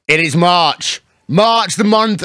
It is March. March, the month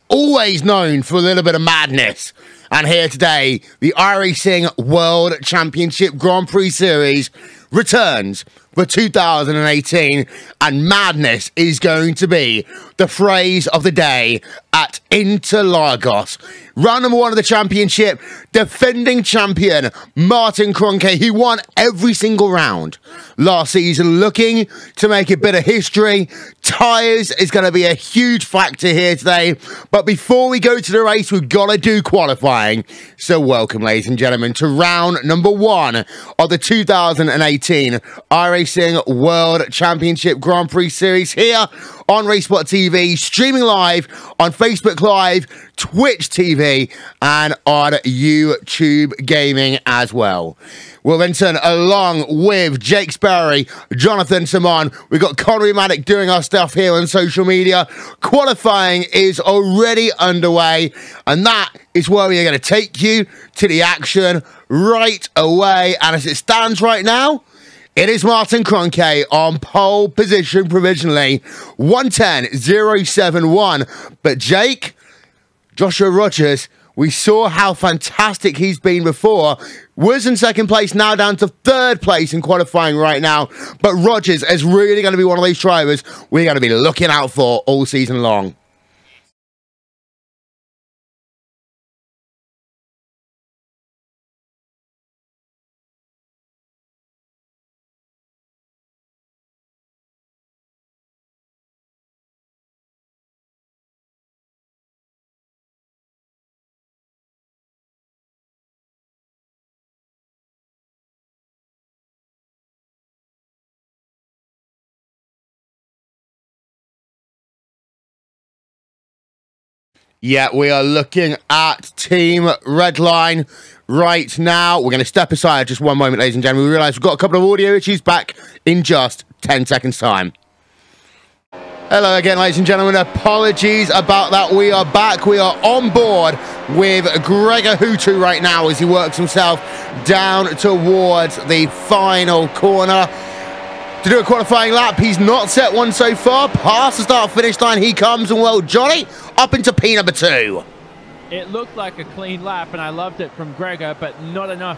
always known for a little bit of madness. And here today, the iRacing World Championship Grand Prix Series returns for 2018, and madness is going to be the phrase of the day at Interlagos. Round number one of the championship, defending champion Martin Kroenke. He won every single round last season, looking to make a bit of history. Tyres is going to be a huge factor here today. But before we go to the race, we've got to do qualifying. So welcome, ladies and gentlemen, to round number one of the 2018 iRacing World Championship Grand Prix Series here on RaceSpotTV, streaming live on Facebook Live, Twitch TV, and on YouTube Gaming as well. Will Vincent, along with Jake Sperry, Jonathan Simon. We've got Connery Maddock doing our stuff here on social media. Qualifying is already underway, and that is where we are going to take you to the action right away. And as it stands right now, it is Martin Kroenke on pole position provisionally, 1:10.071. But Jake, Joshua Rogers, we saw how fantastic he's been before. Was in second place, now down to third place in qualifying right now. But Rogers is really going to be one of these drivers we're going to be looking out for all season long. Yeah, we are looking at Team Redline right now. We're going to step aside just one moment, ladies and gentlemen. We realise we've got a couple of audio issues. Back in just 10 seconds' time. Hello again, ladies and gentlemen. Apologies about that. We are back. We are on board with Gregor Hutu right now as he works himself down towards the final corner to do a qualifying lap. He's not set one so far. Past the start-finish line he comes, and well, Johnny, up into P number 2. It looked like a clean lap, and I loved it from Gregor, but not enough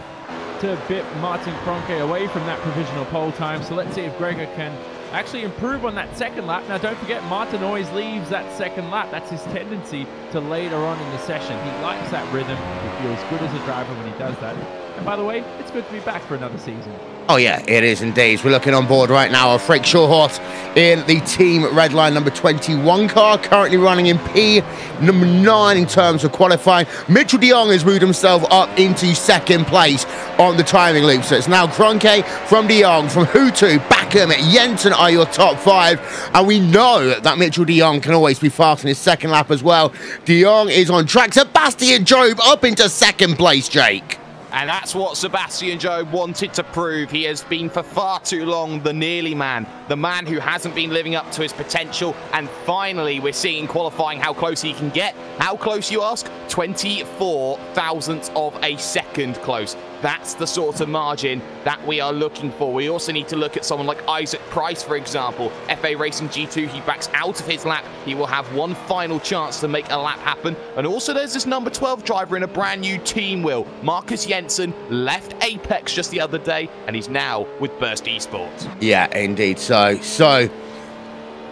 to bit Martin Kroenke away from that provisional pole time. So let's see if Gregor can actually improve on that second lap. Now, don't forget, Martin always leaves that second lap. That's his tendency to later on in the session. He likes that rhythm. He feels good as a driver when he does that. And by the way, it's good to be back for another season. Oh yeah, it is indeed. We're looking on board right now of Frank Shawhorse in the Team Redline number 21 car, currently running in P number 9 in terms of qualifying. Mitchell de Jong has moved himself up into second place on the timing loop. So it's now Kroenke from de Jong, from Hutu, Backham, Jensen are your top 5. And we know that Mitchell de Jong can always be fast in his second lap as well. De Jong is on track. Sebastian Job up into second place, Jake. And that's what Sebastian Job wanted to prove. He has been for far too long the nearly man, the man who hasn't been living up to his potential. And finally, we're seeing qualifying how close he can get. How close, you ask? 24 thousandths of a second close. That's the sort of margin that we are looking for. We also need to look at someone like Isaac Price, for example. FA Racing G2, he backs out of his lap. He will have one final chance to make a lap happen. And also there's this number 12 driver in a brand new team, Will. Marcus Jensen left Apex just the other day, and he's now with Burst eSport. Yeah, indeed. So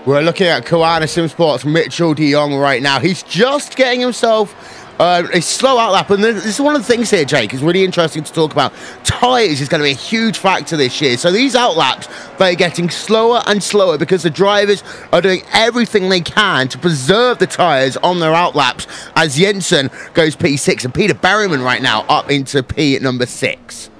we're looking at Koana Simsports Mitchell de Jong right now. He's just getting himself a slow outlap, and this is one of the things here, Jake, is really interesting to talk about. Tyres is going to be a huge factor this year. So these outlaps, they're getting slower and slower because the drivers are doing everything they can to preserve the tyres on their outlaps as Jensen goes P6 and Peter Berryman right now up into P number 6.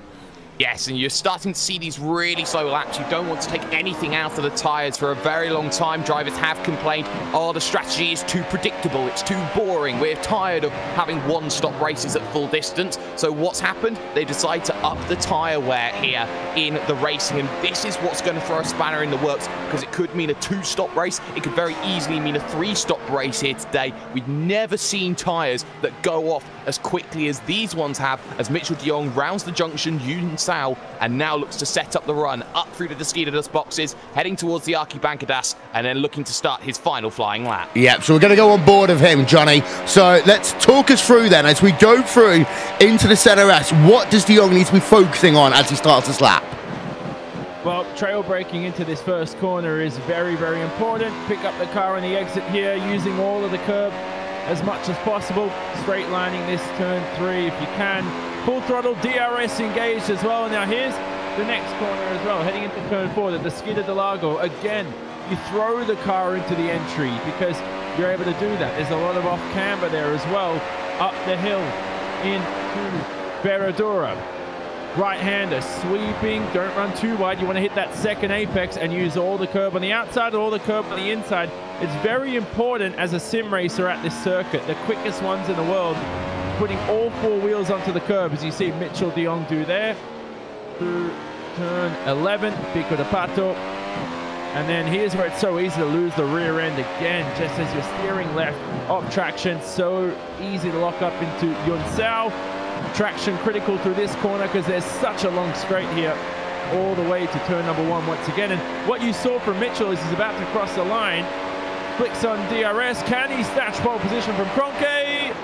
Yes, and you're starting to see these really slow laps. You don't want to take anything out of the tyres for a very long time. Drivers have complained, oh, the strategy is too predictable, it's too boring. We're tired of having one-stop races at full distance. So what's happened? They decide to up the tyre wear here in the racing, and this is what's going to throw a spanner in the works, because it could mean a 2-stop race. It could very easily mean a 3-stop race here today. We've never seen tyres that go off as quickly as these ones have, as Mitchell de Jong rounds the junction, using Yunsao, and now looks to set up the run up through the Desquitadas boxes, heading towards the Arquibancadas, and then looking to start his final flying lap. Yep, so we're going to go on board of him, Johnny. So let's talk us through then, as we go through into the Center S, what does De Jong need to be focusing on as he starts this lap? Well, trail braking into this first corner is very, very important. Pick up the car on the exit here, using all of the curb as much as possible. Straight lining this turn 3 if you can. Full throttle, DRS engaged as well. Now here's the next corner as well, heading into turn 4, the Desquita del Lago. Again, you throw the car into the entry because you're able to do that. There's a lot of off camber there as well. Up the hill into Ferradura. Right-hander sweeping, don't run too wide. You want to hit that second apex and use all the curb on the outside, all the curb on the inside. It's very important as a sim racer at this circuit, the quickest ones in the world, putting all 4 wheels onto the curb, as you see Mitchell de Jong do there. Through turn 11, Pico de Pato. And then here's where it's so easy to lose the rear end again, just as you're steering left, off traction, so easy to lock up into Yunsao. Traction critical through this corner because there's such a long straight here all the way to turn number 1 once again. And what you saw from Mitchell is he's about to cross the line, flicks on DRS. Can he snatch pole position from Kroenke?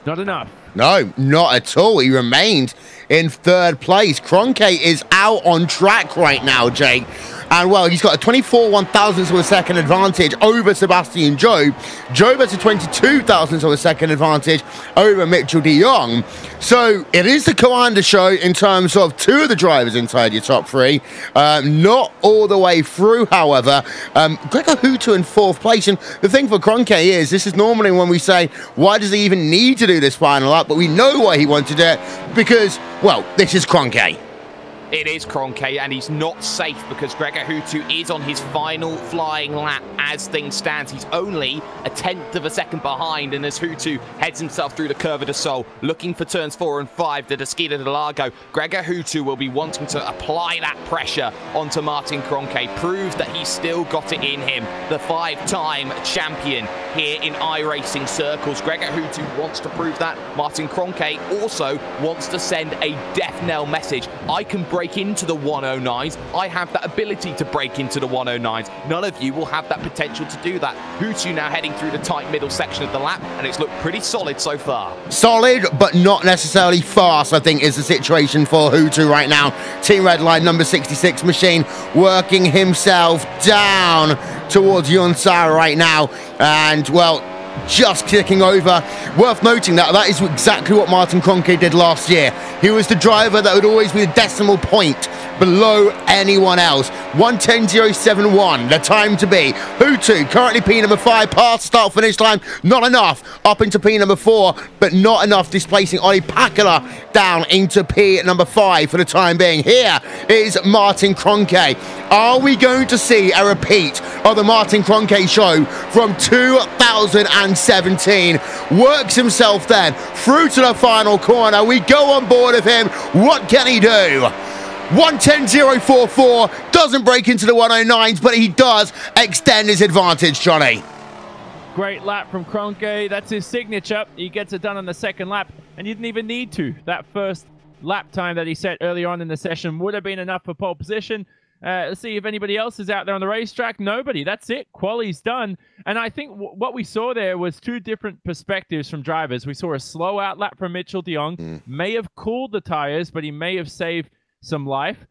Not enough. No, not at all. He remained in 3rd place. Kroenke is out on track right now, Jake. And, well, he's got a 24 1,000ths of a second advantage over Sebastian Job. Job has a 22 thousandths of a second advantage over Mitchell de Jong. So it is the commander show in terms of 2 of the drivers inside your top 3. Not all the way through, however. Gregor Hutu in 4th place. And the thing for Kroenke is, this is normally when we say, why does he even need to do this final lap? But we know why he wanted it, because, well, this is Kroenke. It is Kroenke, and he's not safe because Gregor Hutu is on his final flying lap as things stand. He's only a 1/10 of a second behind, and as Hutu heads himself through the Curva de Sol, looking for turns 4 and 5, the Desquita del Lago, Gregor Hutu will be wanting to apply that pressure onto Martin Kroenke, prove that he's still got it in him. The 5-time champion here in iRacing circles. Gregor Hutu wants to prove that. Martin Kroenke also wants to send a death knell message. I can break into the 109s. I have that ability to break into the 109s. None of you will have that potential to do that. Hutu now heading through the tight middle section of the lap, and it's looked pretty solid so far. Solid, but not necessarily fast, I think, is the situation for Hutu right now. Team Red Line number 66 machine working himself down towards Yunsao right now. And, well, just kicking over. Worth noting that that is exactly what Martin Kroenke did last year. He was the driver that would always be a decimal point below anyone else. 1:10.071, the time to be. Hutu, currently P number 5, past start finish line. Not enough. Up into P number 4, but not enough, displacing Olli Pakala down into P number 5 for the time being. Here is Martin Kroenke. Are we going to see a repeat of the Martin Kroenke show from 2017? Works himself then through to the final corner. We go on board of him. What can he do? 1:10.044, doesn't break into the 109s, but he does extend his advantage, Johnny. Great lap from Kroenke. That's his signature. He gets it done on the second lap, and you didn't even need to. That first lap time that he set early on in the session would have been enough for pole position. Let's see if anybody else is out there on the racetrack. Nobody. That's it. Quali's done. And I think what we saw there was 2 different perspectives from drivers. We saw a slow out lap from Mitchell de Jong. May have cooled the tires, but he may have saved some life.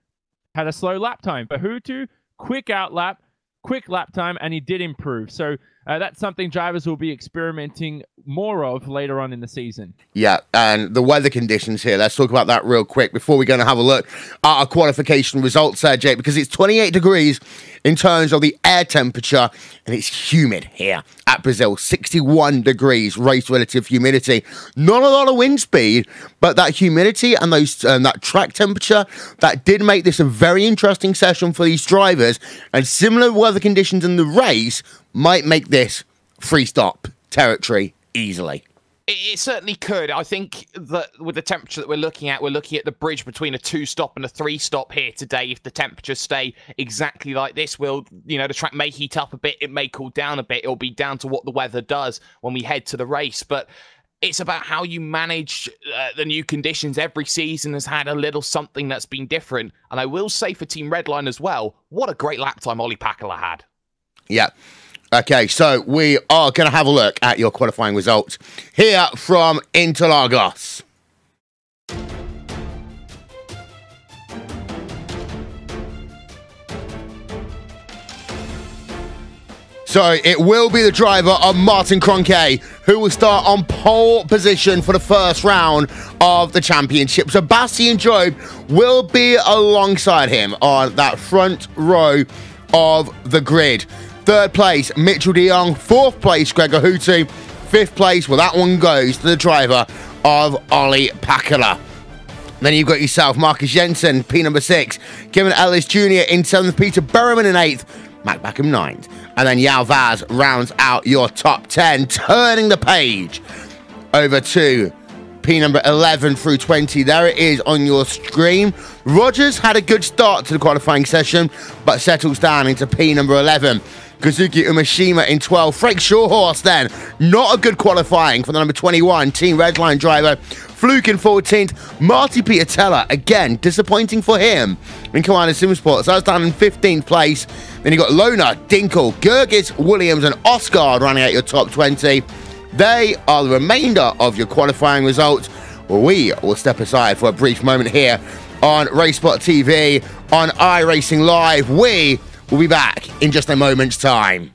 Had a slow lap time. But Hutu, quick out lap, quick lap time, and he did improve. So that's something drivers will be experimenting more of later on in the season. Yeah, and the weather conditions here, let's talk about that real quick before we're going to have a look at our qualification results there, Jake, because it's 28 degrees in terms of the air temperature, and it's humid here at Brazil. 61 degrees race relative humidity. Not a lot of wind speed, but that humidity and those that track temperature, that did make this a very interesting session for these drivers, and similar weather conditions in the race might make this free stop territory easily. It certainly could. I think that with the temperature that we're looking at the bridge between a 2-stop and a 3-stop here today. If the temperatures stay exactly like this, the track may heat up a bit, it may cool down a bit. It'll be down to what the weather does when we head to the race. But It's about how you manage the new conditions. Every season has had a little something that's been different. And I will say for Team Redline as well, what a great lap time Ollie Pakala had. Yeah. Okay, so we are going to have a look at your qualifying results here from Interlagos. So it will be the driver of Martin Kroenke who will start on pole position for the first round of the championship. Sebastian Job will be alongside him on that front row of the grid. Third place, Mitchell de Jong. Fourth place, Gregor Hutu. Fifth place, well, that one goes to the driver of Ollie Pakala. Then you've got yourself, Marcus Jensen, P number 6. Kevin Ellis Jr. in 7th. Peter Berriman in 8th. Mac Backham 9th. And then Yao Vaz rounds out your top 10, turning the page over to P number 11 through 20. There it is on your screen. Rogers had a good start to the qualifying session, but settles down into P number 11. Kazuki Umeshima in 12th. Frank Shawhorse then, not a good qualifying for the number 21 Team Redline driver. Fluke in 14th. Marty Piatella, again, disappointing for him in Commander Simsport. So that's down in 15th place. Then you got Lona, Dinkle, Gergis, Williams, and Oscar running out your top 20. They are the remainder of your qualifying results. We will step aside for a brief moment here on RaceSpotTV, on iRacing Live. We will be back in just a moment's time.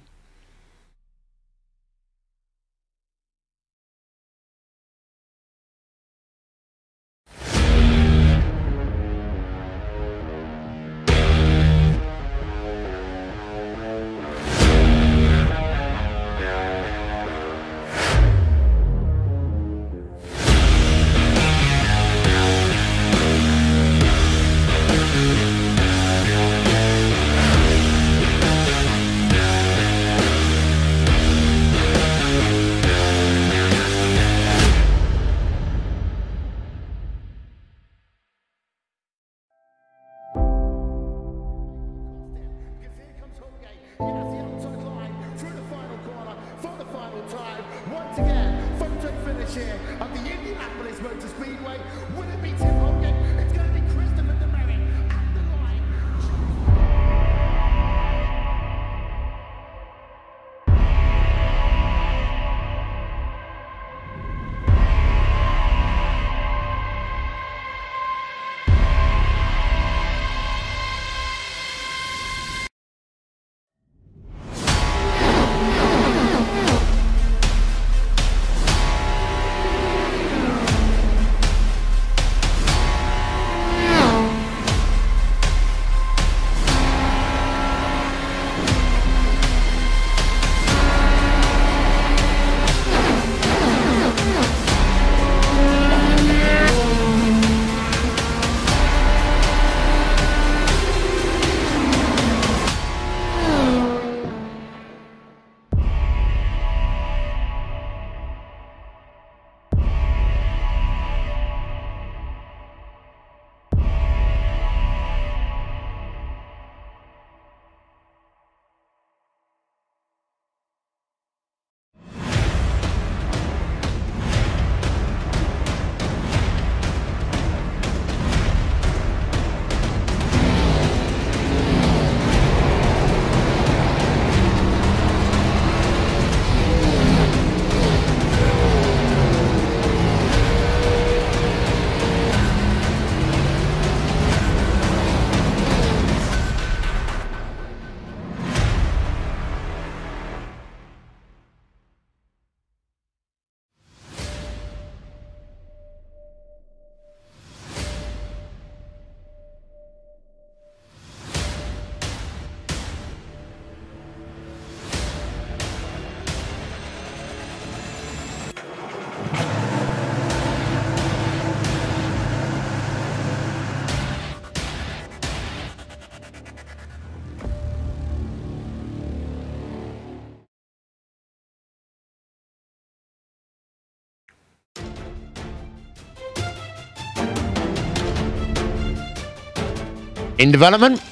In development,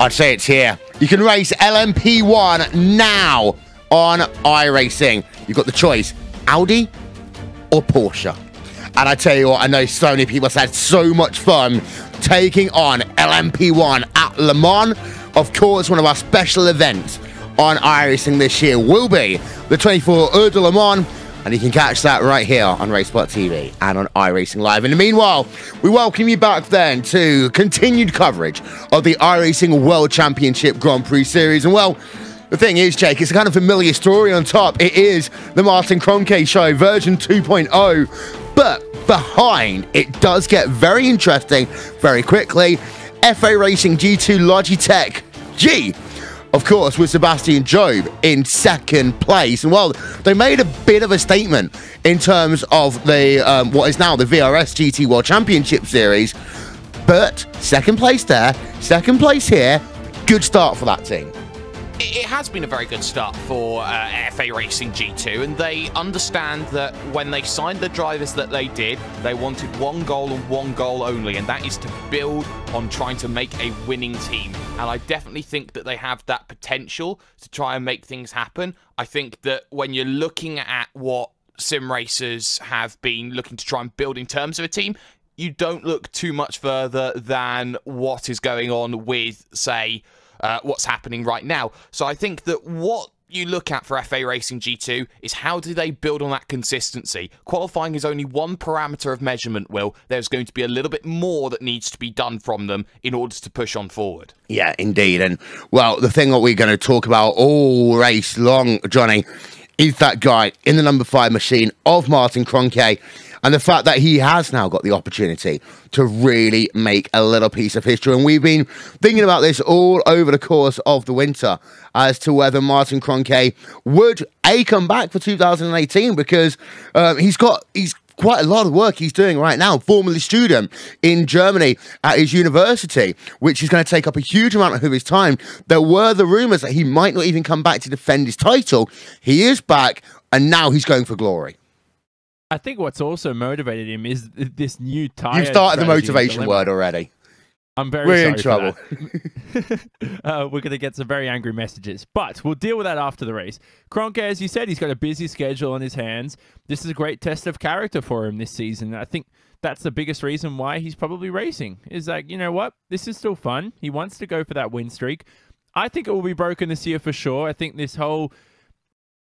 I'd say it's here. You can race LMP1 now on iRacing. You've got the choice, Audi, or Porsche. And I tell you what, I know so many people have had so much fun taking on LMP1 at Le Mans. Of course, one of our special events on iRacing this year will be the 24 Heures de Le Mans, and you can catch that right here on RaceSpotTV and on iRacing Live. In the meanwhile, we welcome you back then to continued coverage of the iRacing World Championship Grand Prix Series. And well, the thing is, Jake, it's a kind of familiar story on top. It is the Martin Kroenke Show version 2.0. But behind, it does get very interesting very quickly. FA Racing G2 Logitech G, of course, with Sebastian Job in second place. And well, they made a bit of a statement in terms of the what is now the VRS GT World Championship Series. But second place there, second place here, good start for that team. It has been a very good start for FA Racing G2, and they understand that when they signed the drivers that they did, they wanted one goal and one goal only, and that is to build on trying to make a winning team. And I definitely think that they have that potential to try and make things happen. I think that when you're looking at what sim racers have been looking to try and build in terms of a team, you don't look too much further than what is going on with, say, what's happening right now. So I think that what you look at for FA Racing G2 is how do they build on that consistency. Qualifying is only one parameter of measurement, Will. There's going to be a little bit more that needs to be done from them in order to push on forward. Yeah, indeed. And, well, the thing that we're going to talk about all race long, Johnny, is that guy in the number 5 machine of Martin Kroenke. And the fact that he has now got the opportunity to really make a little piece of history. And we've been thinking about this all over the course of the winter as to whether Martin Kroenke would, A, come back for 2018, because he's quite a lot of work he's doing right now, formerly student in Germany at his university, which is going to take up a huge amount of his time. There were the rumours that he might not even come back to defend his title. He is back, and now he's going for glory. I think what's also motivated him is this new tire. You've started the motivation word already. I'm very We're sorry in trouble. For that. We're going to get some very angry messages, but we'll deal with that after the race. Kroenke, as you said, he's got a busy schedule on his hands. This is a great test of character for him this season. I think that's the biggest reason why he's probably racing. Is like, you know what? This is still fun. He wants to go for that win streak. I think it will be broken this year for sure. I think this whole...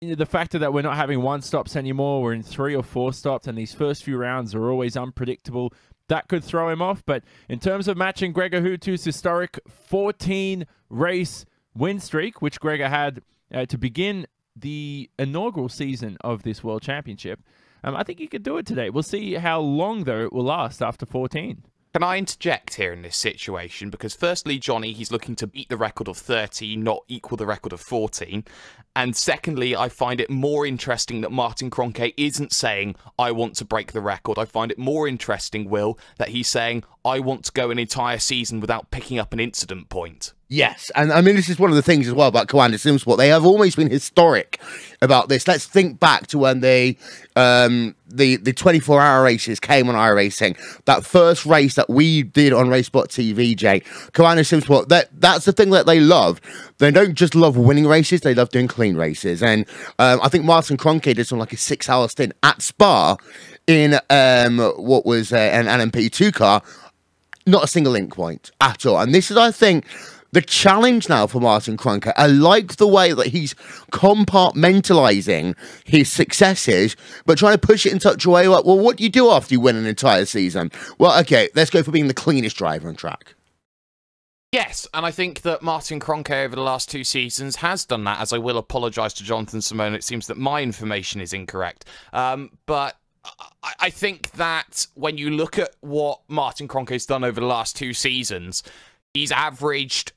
the factor that we're not having 1 stops anymore, we're in 3 or 4 stops, and these first few rounds are always unpredictable. That could throw him off. But in terms of matching Gregor Hutu's historic 14-race win streak, which Gregor had to begin the inaugural season of this World Championship, I think he could do it today. We'll see how long, though, it will last after 14. Can I interject here in this situation? Because firstly, Johnny, he's looking to beat the record of 30, not equal the record of 14. And secondly, I find it more interesting that Martin Kroenke isn't saying, I want to break the record. I find it more interesting, Will, that he's saying, I want to go an entire season without picking up an incident point. Yes, and I mean, this is one of the things as well about Commander Simsport. They have always been historic about this. Let's think back to when the 24-hour races came on iRacing. That first race that we did on RaceSpotTV, Jay, Commander Simsport, that's the thing that they love. They don't just love winning races, they love doing clean races. And I think Martin Kroenke did something like a 6-hour stint at Spa in what was an MP2 car. Not a single link point at all. And this is, I think, the challenge now for Martin Kroenke. I like the way that he's compartmentalizing his successes, but trying to push it in such a way like, well, what do you do after you win an entire season? Well, okay, let's go for being the cleanest driver on track. Yes, and I think that Martin Kroenke over the last 2 seasons has done that, as I will apologise to Jonathan Simone. It seems that my information is incorrect. But I think that when you look at what Martin Kroenke's done over the last 2 seasons, he's averaged,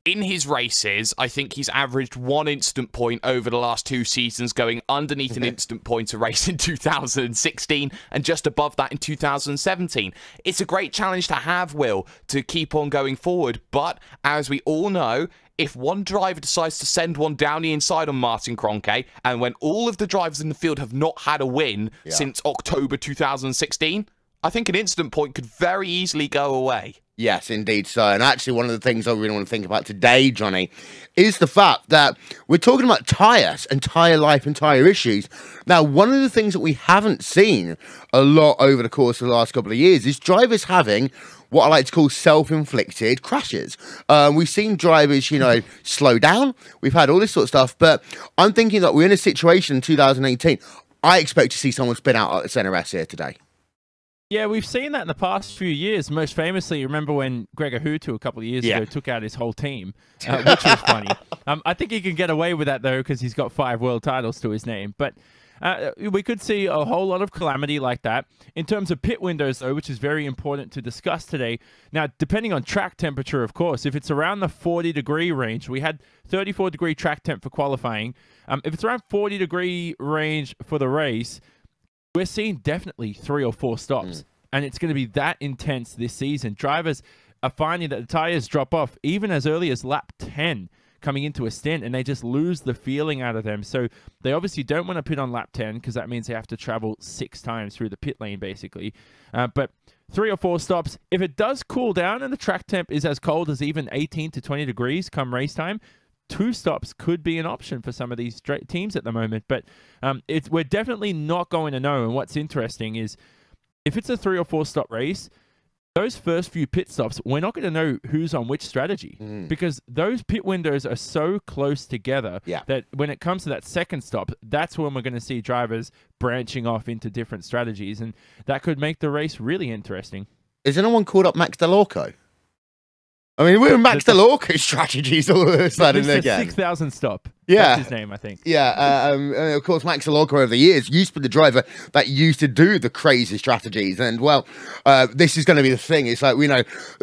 in his races, I think he's averaged 1 instant point over the last 2 seasons, going underneath an instant point a race in 2016 and just above that in 2017. It's a great challenge to have, Will, to keep on going forward. But as we all know, if one driver decides to send one down the inside on Martin Kroenke, and when all of the drivers in the field have not had a win since October 2016, I think an instant point could very easily go away. Yes, indeed so. And actually, one of the things I really want to think about today, Johnny, is the fact that we're talking about tyres and tyre life and tyre issues. Now, one of the things that we haven't seen a lot over the course of the last couple of years is drivers having what I like to call self-inflicted crashes. We've seen drivers, slow down. We've had all this sort of stuff. But I'm thinking that we're in a situation in 2018. I expect to see someone spin out at the centre S here today. Yeah, we've seen that in the past few years. Most famously, remember when Gregor Hutu a couple of years ago took out his whole team, which was funny. I think he can get away with that, though, because he's got 5 world titles to his name. But we could see a whole lot of calamity like that. In terms of pit windows, though, which is very important to discuss today. Now, depending on track temperature, of course, if it's around the 40-degree range, we had 34-degree track temp for qualifying. If it's around 40-degree range for the race, we're seeing definitely 3 or 4 stops, and it's going to be that intense this season. Drivers are finding that the tires drop off even as early as lap 10 coming into a stint, and they just lose the feeling out of them. So they obviously don't want to pit on lap 10 because that means they have to travel 6 times through the pit lane, basically. But 3 or 4 stops, if it does cool down and the track temp is as cold as even 18 to 20 degrees come race time, 2 stops could be an option for some of these teams at the moment, but we're definitely not going to know. And what's interesting is if it's a 3 or 4 stop race, those first few pit stops, we're not going to know who's on which strategy because those pit windows are so close together that when it comes to that second stop, that's when we're going to see drivers branching off into different strategies, and that could make the race really interesting. Is anyone called up Max Dell'Orco? I mean, we're Max Dell'Orco strategies all of a sudden again. 6,000 stop. Yeah. That's his name, I think. Yeah. Of course, Max Dell'Orco over the years used to be the driver that used to do the crazy strategies. And, well, this is going to be the thing. It's like,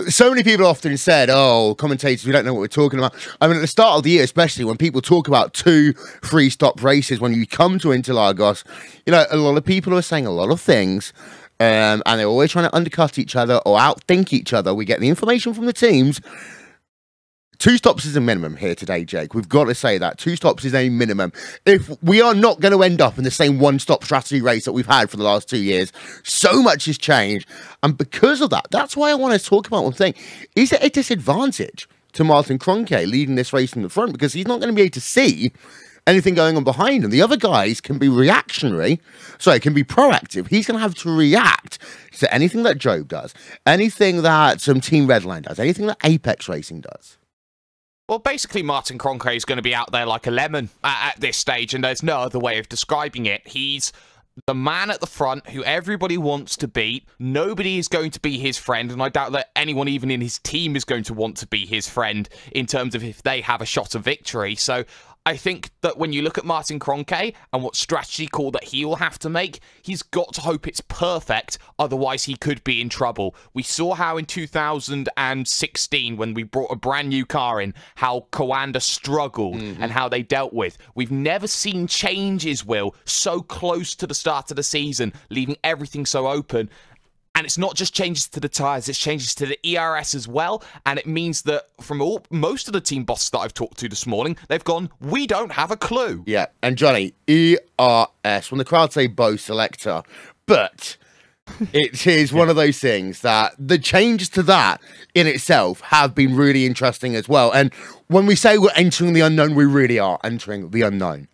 so many people often said, oh, commentators, we don't know what we're talking about. I mean, at the start of the year, especially when people talk about 2 free-stop races, when you come to Interlagos, a lot of people are saying a lot of things. And they're always trying to undercut each other or outthink each other. We get the information from the teams. 2 stops is a minimum here today, Jake. We've got to say that. 2 stops is a minimum. If we are not going to end up in the same one-stop strategy race that we've had for the last 2 years, so much has changed. And because of that, that's why I want to talk about one thing. Is it a disadvantage to Martin Kroenke leading this race from the front? Because he's not going to be able to see anything going on behind him. The other guys can be can be proactive. He's going to have to react to anything that Job does, anything that some Team Redline does, anything that Apex Racing does. Well, basically, Martin Kroenke is going to be out there like a lemon at this stage, and there's no other way of describing it. He's the man at the front who everybody wants to beat. Nobody is going to be his friend, and I doubt that anyone even in his team is going to want to be his friend in terms of if they have a shot of victory. So I think that when you look at Martin Kroenke and what strategy call that he will have to make, he's got to hope it's perfect, otherwise he could be in trouble. We saw how in 2016, when we brought a brand new car in, how Coanda struggled and how they dealt with. We've never seen changes, Will, so close to the start of the season, leaving everything so open. And it's not just changes to the tyres, it's changes to the ERS as well. And it means that from most of the team bosses that I've talked to this morning, they've gone, we don't have a clue. Yeah, and Johnny, ERS, when the crowd say Bo Selector, but it is one of those things that the changes to that in itself have been really interesting as well. And when we say we're entering the unknown, we really are entering the unknown.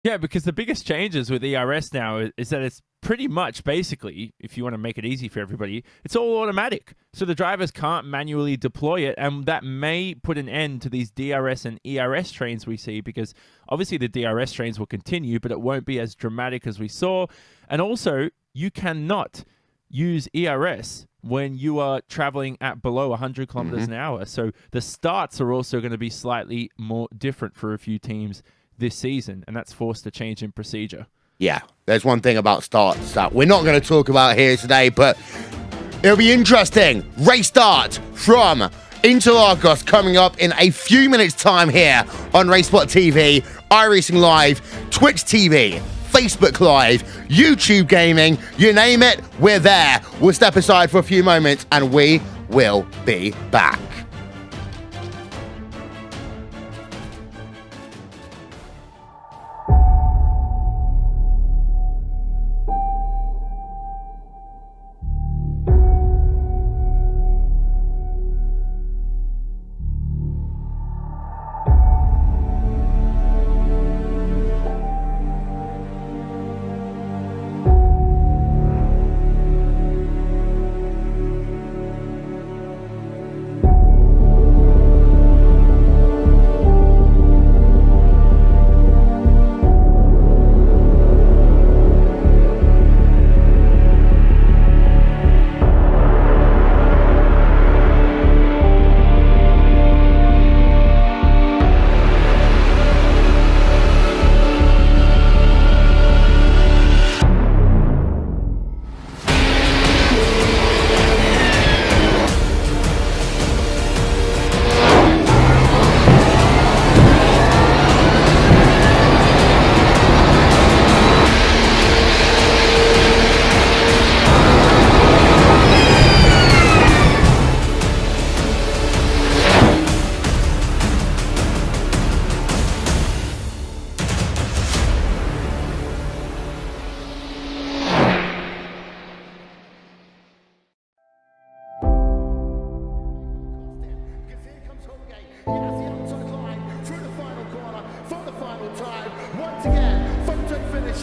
Yeah, because the biggest changes with ERS now is that it's pretty much basically, if you want to make it easy for everybody, it's all automatic. So the drivers can't manually deploy it, and that may put an end to these DRS and ERS trains we see, because obviously the DRS trains will continue, but it won't be as dramatic as we saw. And also, you cannot use ERS when you are traveling at below 100 kilometers an hour. So the starts are also going to be slightly more different for a few teams this season, and that's forced a change in procedure. Yeah, there's one thing about starts that we're not going to talk about here today, but it'll be interesting. Race start from Interlagos coming up in a few minutes' time here on RaceSpotTV, iRacing Live, Twitch TV, Facebook Live, YouTube Gaming, you name it, we're there. We'll step aside for a few moments and we will be back.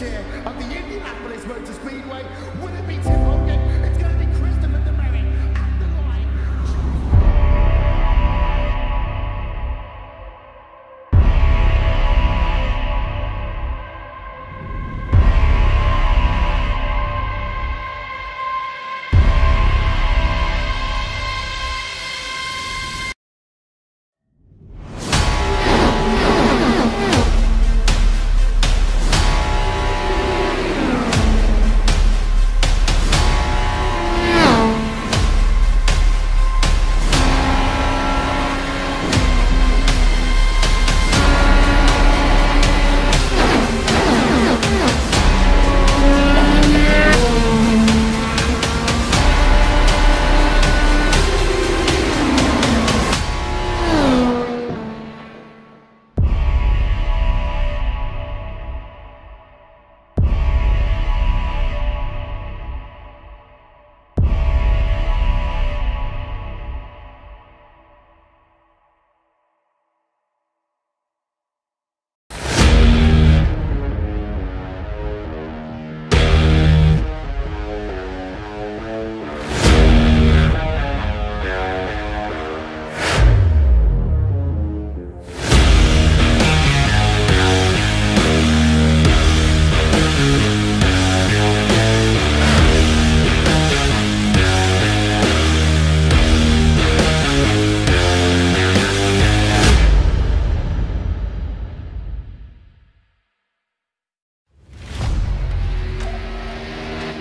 cheer of the Indianapolis Motor Speedway. Will it be Tim Hogan? It's going to be Christopher DeMary at the line.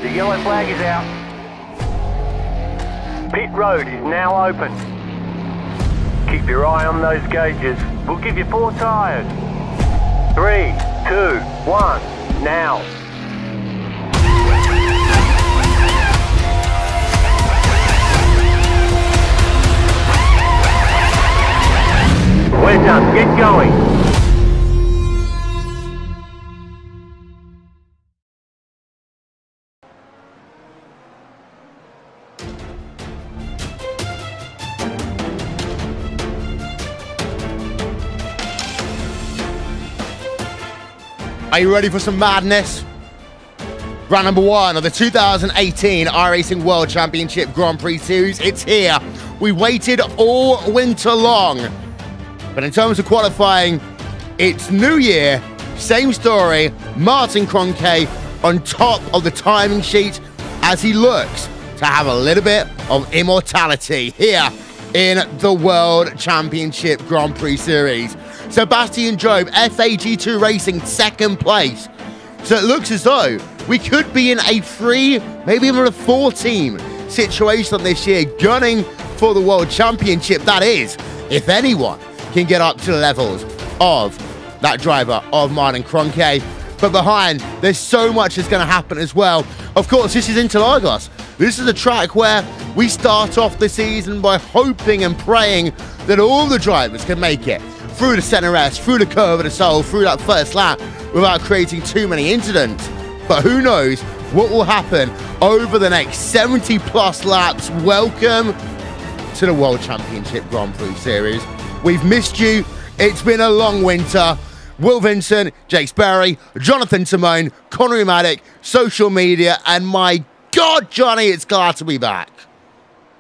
The yellow flag is out. Pit road is now open. Keep your eye on those gauges. We'll give you 4 tyres. 3, 2, 1, now. We're done. Get going. Are you ready for some madness? Round number 1 of the 2018 iRacing World Championship Grand Prix Series. It's here. We waited all winter long. But in terms of qualifying, it's New Year, same story. Martin Kroenke on top of the timing sheet as he looks to have a little bit of immortality here in the World Championship Grand Prix Series. Sebastian Job, FAG2 Racing, 2nd place. So it looks as though we could be in a 3, maybe even a 4-team situation this year, gunning for the World Championship. That is, if anyone can get up to the levels of that driver of Martin Kroenke. But behind, there's so much that's going to happen as well. Of course, this is Interlagos. This is a track where we start off the season by hoping and praying that all the drivers can make it through the center S, through the curve of the soul, through that first lap without creating too many incidents. But who knows what will happen over the next 70 plus laps. Welcome to the World Championship Grand Prix Series. We've missed you. It's been a long winter. Will Vincent, Jake Sperry, Jonathan Simone, Connery Maddock, social media, and my God, Johnny, it's glad to be back.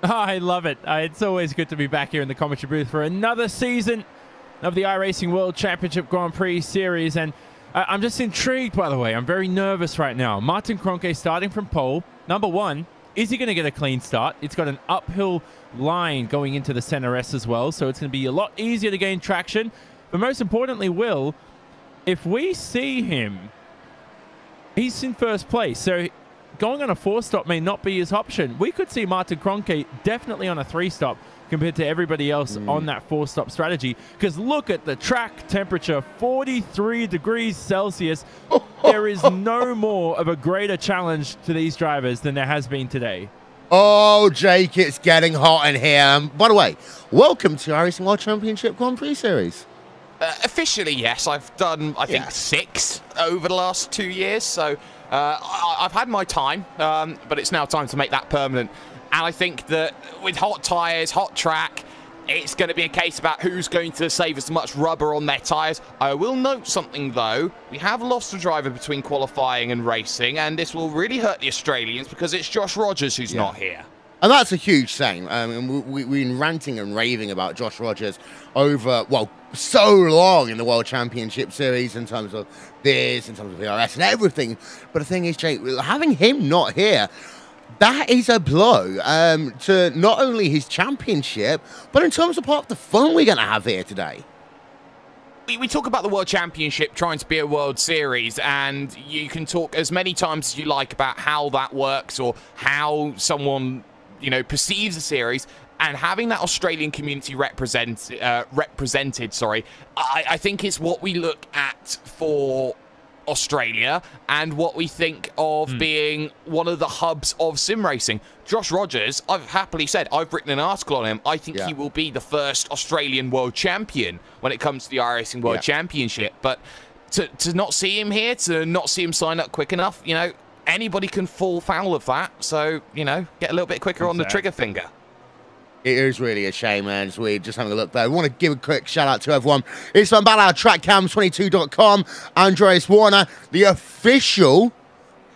I love it. It's always good to be back here in the commentary booth for another season of the iRacing World Championship Grand Prix Series. And I'm just intrigued, by the way. I'm very nervous right now. Martin Kroenke starting from pole. Number 1, is he going to get a clean start? It's got an uphill line going into the center S as well, so it's going to be a lot easier to gain traction. But most importantly, Will, if we see him, he's in 1st place. So going on a 4-stop may not be his option. We could see Martin Kroenke definitely on a 3-stop compared to everybody else on that 4-stop strategy. Because look at the track temperature, 43 degrees Celsius. There is no more of a greater challenge to these drivers than there has been today. Oh, Jake, it's getting hot in here. By the way, welcome to iRacing World Championship Grand Prix Series. Officially, yes. I've done, I think, 6 over the last 2 years. So I've had my time, but it's now time to make that permanent. And I think that with hot tyres, hot track, it's going to be a case about who's going to save as much rubber on their tyres. I will note something, though. We have lost a driver between qualifying and racing, and this will really hurt the Australians because it's Josh Rogers who's not here. And that's a huge shame. We've been ranting and raving about Josh Rogers over, well, so long in the World Championship Series in terms of this, in terms of VRS and everything. But the thing is, Jake, having him not here, that is a blow to not only his championship, but in terms of part of the fun we're going to have here today. We talk about the World Championship trying to be a World Series, and you can talk as many times as you like about how that works or how someone, you know, perceives a series. And having that Australian community represented, I think is what we look at for Australia and what we think of being one of the hubs of sim racing. Josh Rogers, I've happily said, I've written an article on him. I think he will be the first Australian world champion when it comes to the iRacing World Championship. But to not see him here, to not see him sign up quick enough, you know, anybody can fall foul of that. So, you know, get a little bit quicker on the trigger finger. It is really a shame, man. It's weird. Just having a look there. We want to give a quick shout out to everyone. It's from TrackCam22.com. Andreas Warner, the official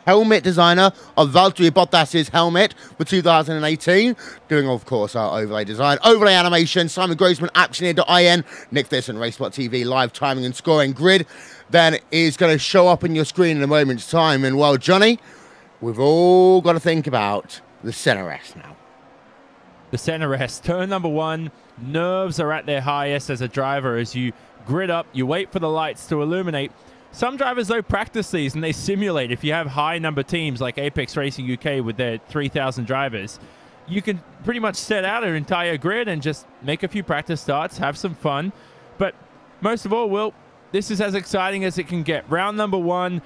helmet designer of Valtteri Bottas's helmet for 2018. Doing, of course, our overlay design. Overlay animation. Simon Grossman, Actioneer.in. Nick Thisson, RaceSpotTV, live timing and scoring grid. Then is going to show up on your screen in a moment's time. And, well, Johnny, we've all got to think about the center rest now. The center rest, turn number 1, nerves are at their highest as a driver as you grid up, you wait for the lights to illuminate. Some drivers, though, practice these and they simulate. If you have high number teams like Apex Racing UK with their 3,000 drivers, you can pretty much set out an entire grid and just make a few practice starts, have some fun. But most of all, Will, this is as exciting as it can get. Round number 1,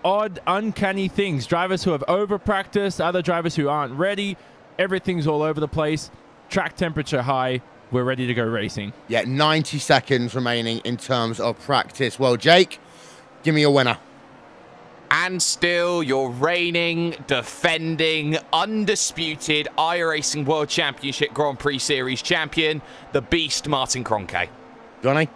odd, uncanny things. Drivers who have over-practiced, other drivers who aren't ready. Everything's all over the place. Track temperature high. We're ready to go racing. Yeah, 90 seconds remaining in terms of practice. Well, Jake, give me a winner. And still your reigning, defending, undisputed iRacing World Championship Grand Prix Series champion, the beast, Martin Kroenke. Johnny?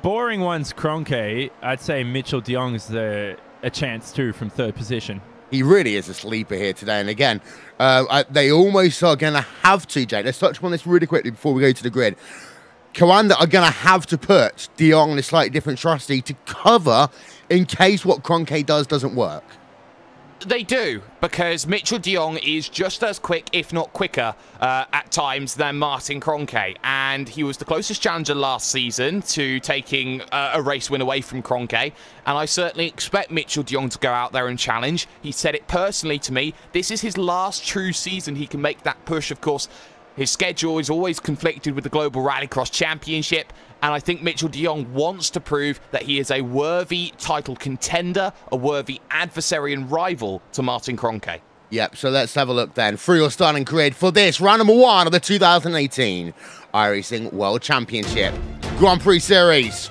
Boring one's Kroenke. I'd say Mitchell de Jong's a chance too from 3rd position. He really is a sleeper here today. And again, they almost are going to have to, Jake. Let's touch upon this really quickly before we go to the grid. Coanda are going to have to put de Jong in a slightly different chassis to cover in case what Kroenke doesn't work. They do, because Mitchell de Jong is just as quick, if not quicker, at times than Martin Kroenke. And he was the closest challenger last season to taking a race win away from Kroenke. And I certainly expect Mitchell de Jong to go out there and challenge. He said it personally to me. This is his last true season. He can make that push, of course. His schedule is always conflicted with the Global Rallycross Championship, and I think Mitchell de Jong wants to prove that he is a worthy title contender, a worthy adversary and rival to Martin Kroenke. Yep, so let's have a look then through your starting grid for this round number 1 of the 2018 iRacing World Championship Grand Prix Series.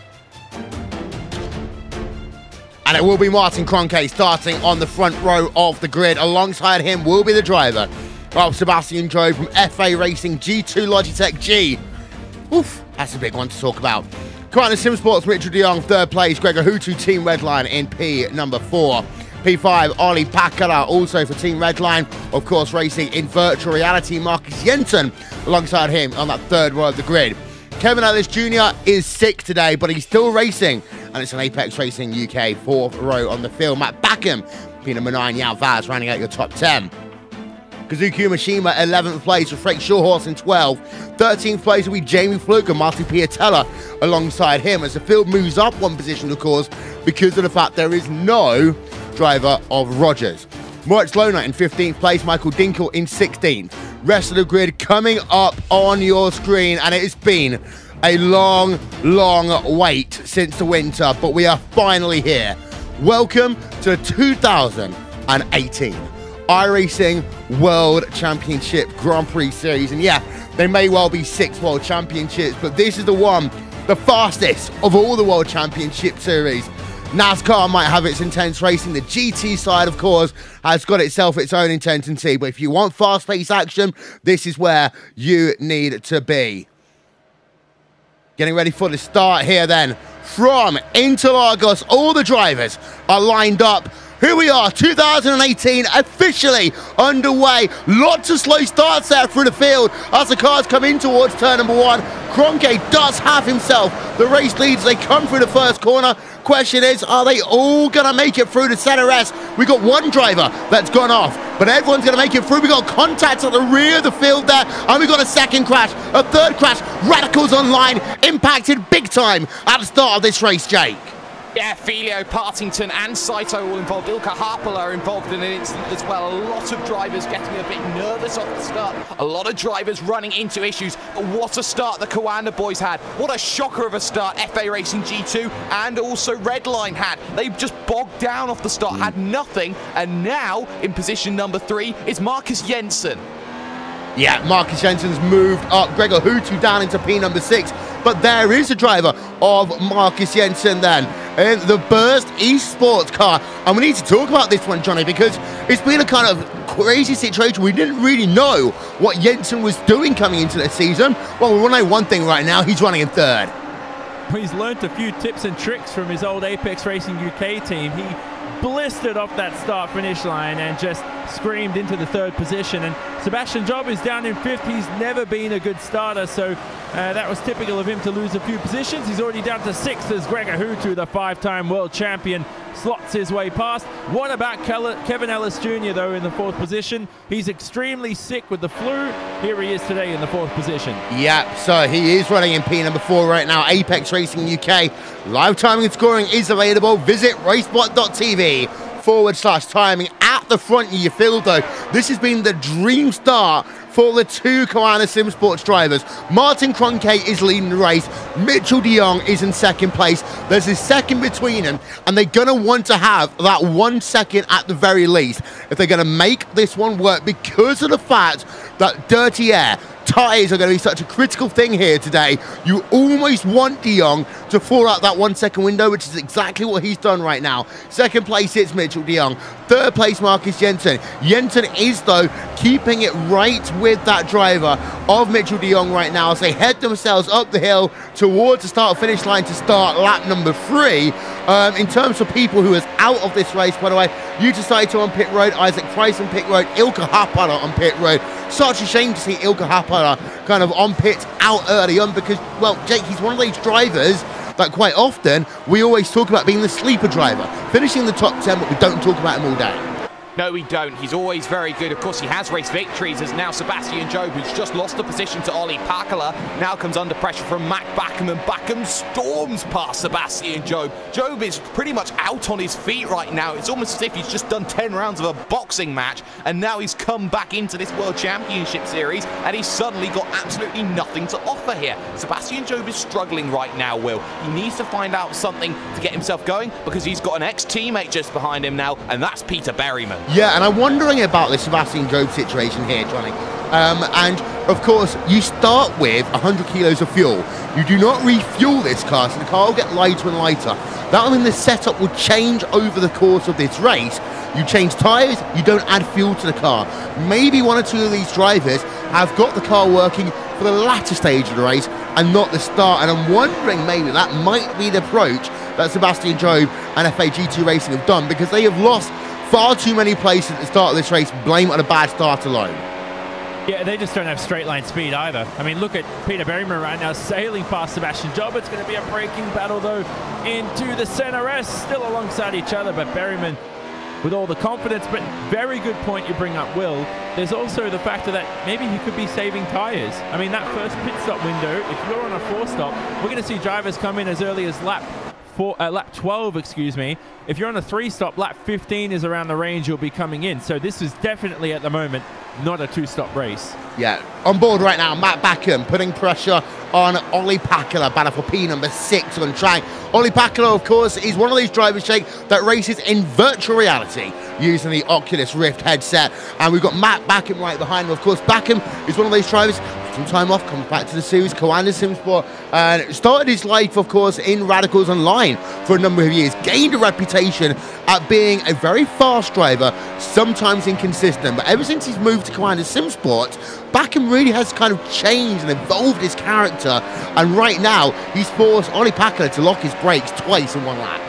And it will be Martin Kroenke starting on the front row of the grid. Alongside him will be the driver, Sebastian Joe from FA Racing G2 Logitech G. Oof, that's a big one to talk about. Currently Sim Sports, Mitchell de Jong, 3rd place. Gregor Hutu, Team Redline in P number 4. P5, Ollie Pakala, also for Team Redline. Of course, racing in virtual reality, Marcus Jensen, alongside him on that 3rd row of the grid. Kevin Ellis Jr. is sick today, but he's still racing. And it's an Apex Racing UK 4th row on the field. Matt Backham, P number 9, Yao Vaz, rounding out your top 10. Kazuki Mishima, 11th place, with Frank Shawhorse in 12th. 13th place will be Jamie Fluke and Marty Piatella alongside him as the field moves up one position, of course, because of the fact there is no driver of Rogers. Moritz Lohner in 15th place, Michael Dinkel in 16th. Rest of the grid coming up on your screen, and it has been a long, long wait since the winter, but we are finally here. Welcome to the 2018 iRacing World Championship Grand Prix Series. And yeah, they may well be 6 World Championships, but this is the one, the fastest of all the World Championship Series. NASCAR might have its intense racing. The GT side, of course, has got itself its own intensity. But if you want fast-paced action, this is where you need to be. Getting ready for the start here then. From Interlagos, all the drivers are lined up. Here we are, 2018 officially underway. Lots of slow starts there through the field as the cars come in towards turn number 1. Kroenke does have himself the race leads. They come through the first corner. Question is, are they all going to make it through the center S? We got one driver that's gone off, but everyone's going to make it through. We got contact at the rear of the field there, and we got a second crash, a third crash. Radicals online, impacted big time at the start of this race, Jake. Yeah, Filio, Partington and Saito all involved. Ilka Harpala are involved in an incident as well. A lot of drivers getting a bit nervous off the start. A lot of drivers running into issues. But what a start the Coanda boys had. What a shocker of a start FA Racing G2 and also Redline had. They just bogged down off the start, had nothing. And now in position number 3 is Marcus Jensen. Yeah, Marcus Jensen's moved up. Gregor Hutu down into P number 6. But there is a driver of Marcus Jensen then in the Burst eSport car. And we need to talk about this one, Johnny, because it's been a kind of crazy situation. We didn't really know what Jensen was doing coming into the season. Well, we want to know one thing right now. He's running in 3rd. He's learnt a few tips and tricks from his old Apex Racing UK team. He blistered off that start-finish line and just screamed into the 3rd position. And Sebastian Job is down in 5th. He's never been a good starter, so that was typical of him to lose a few positions. He's already down to 6th as Gregor Hutu, the 5-time world champion, slots his way past. What about Kevin Ellis Jr., though, in the 4th position? He's extremely sick with the flu. Here he is today in the 4th position. Yeah, so he is running in P number 4 right now. Apex Racing UK. Live timing and scoring is available. Visit RaceSpot.tv/timing. At the front of your field, though, this has been the dream start for the 2 Coanda Sim Sports drivers. Martin Kroenke is leading the race. Mitchell de Jong is in 2nd place. There's a second between them, and they're going to want to have that 1 second at the very least if they're going to make this one work, because of the fact that dirty air, tyres are going to be such a critical thing here today. You almost want de Jong to fall out that 1 second window, which is exactly what he's done right now. 2nd place, it's Mitchell de Jong. 3rd place, Marcus Jensen. Jensen is, though, keeping it right with that driver of Mitchell de Jong right now as they head themselves up the hill towards the start-finish line to start lap number 3. In terms of people who is out of this race, by the way, Yuta Saito on pit road, Isaac Price on pit road, Ilka Harpala on pit road. Such a shame to see Ilka Harpala kind of on pit out early on because, well, Jake, he's one of those drivers that quite often we always talk about being the sleeper driver, finishing the top 10, but we don't talk about him all day. No, we don't. He's always very good. Of course, he has raced victories as now Sebastian Job, who's just lost the position to Olli Pakala, now comes under pressure from Mac Backham, and Backham storms past Sebastian Job. Job is pretty much out on his feet right now. It's almost as if he's just done 10 rounds of a boxing match, and now he's come back into this World Championship Series, and he's suddenly got absolutely nothing to offer here. Sebastian Job is struggling right now, Will. He needs to find out something to get himself going, because he's got an ex-teammate just behind him now, and that's Peter Berryman. Yeah, and I'm wondering about the Sebastian Job situation here, Johnny. And, of course, you start with 100 kilos of fuel. You do not refuel this car, so the car will get lighter and lighter. That will mean the setup will change over the course of this race. You change tyres, you don't add fuel to the car. Maybe 1 or 2 of these drivers have got the car working for the latter stage of the race and not the start. And I'm wondering maybe that might be the approach that Sebastian Job and FAG2 Racing have done, because they have lost far too many places at the start of this race. Blame on a bad start alone. Yeah, they just don't have straight line speed either. I mean, look at Peter Berryman right now sailing past Sebastian Job. It's going to be a braking battle, though, into the center S, still alongside each other, but Berryman with all the confidence. But very good point you bring up, Will. There's also the factor that maybe he could be saving tyres. I mean, that first pit stop window, if you're on a 4-stop, we're going to see drivers come in as early as lap 12, excuse me. If you're on a 3-stop, lap 15 is around the range you'll be coming in. So this is definitely at the moment not a 2-stop race. Yeah, on board right now, Matt Backham putting pressure on Olli Pakala, battle for P number 6 on track. Olli Pakala, of course, is one of these drivers, Jake, that races in virtual reality using the Oculus Rift headset. And we've got Matt Backham right behind him. Of course, Backham is one of those drivers. some time off, comes back to the series, Coanda Simsport, and started his life, of course, in Radicals Online for a number of years. Gained a reputation at being a very fast driver, sometimes inconsistent, but ever since he's moved to Coanda Simsport, Backham really has kind of changed and evolved his character, and right now he's forced Ollie Packler to lock his brakes twice in one lap.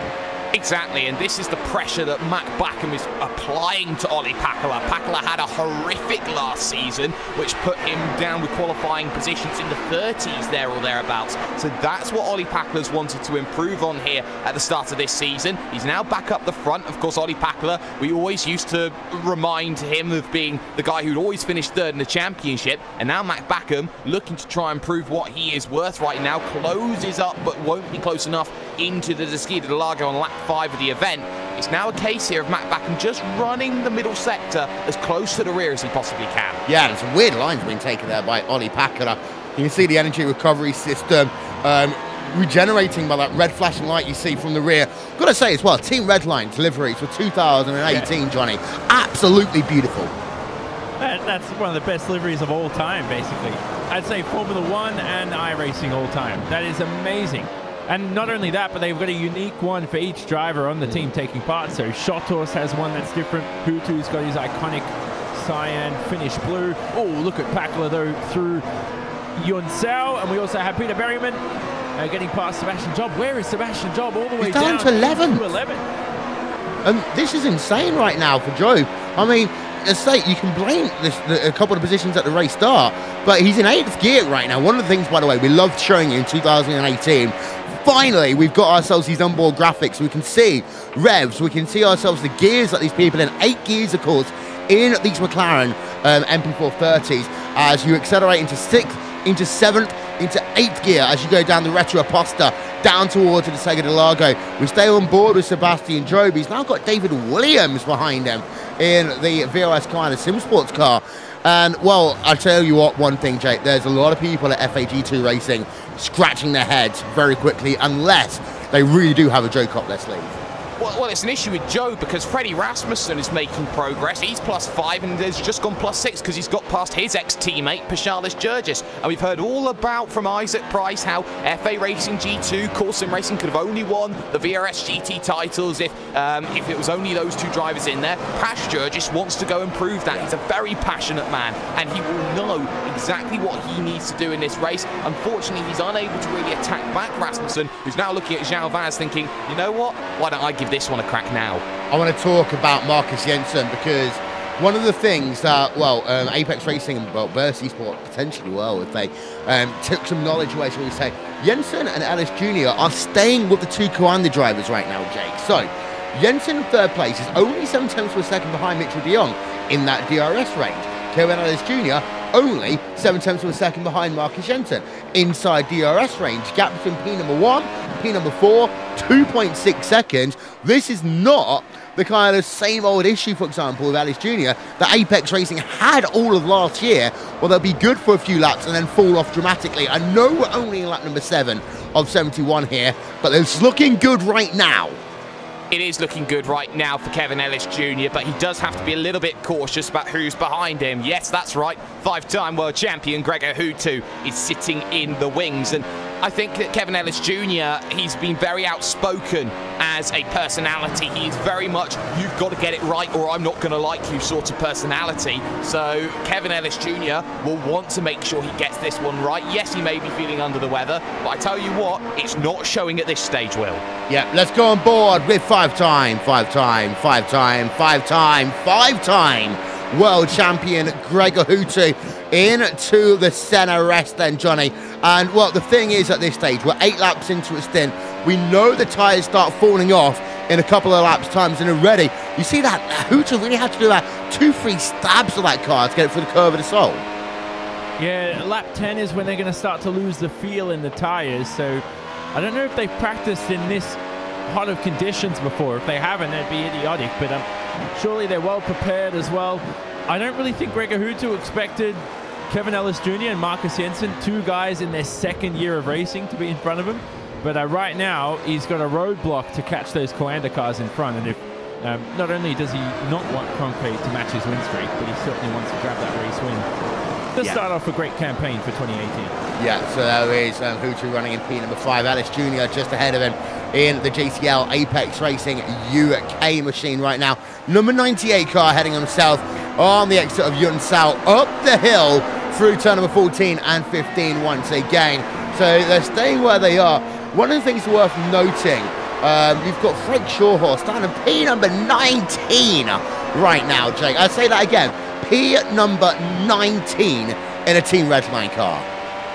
Exactly, and this is the pressure that Mac Backham is applying to Ollie Packler. Packler had a horrific last season, which put him down with qualifying positions in the 30s there or thereabouts. So that's what Ollie Packler's wanted to improve on here at the start of this season. He's now back up the front. Of course, Ollie Packler, we always used to remind him of being the guy who'd always finish third in the championship, and now Mac Backham, looking to try and prove what he is worth right now, closes up but won't be close enough into the Interlagos on lap 5 of the event. It's now a case here of Mac Backham just running the middle sector as close to the rear as he possibly can. Yeah, and some weird lines being taken there by Ollie Packler. You can see the energy recovery system regenerating by that red flashing light you see from the rear. Got to say as well, Team Redline deliveries for 2018, Johnny. Absolutely beautiful. That's one of the best liveries of all time, basically. I'd say Formula 1 and iRacing all time. That is amazing. And not only that, but they've got a unique one for each driver on the team taking part. So Shotos has one that's different. Hutu's got his iconic cyan finish blue. Oh, look at Packler though through Yunsao. And we also have Peter Berryman getting past Sebastian Job. Where is Sebastian Job? All the way down to 11. To 11. This is insane right now for Job. I mean, as I say, you can blame a couple of positions at the race start, but he's in 8th gear right now. One of the things, by the way, we loved showing you in 2018, finally, we've got ourselves these onboard graphics. We can see revs. We can see ourselves the gears that these people in 8 gears, of course, in these McLaren MP4-30s as you accelerate into 6th, into 7th, into 8th gear as you go down the Retro Aposta, down towards the Interlagos. We stay on board with Sebastian Job. He's now got David Williams behind him in the VOS Coanda Simsports car. And, well, I'll tell you what, one thing, Jake, there's a lot of people at FAG2 Racing scratching their heads very quickly unless they really do have a Joe Cop their sleeve. Well, it's an issue with Joe because Freddie Rasmussen is making progress. He's +5 and has just gone +6 because he's got past his ex-teammate, Paschalis Georgis. And we've heard all about from Isaac Price how FA Racing G2, Core Sim Racing could have only won the VRS GT titles if it was only those 2 drivers in there. Pash Georgis wants to go and prove that. He's a very passionate man and he will know exactly what he needs to do in this race. Unfortunately, he's unable to really attack back Rasmussen, who's now looking at João Vaz thinking, you know what, why don't I give this one a crack now? I want to talk about Marcus Jensen because one of the things that, well, Apex Racing and, well, Burst eSport potentially will, if they took some knowledge away, shall we say, Jensen and Ellis Jr. are staying with the 2 Coanda drivers right now, Jake. So, Jensen in 3rd place is only 7 tenths per second behind Mitchell de Jong in that DRS range. Kevin Ellis Jr. only 7 tenths per second behind Marcus Jensen. Inside DRS range, gap between P1, P4, 2.6 seconds. This is not the kind of same old issue, for example, with Ellis Jr. that Apex Racing had all of last year. Well, they'll be good for a few laps and then fall off dramatically. I know we're only in lap number 7 of 71 here, but it's looking good right now. It is looking good right now for Kevin Ellis Jr., but he does have to be a little bit cautious about who's behind him. Yes, that's right, 5-time world champion Gregor Hutu is sitting in the wings. And I think that Kevin Ellis Jr., he's been very outspoken as a personality. He's very much, you've got to get it right or I'm not going to like you sort of personality. So Kevin Ellis Jr. will want to make sure he gets this one right. Yes, he may be feeling under the weather, but I tell you what, it's not showing at this stage, Will. Yeah, let's go on board with 5-time world champion Gregor Hutu into the center rest then, Johnny. And, well, the thing is at this stage, we're 8 laps into a stint. We know the tyres start falling off in a couple of laps times, and already you see that Hutu really had to do that 2-3 stabs of that car to get it through the curve of the soul. Yeah, lap 10 is when they're going to start to lose the feel in the tyres. So I don't know if they've practiced in this hot of conditions before. If they haven't, that'd be idiotic, but surely they're well prepared as well. I don't really think Gregor Hutu expected Kevin Ellis Jr. and Marcus Jensen, 2 guys in their 2nd year of racing, to be in front of him. But right now, he's got a roadblock to catch those Coanda cars in front. And if not only does he not want Kroenke to match his win streak, but he certainly wants to grab that race win. to start off a great campaign for 2018. Yeah, so there is Hutu running in P number 5. Alice Jr. just ahead of him in the GTL Apex Racing UK machine right now. Number 98 car heading himself on the exit of Yunsao up the hill through turn number 14 and 15 once again. So they're staying where they are. One of the things worth noting, you've got Frank Shawhorse down in P number 19 right now, Jake. I'll say that again. P number 19 in a Team Redline car.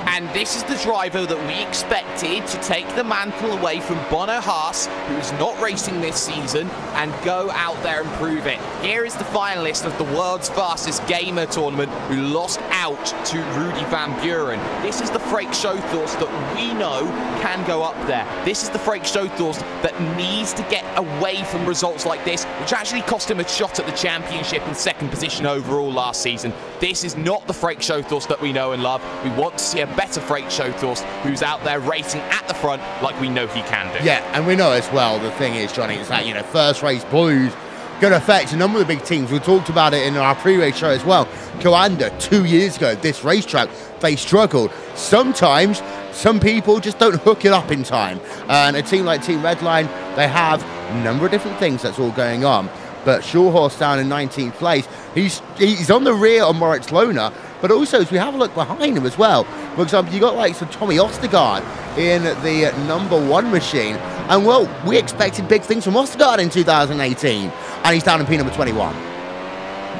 And this is the driver that we expected to take the mantle away from Bono Haas, who's not racing this season, and go out there and prove it. Here is the finalist of the world's fastest gamer tournament, who lost out to Rudy Van Buren. This is the Freek Showthorst that we know can go up there. This is the Freek Showthorst that needs to get away from results like this, which actually cost him a shot at the championship and second position overall last season. This is not the Freek Showthorst that we know and love. We want to see a better Freek Showthorst who's out there racing at the front like we know he can do. Yeah, and we know as well, the thing is, Johnny, is that, you know, first race blues going to affect a number of the big teams. We talked about it in our pre-race show as well. Coanda, 2 years ago, this racetrack, they struggled. Sometimes, some people just don't hook it up in time. And a team like Team Redline, they have a number of different things that's all going on. But Shawhorse down in 19th place. He's on the rear of Moritz Lohner, but also as we have a look behind him as well. For example, you got like some Tommy Ostergaard in the number 1 machine. And well, we expected big things from Ostergaard in 2018. And he's down in P number 21.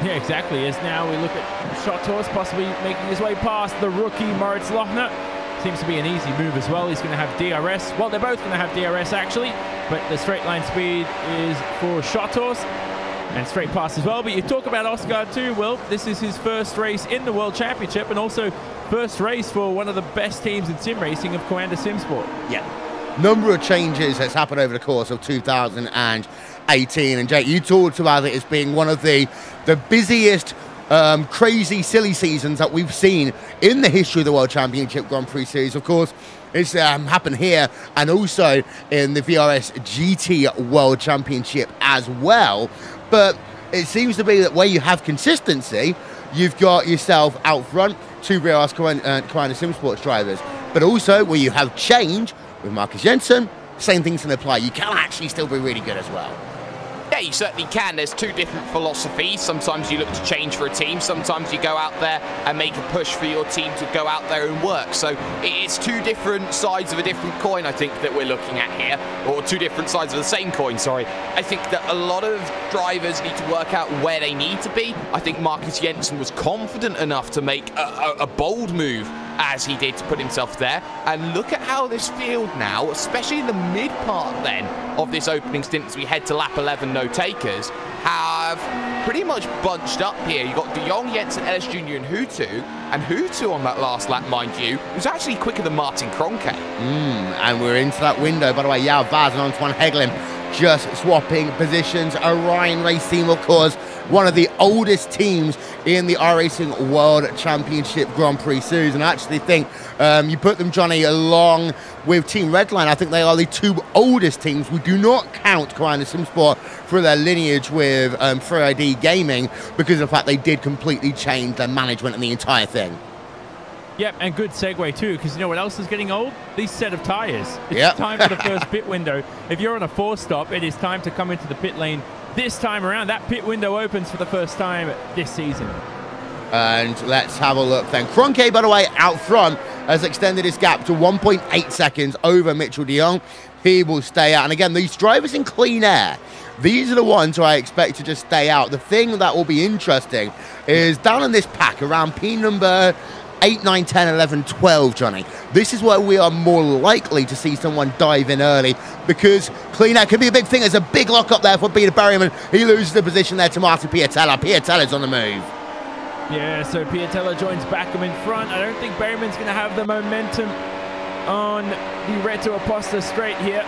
Yeah, exactly. As now we look at Shawhorse possibly making his way past the rookie Moritz Lohner. Seems to be an easy move as well. He's going to have DRS. Well, they're both going to have DRS actually, but the straight line speed is for Shawhorse. And straight pass as well. But you talk about Ostergaard too, Will. This is his first race in the World Championship and also first race for one of the best teams in sim racing of Coanda Simsport. Yeah. Number of changes that's happened over the course of 2018. And Jake, you talked about it as being one of the busiest, crazy, silly seasons that we've seen in the history of the World Championship Grand Prix Series. Of course, it's happened here and also in the VRS GT World Championship as well. But it seems to be that where you have consistency, you've got yourself out front, 2 VRS Coanda Simsports drivers. But also where you have change with Marcus Jensen, same things can apply. You can actually still be really good as well. Yeah, you certainly can. There's 2 different philosophies. Sometimes you look to change for a team. Sometimes you go out there and make a push for your team to go out there and work. So it's 2 different sides of a different coin, I think, that we're looking at here. Or 2 different sides of the same coin, sorry. I think that a lot of drivers need to work out where they need to be. I think Marcus Jensen was confident enough to make a bold move as he did to put himself there. And look at how this field now, especially in the mid part then of this opening stint as we head to lap 11, no takers, have pretty much bunched up here. You've got De Jong, Jensen, Ellis Jr. and Hutu on that last lap, mind you, was actually quicker than Martin Kroenke. And we're into that window, by the way. Yao Vaz and Antoine Hegelin just swapping positions. Orion Race Team, of course, one of the oldest teams in the iRacing World Championship Grand Prix Series. And I actually think you put them, Johnny, along with Team Redline. I think they are the 2 oldest teams. We do not count Coanda Simsport for their lineage with Free ID Gaming because of the fact they did completely change their management and the entire thing. Yep, and good segue too, because you know what else is getting old? These set of tyres. It's time for the first pit window. If you're on a 4-stop, it is time to come into the pit lane this time around. That pit window opens for the first time this season. And let's have a look then. Kroenke, by the way, out front, has extended his gap to 1.8 seconds over Mitchell de Jong. He will stay out. And again, these drivers in clean air, these are the ones who I expect to just stay out. The thing that will be interesting is down in this pack around P number 8, 9, 10, 11, 12, Johnny. This is where we are more likely to see someone dive in early because clean air can be a big thing. There's a big lock up there for Peter Berryman. He loses the position there to Martin Piatella. Piatella's on the move. Yeah, so Piatella joins Backham in front. I don't think Berryman's going to have the momentum on the Reto Aposta straight here.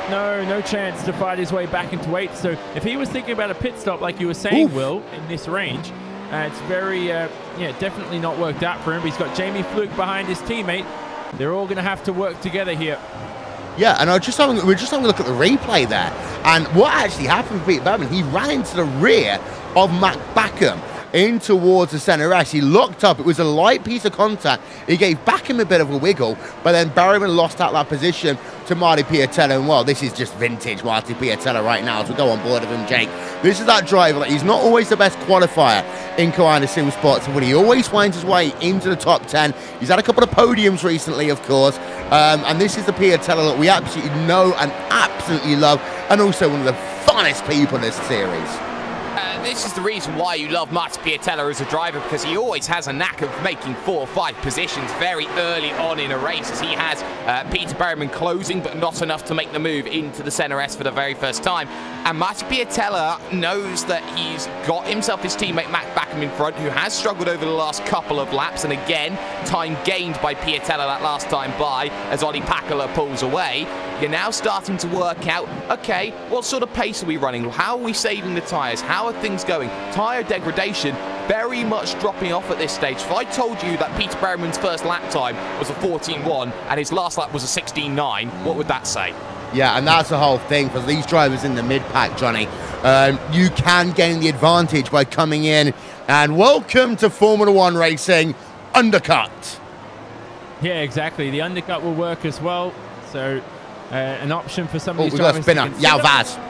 No chance to fight his way back into 8th. So if he was thinking about a pit stop, like you were saying, Will, in this range, it's very, definitely not worked out for him. But he's got Jamie Fluke behind his teammate. They're all going to have to work together here. Yeah, and we're just having a look at the replay there. And what actually happened with Pete Berryman, he ran into the rear of Matt Backham. in towards the center S. He locked up. It was a light piece of contact. He gave back him a bit of a wiggle, but then Berryman lost out that position to Marty Piatella. And well, this is just vintage Marty Piatella right now as we go on board of him, Jake. This is that driver that he's not always the best qualifier in kind of sim spots, but he always finds his way into the top 10. He's had a couple of podiums recently, of course, and this is the Piatella that we absolutely know and absolutely love, and also one of the funnest people in this series. This is the reason why you love Marty Piatella as a driver, because he always has a knack of making 4 or 5 positions very early on in a race, as he has Peter Berryman closing, but not enough to make the move into the center S for the very first time. And Marty Piatella knows that he's got himself his teammate Matt Backham in front, who has struggled over the last couple of laps, and again, time gained by Piatella that last time by, as Ollie Pakala pulls away. You're now starting to work out, okay, what sort of pace are we running? How are we saving the tyres? How are things going? Tyre degradation very much dropping off at this stage. If I told you that Peter Berryman's first lap time was a 14.1 and his last lap was a 16.9, what would that say? Yeah, and that's the whole thing for these drivers in the mid-pack, Johnny. You can gain the advantage by coming in, and welcome to Formula One racing, undercut. Yeah, exactly. The undercut will work as well. So an option for some of these we've got a drivers. spinner, Yalvaz.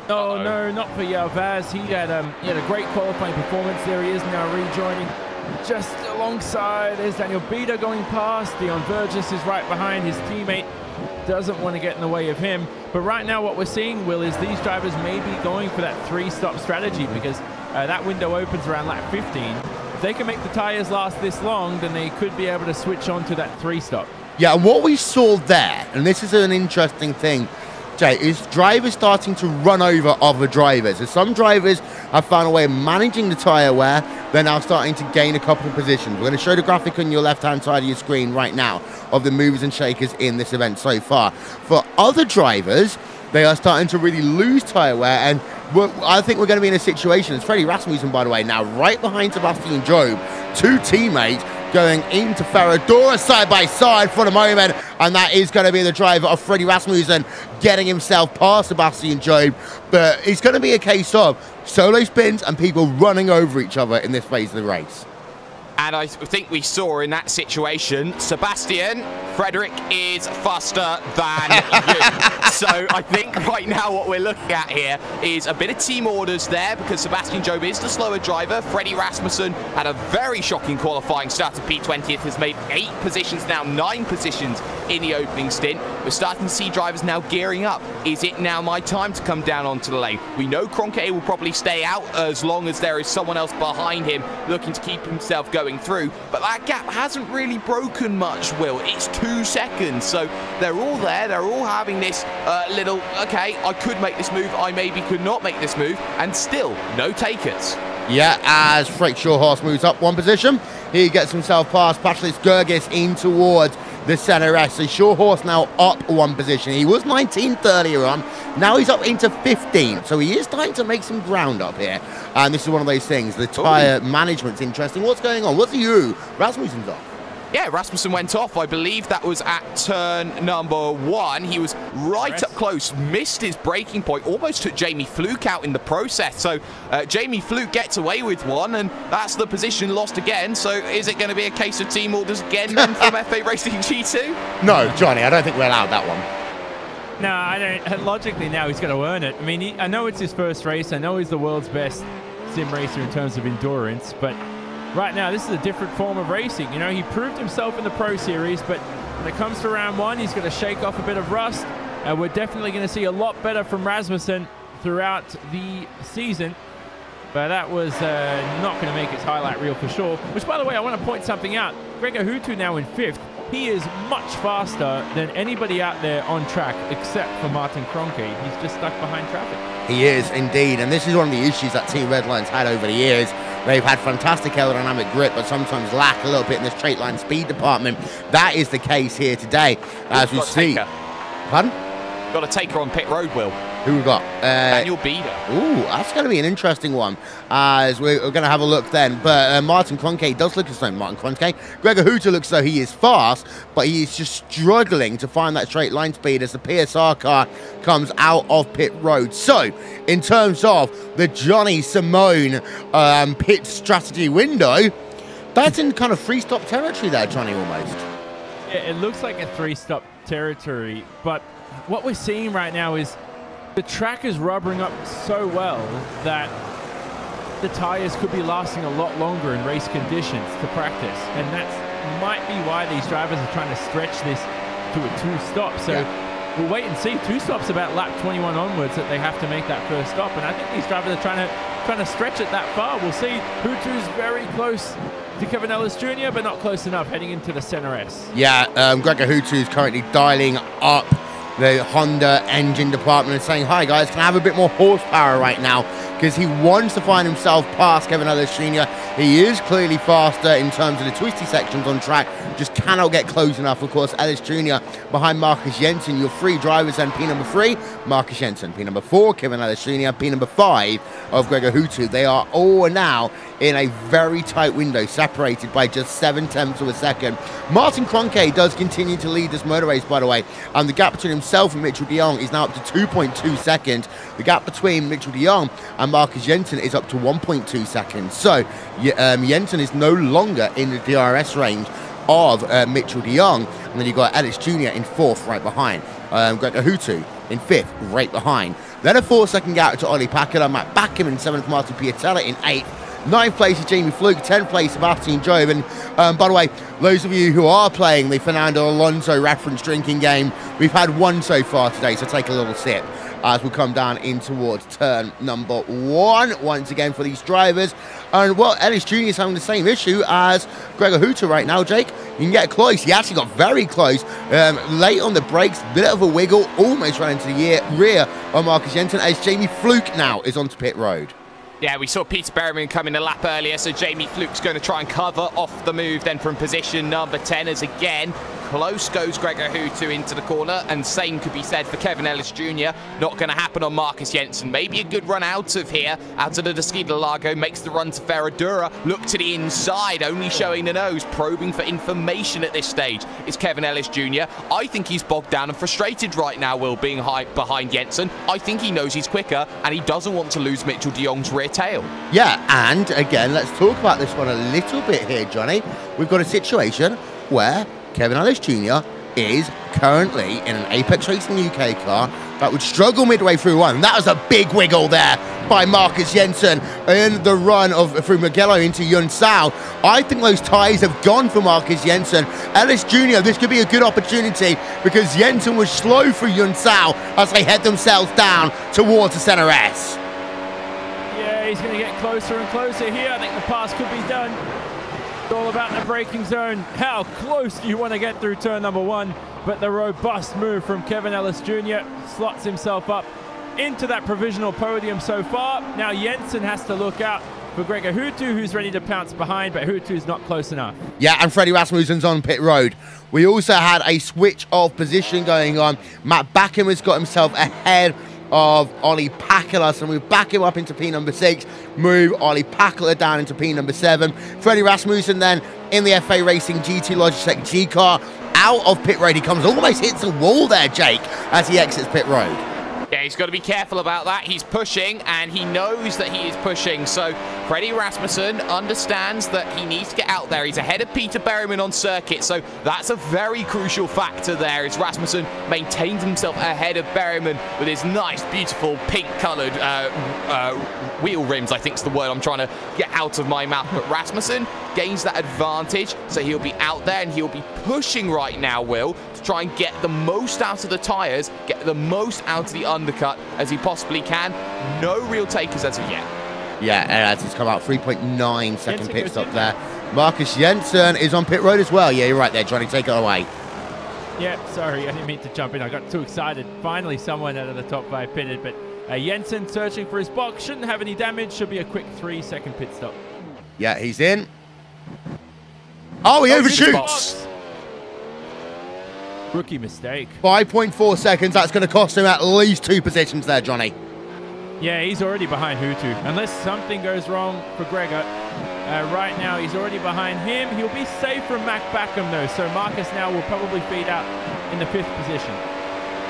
Oh, no, not for Yalvaz. He had a great qualifying performance. There he is now rejoining just alongside. There's Daniel Bieder going past. Dion Burgess is right behind. His teammate doesn't want to get in the way of him. But right now what we're seeing, Will, is these drivers may be going for that 3-stop strategy, because that window opens around lap 15. If they can make the tyres last this long, then they could be able to switch on to that 3-stop. Yeah, and what we saw there, and this is an interesting thing, Jay, is drivers starting to run over other drivers. As some drivers have found a way of managing the tyre wear, they're now starting to gain a couple of positions. We're going to show the graphic on your left-hand side of your screen right now of the movers and shakers in this event so far. For other drivers, they are starting to really lose tyre wear, and I think we're going to be in a situation, it's Freddie Rasmussen, by the way, now right behind Sebastian Job, 2 teammates going into Ferradura side by side for the moment, and that is going to be the driver of Freddie Rasmussen getting himself past Sebastian Job. But it's going to be a case of solo spins and people running over each other in this phase of the race. And I think we saw in that situation, Sebastian, Frederick is faster than you. So I think right now what we're looking at here is a bit of team orders there, because Sebastian Job is the slower driver. Freddie Rasmussen had a very shocking qualifying start of P20th, has made 8 positions now, 9 positions in the opening stint. We're starting to see drivers now gearing up. Is it now my time to come down onto the lane? We know Kroenke will probably stay out as long as there is someone else behind him looking to keep himself going through, but that gap hasn't really broken much, Will. It's 2 seconds, so they're all there, they're all having this little, okay, I could make this move, I maybe could not make this move, and still no takers. Yeah, as Frank Shawhorse moves up 1 position, he gets himself past Patris Gergis in towards the center S. So Shawhorse now up 1 position. He was 19th earlier on. Now he's up into 15th. So he is starting to make some ground up here. And this is one of those things. The tyre management's interesting. What's going on? What's the U? Rasmussen's off. Yeah, Rasmussen went off. I believe that was at turn number 1. He was right up close, missed his braking point, almost took Jamie Fluke out in the process. So Jamie Fluke gets away with 1, and that's the position lost again. So is it going to be a case of team orders again then from FA Racing G2? No, Johnny, I don't think we're allowed that one. No, I don't. Logically now he's got to earn it. I mean, I know it's his first race. I know he's the world's best sim racer in terms of endurance, but right now, this is a different form of racing. You know, he proved himself in the Pro Series, but when it comes to round 1, he's going to shake off a bit of rust. And we're definitely going to see a lot better from Rasmussen throughout the season. But that was not going to make his highlight reel for sure. Which, by the way, I want to point something out. Gregor Hutu now in 5th. He is much faster than anybody out there on track, except for Martin Kroenke. He's just stuck behind traffic. He is indeed, and this is one of the issues that Team Redline's had over the years. They've had fantastic aerodynamic grip, but sometimes lack a little bit in the straight line speed department. That is the case here today, as we see. Taker. Pardon? got to take her on pit road, Will. Who we got? Daniel Bieder. Ooh, that's going to be an interesting one, as we're going to have a look then. But Martin Kroenke does look as though Gregor Hooter looks as though he is fast, but he's just struggling to find that straight line speed as the PSR car comes out of pit road. So, in terms of the Johnny Simone pit strategy window, that's in kind of three-stop territory there, Johnny, almost. Yeah, it looks like a three-stop territory, but what we're seeing right now is the track is rubbering up so well that the tires could be lasting a lot longer in race conditions to practice, and that might be why these drivers are trying to stretch this to a two-stop. So we'll wait and see. Two stops about lap 21 onwards that they have to make that first stop, and I think these drivers are trying to stretch it that far. We'll see. Hutu's very close to Kevin Ellis Jr., but not close enough heading into the center S. Yeah, Gregor Hooter is currently dialing up the Honda engine department and saying, hi guys, can I have a bit more horsepower right now? Because he wants to find himself past Kevin Ellis Jr. He is clearly faster in terms of the twisty sections on track, just cannot get close enough. Of course, Ellis Jr. behind Marcus Jensen. Your three drivers then, P number 3, Marcus Jensen. P number 4, Kevin Ellis Jr. P number 5 of Gregor Hooter. They are all now in a very tight window, separated by just 7/10 of a second. Martin Kroenke does continue to lead this motor race, by the way, and the gap between himself and Mitchell de Jong is now up to 2.2 seconds. The gap between Mitchell de Jong and Marcus Jensen is up to 1.2 seconds. So Jensen is no longer in the DRS range of Mitchell de Jong. And then you've got Ellis Jr. in 4th right behind. Gregor Hooter in 5th right behind. Then a 4-second gap to Ollie Packard, Matt Backham in 7th, Martin Piatella in 8th. 9th place is Jamie Fluke, 10th place Sebastian Job. And by the way, those of you who are playing the Fernando Alonso reference drinking game, we've had one so far today, so take a little sip as we come down in towards turn number 1 once again for these drivers. And well, Ellis Jr. is having the same issue as Gregor Hooter right now, Jake. You can get close. He actually got very close. Late on the brakes, bit of a wiggle, almost ran into the rear of Marcus Jensen as Jamie Fluke now is onto pit road. Yeah, we saw Peter Berryman come in a lap earlier, so Jamie Fluke's going to try and cover off the move then from position number 10 as again, close goes Gregor Hooter into the corner, and same could be said for Kevin Ellis Jr. Not going to happen on Marcus Jensen. Maybe a good run out of here, out of the Interlagos, makes the run to Ferradura, look to the inside, only showing the nose, probing for information at this stage. It's Kevin Ellis Jr. I think he's bogged down and frustrated right now, Will, being behind Jensen. I think he knows he's quicker, and he doesn't want to lose Mitchell de Jong's rear tail. Yeah, and again, let's talk about this one a little bit here, Johnny. We've got a situation where Kevin Ellis Jr. is currently in an Apex Racing UK car that would struggle midway through one. That was a big wiggle there by Marcus Jensen in the run through Mugello into Yunsao. I think those tyres have gone for Marcus Jensen. Ellis Jr., this could be a good opportunity because Jensen was slow through Yunsao as they head themselves down towards the center S. He's going to get closer and closer here. I think the pass could be done. It's all about the braking zone. How close do you want to get through turn number 1? But the robust move from Kevin Ellis Jr. slots himself up into that provisional podium so far. Now Jensen has to look out for Gregor Hooter, who's ready to pounce behind, but Hooter's not close enough. Yeah, and Freddie Rasmussen's on pit road. We also had a switch of position going on. Matt Backham has got himself ahead of Ollie Packler, so we back him up into P number 6, move Ollie Packler down into P number 7. Freddie Rasmussen then in the FA Racing GT Logitech G car out of pit road. He comes, almost hits a wall there, Jake, as he exits pit road. Yeah, he's got to be careful about that. He's pushing, and he knows that he is pushing. So Freddie Rasmussen understands that he needs to get out there. He's ahead of Peter Berryman on circuit, so that's a very crucial factor there, as Rasmussen maintains himself ahead of Berryman with his nice, beautiful, pink-coloured wheel rims, I think is the word I'm trying to get out of my mouth. But Rasmussen gains that advantage, so he'll be out there, and he'll be pushing right now, Will, to try and get the most out of the tyres, get the most out of the undercut as he possibly can. No real takers as of yet. Yeah, as he's come out 3.9 second pit stop there. Marcus Jensen is on pit road as well. Yeah, you're right there, Johnny. Take it away. Yeah, sorry, I didn't mean to jump in. I got too excited. Finally, someone out of the top 5 pitted, but Jensen searching for his box. Shouldn't have any damage. Should be a quick 3-second pit stop. Yeah, he's in. Oh, he overshoots. Rookie mistake. 5.4 seconds. That's going to cost him at least 2 positions there, Johnny. Yeah, he's already behind Hutu. Unless something goes wrong for Gregor. Right now, he's already behind him. He'll be safe from Mac Backham, though. So Marcus now will probably feed out in the 5th position.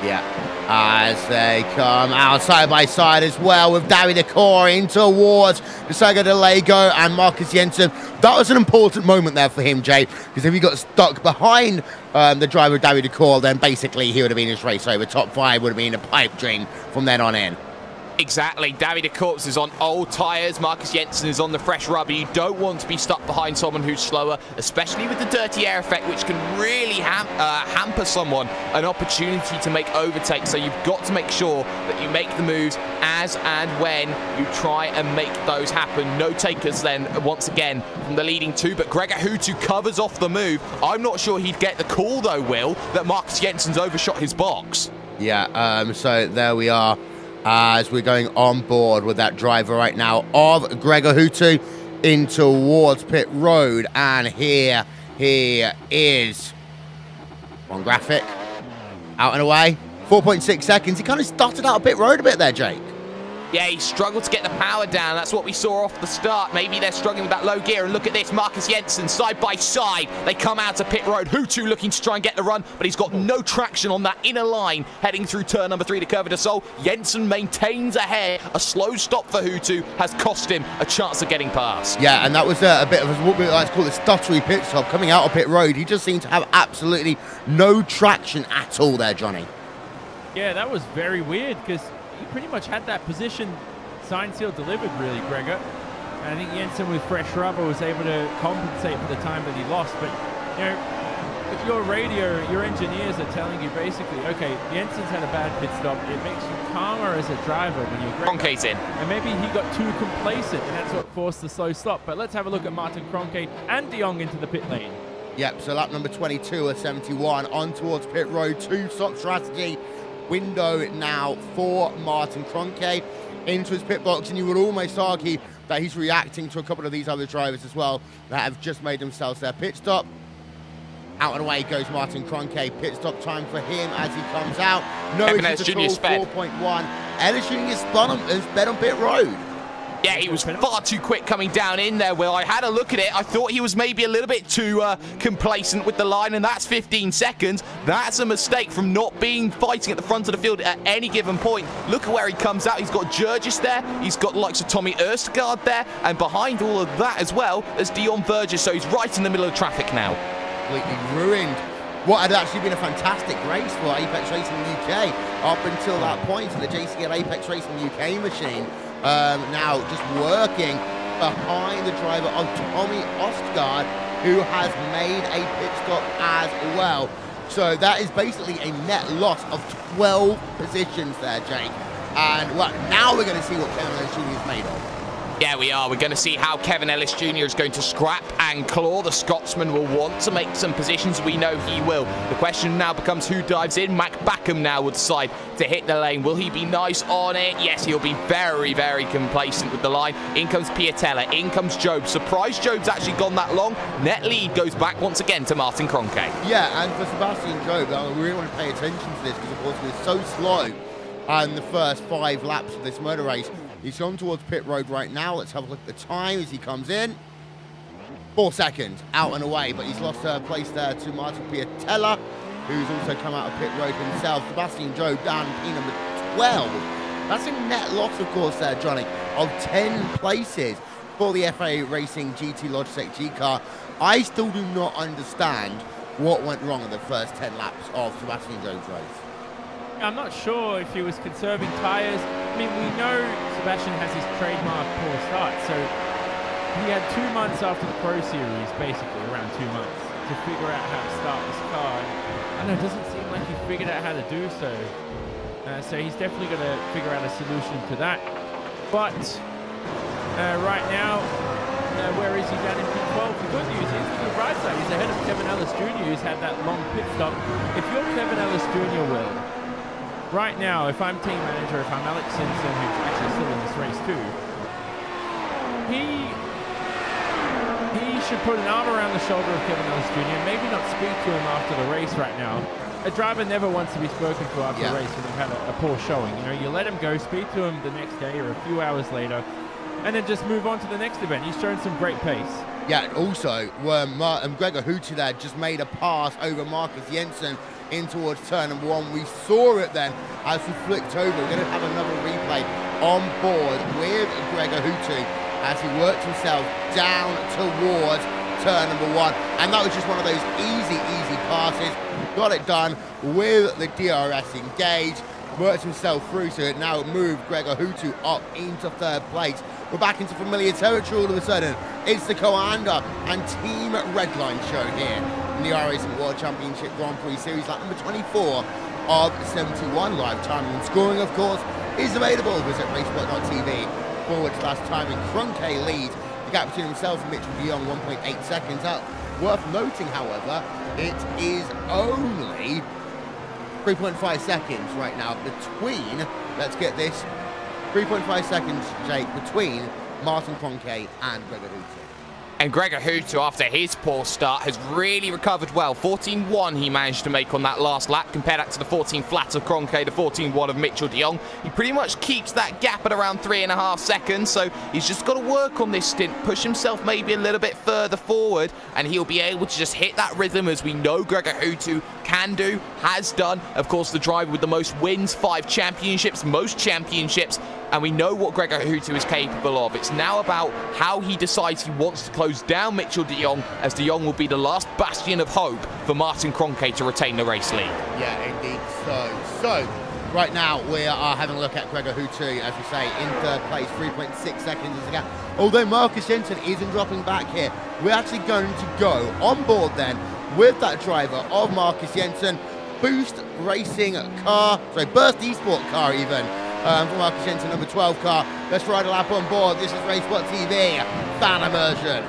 Yeah, as they come out side by side as well with Davide Core in towards Interlagos and Marcus Jensen. That was an important moment there for him, Jay, because if he got stuck behind the driver Davide Core, then basically he would have been his race over. Top 5 would have been a pipe dream from then on in. Exactly. Davide Corps is on old tyres. Marcus Jensen is on the fresh rubber. You don't want to be stuck behind someone who's slower, especially with the dirty air effect, which can really hamper someone an opportunity to make overtakes. So you've got to make sure that you make the moves as and when you try and make those happen. No takers then, once again, from the leading 2. But Gregor Hutu covers off the move. I'm not sure he'd get the call, though, Will, that Marcus Jensen's overshot his box. Yeah, so there we are. As we're going on board with that driver right now of Gregor Hutu in towards pit road. And here he is. On graphic. Out and away. 4.6 seconds. He kind of started out pit road a bit there, Jake. Yeah, he struggled to get the power down. That's what we saw off the start. Maybe they're struggling with that low gear. And look at this, Marcus Jensen, side by side. They come out to pit road. Hutu looking to try and get the run, but he's got no traction on that inner line heading through turn number 3 to Curva de Sol. Jensen maintains ahead. A slow stop for Hutu has cost him a chance of getting past. Yeah, and that was a bit of what we like to call the stuttery pit stop coming out of pit road. He just seemed to have absolutely no traction at all there, Johnny. Yeah, that was very weird because he pretty much had that position signed, sealed, delivered, really, Gregor. And I think Jensen with fresh rubber was able to compensate for the time that he lost. But, you know, with your radio, your engineers are telling you basically, okay, Jensen's had a bad pit stop. It makes you calmer as a driver when you're Kroenke's in. And maybe he got too complacent, and that's what forced the slow stop. But let's have a look at Martin Kroenke and De Jong into the pit lane. Yep, so lap number 22 at 71 on towards pit road. 2-stop strategy window now for Martin Kroenke into his pit box, and you would almost argue that he's reacting to a couple of these other drivers as well that have just made themselves their pit stop. Out and away goes Martin Kroenke. Pit stop time for him as he comes out. No issues at all. 4.1. Ellis Jr. sped on pit road. Yeah, he was far too quick coming down in there, Will. I had a look at it. I thought he was maybe a little bit too complacent with the line, and that's 15 seconds. That's a mistake from not fighting at the front of the field at any given point. Look at where he comes out. He's got Jurgis there. He's got the likes of Tommy Østergaard there. And behind all of that as well, there's Dion Vergis. So he's right in the middle of traffic now. Completely ruined what had actually been a fantastic race for Apex Racing UK up until that point. So the JCL Apex Racing UK machine now just working behind the driver of Tommy Østergaard, who has made a pit stop as well. So that is basically a net loss of 12 positions there, Jake. And well, now we're going to see what Kevin Ellis Jr. is made of. Yeah, we are. We're going to see how Kevin Ellis Jr. is going to scrap and claw. The Scotsman will want to make some positions. We know he will. The question now becomes who dives in. Mac Backham now will decide to hit the lane. Will he be nice on it? Yes, he'll be very, very complacent with the line. In comes Piatella. In comes Job. Surprised Job's actually gone that long. Net lead goes back once again to Martin Kroenke. Yeah, and for Sebastian Job, I really want to pay attention to this because, of course, he was so slow in the first 5 laps of this motor race. He's gone towards pit road right now. Let's have a look at the time as he comes in. 4 seconds out and away, but he's lost place there to Martin Piatella, who's also come out of pit road himself. Sebastian Job down in number 12. That's a net loss, of course, there, Johnny, of 10 places for the FA Racing GT Logitech G car. I still do not understand what went wrong in the first 10 laps of Sebastian Job's race. I'm not sure if he was conserving tyres. I mean, we know Sebastian has his trademark poor start, so he had 2 months after the Pro Series, basically around 2 months, to figure out how to start this car. And I don't know, it doesn't seem like he figured out how to do so. So he's definitely going to figure out a solution to that. But right now, where is he down in P12? The good news is, to the right side, he's ahead of Kevin Ellis Jr., who's had that long pit stop. If you're Kevin Ellis Jr., Will, right now, if I'm team manager, if I'm Alex Simpson, who's actually still in this race too, he should put an arm around the shoulder of Kevin Ellis Jr. and maybe not speak to him after the race right now, a driver never wants to be spoken to after a race when they've had a poor showing. You know, you let him go, speak to him the next day or a few hours later, and then just move on to the next event. He's shown some great pace. Yeah, also, Gregor Houtu there just made a pass over Marcus Jensen in towards turn number 1. We saw it then as we flicked over. We're going to have another replay on board with Gregor Houtu as he worked himself down towards turn number 1. And that was just one of those easy passes. Got it done with the DRS engaged. Worked himself through to it. Now moved Gregor Houtu up into 3rd place. We're back into familiar territory all of a sudden. It's the Coanda and Team Redline show here in the iRacing World Championship Grand Prix Series, lap number 24 of 71. Live timing and scoring, of course, is available. Visit RaceSpotTV/timing. Kroenke leads the gap between himself and Mitchell de Jong, 1.8 seconds up. Worth noting, however, it is only 3.5 seconds right now between, let's get this, 3.5 seconds, Jake, between Martin Kroenke and Gregor Houtu. And Gregor Houtu, after his poor start, has really recovered well. 14.1 he managed to make on that last lap. Compare that to the 14 flat of Kroenke, the 14.1 of Mitchell de Jong. He pretty much keeps that gap at around 3.5 seconds, so he's just got to work on this stint, push himself maybe a little bit further forward, and he'll be able to just hit that rhythm as we know Gregor Houtu can do, has done. Of course, the driver with the most wins, 5 championships, most championships, and we know what Gregor Houtu is capable of. It's now about how he decides he wants to close down Mitchell de Jong, as de Jong will be the last bastion of hope for Martin Kroenke to retain the race lead. Yeah, indeed so. Right now, we are having a look at Gregor Houtu, as we say, in 3rd place, 3.6 seconds is the gap. Although Marcus Jensen isn't dropping back here, we're actually going to go on board then with that driver of Marcus Jensen, Burst eSport car even, for Marcus Jensen, number 12 car. Let's ride a lap on board. This is RaceSpotTV fan immersion.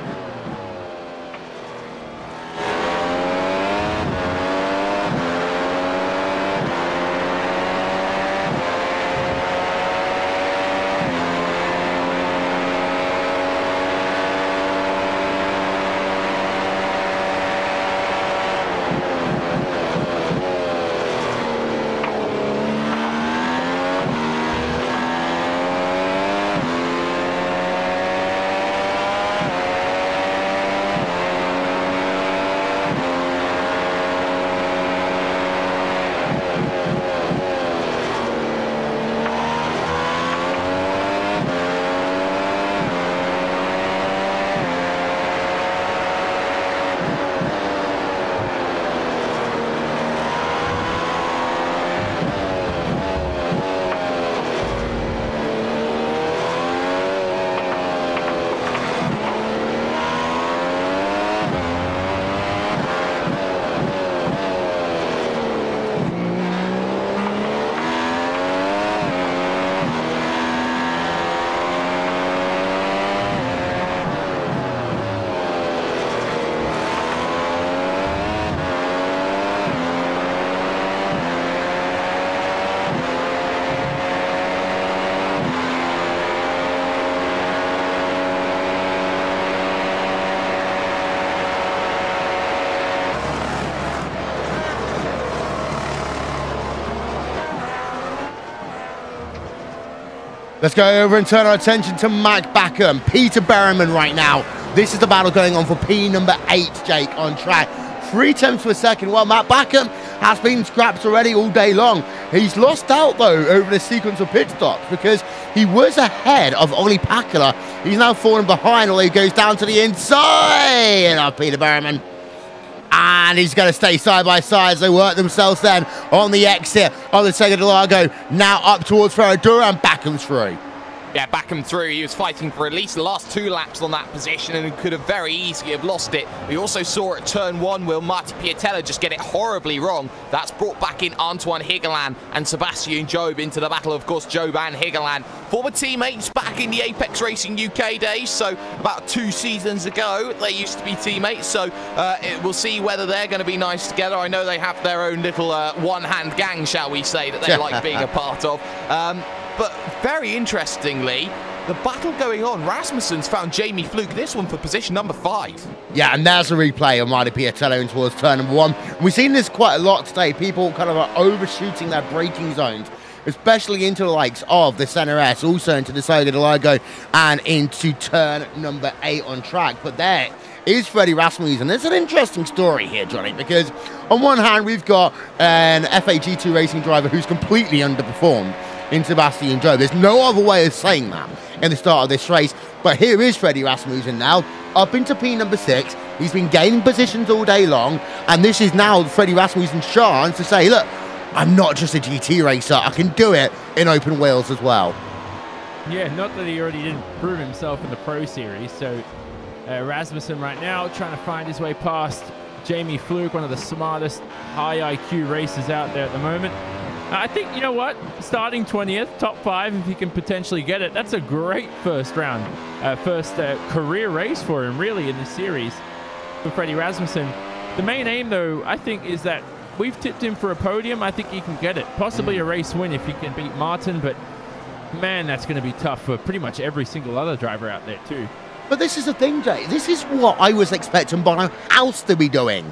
Let's go over and turn our attention to Mike Backham, Peter Berriman right now. This is the battle going on for P number 8, Jake, on track. 3 tenths per second. Well, Matt Backham has been scrapped already all day long. He's lost out, though, over the sequence of pit stops because he was ahead of Olli Pakala. He's now fallen behind, although he goes down to the inside of Peter Berriman. And he's going to stay side by side as they work themselves then on the exit of the Interlagos. Now up towards Ferradura, and Backham's through. Yeah, Backham through. He was fighting for at least the last 2 laps on that position and could have very easily have lost it. We also saw at turn 1, will Marti Piatella just get it horribly wrong. That's brought back in Antoine Higeland and Sebastian Job into the battle. Of course, Job and Higeland, former teammates back in the Apex Racing UK days. So about 2 seasons ago, they used to be teammates. So we'll see whether they're going to be nice together. I know they have their own little one-hand gang, shall we say, that they like being a part of. But very interestingly, the battle going on. Rasmussen's found Jamie Fluke, this one for position number 5. Yeah, and there's a replay of Marty Piatello in towards turn number 1. We've seen this quite a lot today. People kind of are overshooting their braking zones, especially into the likes of the Center S, also into the Interlagos and into turn number 8 on track. But there is Freddie Rasmussen. It's an interesting story here, Johnny, because on one hand, we've got an FAG2 racing driver who's completely underperformed in Sebastian Joe. There's no other way of saying that in the start of this race. But here is Freddie Rasmussen now, up into P number 6. He's been gaining positions all day long, and this is now Freddie Rasmussen's chance to say, look, I'm not just a GT racer, I can do it in open wheels as well. Yeah, not that he already didn't prove himself in the Pro Series. So Rasmussen right now trying to find his way past Jamie Fluke, one of the smartest high IQ racers out there at the moment. I think, you know what, starting 20th, top 5, if he can potentially get it, that's a great first round, first career race for him, really, in the series for Freddie Rasmussen. The main aim, though, I think, is that we've tipped him for a podium. I think he can get it, possibly a race win if he can beat Martin, but man, that's going to be tough for pretty much every single other driver out there, too. But this is the thing, Jay. This is what I was expecting Bono House to be doing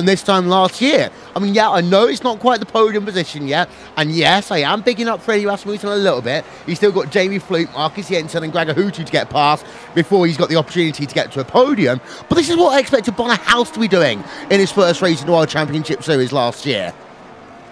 this time last year. I mean, yeah, I know it's not quite the podium position yet. And yes, I am picking up Freddie Rasmussen a little bit. He's still got Jamie Fluke, Marcus Jensen and Gregor Hutu to get past before he's got the opportunity to get to a podium. But this is what I expected Bono House to be doing in his first race in the World Championship Series last year.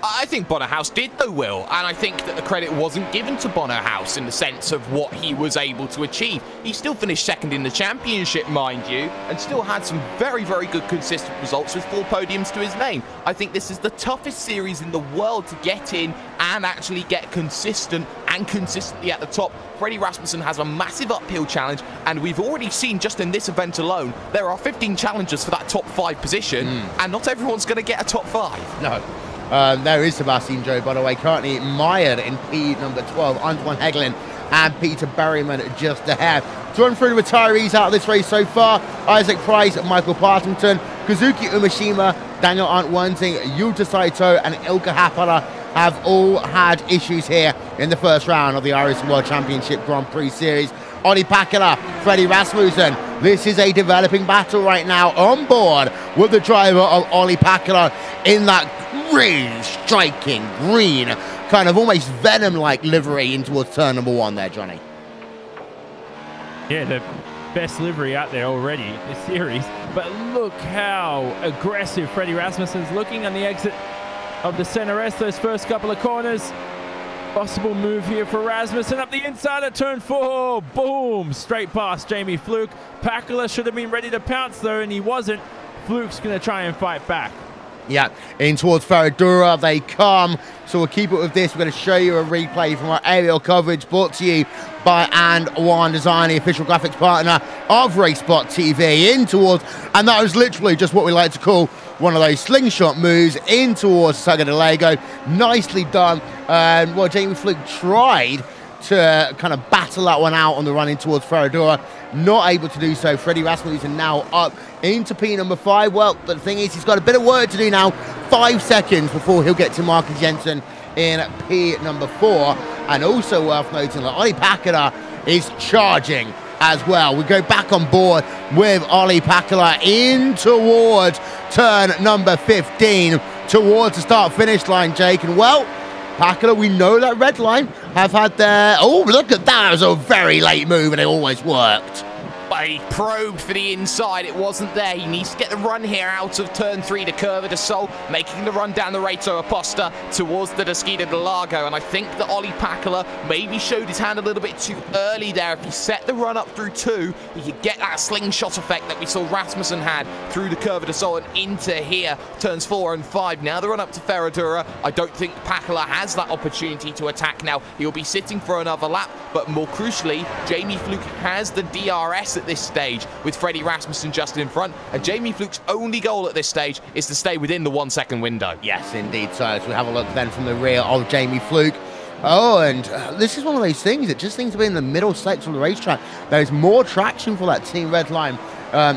I think Bono House did, though, Will, and I think that the credit wasn't given to Bono House in the sense of what he was able to achieve. He still finished second in the championship, mind you, and still had some very, very good consistent results with 4 podiums to his name. I think this is the toughest series in the world to get in and actually get consistent and consistently at the top. Freddie Rasmussen has a massive uphill challenge, and we've already seen just in this event alone, there are 15 challengers for that top 5 position, and not everyone's going to get a top 5. No. There is Sebastian Joe, by the way, currently mired in P number 12. Antoine Hegelin and Peter Berryman just ahead. To run through the retirees out of this race so far, Isaac Price, Michael Partington, Kazuki Umeshima, Daniel Arndt Wensing, Yuta Saito and Ilka Happala have all had issues here in the first round of the iRacing World Championship Grand Prix Series. Olli Pakala, Freddie Rasmussen. This is a developing battle right now on board with the driver of Olli Pakala in that green, striking green, kind of almost Venom-like livery in towards turn number 1 there, Johnny. Yeah, the best livery out there already this series. But look how aggressive Freddie Rasmussen's looking on the exit of the Center S, those first couple of corners. Possible move here for Rasmussen up the inside of turn 4. Boom! Straight past Jamie Fluke. Pakala should have been ready to pounce, though, and he wasn't. Fluke's going to try and fight back. Yeah, in towards Ferradura they come. So we'll keep it with this. We're going to show you a replay from our aerial coverage brought to you by And1 Design, the official graphics partner of RaceSpotTV, in towards, and that was literally just what we like to call one of those slingshot moves in towards Interlagos. Nicely done. Well, Jamie Fluke tried to kind of battle that one out on the run in towards Ferradura. Not able to do so. Freddie Rasmussen now up into P number 5. Well, the thing is, he's got a bit of work to do now. 5 seconds before he'll get to Marcus Jensen in P number 4. And also worth noting that Olli Pakala is charging as well. We go back on board with Olli Pakala in towards turn number 15, towards the start-finish line, Jake. And well, Pakala, we know that red line have had their... Oh, look at that. It was a very late move, and it always worked. But he probed for the inside. It wasn't there. He needs to get the run here out of turn 3 to Curva de Sol, making the run down the Reto Aposta towards the Desquita de Lago. And I think that Olli Pakala maybe showed his hand a little bit too early there. If he set the run up through 2, he could get that slingshot effect that we saw Rasmussen had through the Curva de Sol and into here, turns 4 and 5. Now the run up to Ferradura. I don't think Pakala has that opportunity to attack now. He'll be sitting for another lap. But more crucially, Jamie Fluke has the DRS at this stage with Freddie Rasmussen just in front, and Jamie Fluke's only goal at this stage is to stay within the 1 second window. Yes, indeed. So as we have a look then from the rear of Jamie Fluke. Oh, and this is one of those things that just seems to be in the middle section of the racetrack. There's more traction for that Team Red Line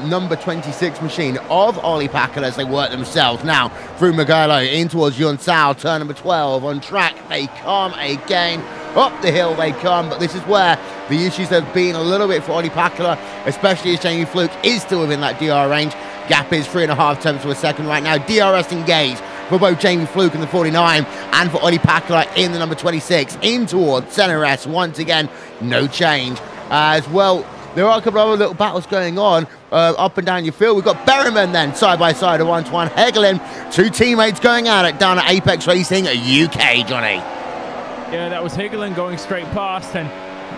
number 26 machine of Olli Pakala as they work themselves now through Mugello in towards Yunsao, turn number 12 on track. They come again. Up the hill they come, but this is where the issues have been a little bit for Ollie Pakula, especially as Jamie Fluke is still within that DR range. Gap is 3.5 tenths to a second right now. DRS engaged for both Jamie Fluke in the 49 and for Ollie Pakula in the number 26 in towards center S. Once again, no change. As well, there are a couple of other little battles going on up and down your field. We've got Berryman then side by side of Antoine Hegelin. Two teammates going at it down at Apex Racing UK, Johnny. Yeah, that was Hegelin going straight past, and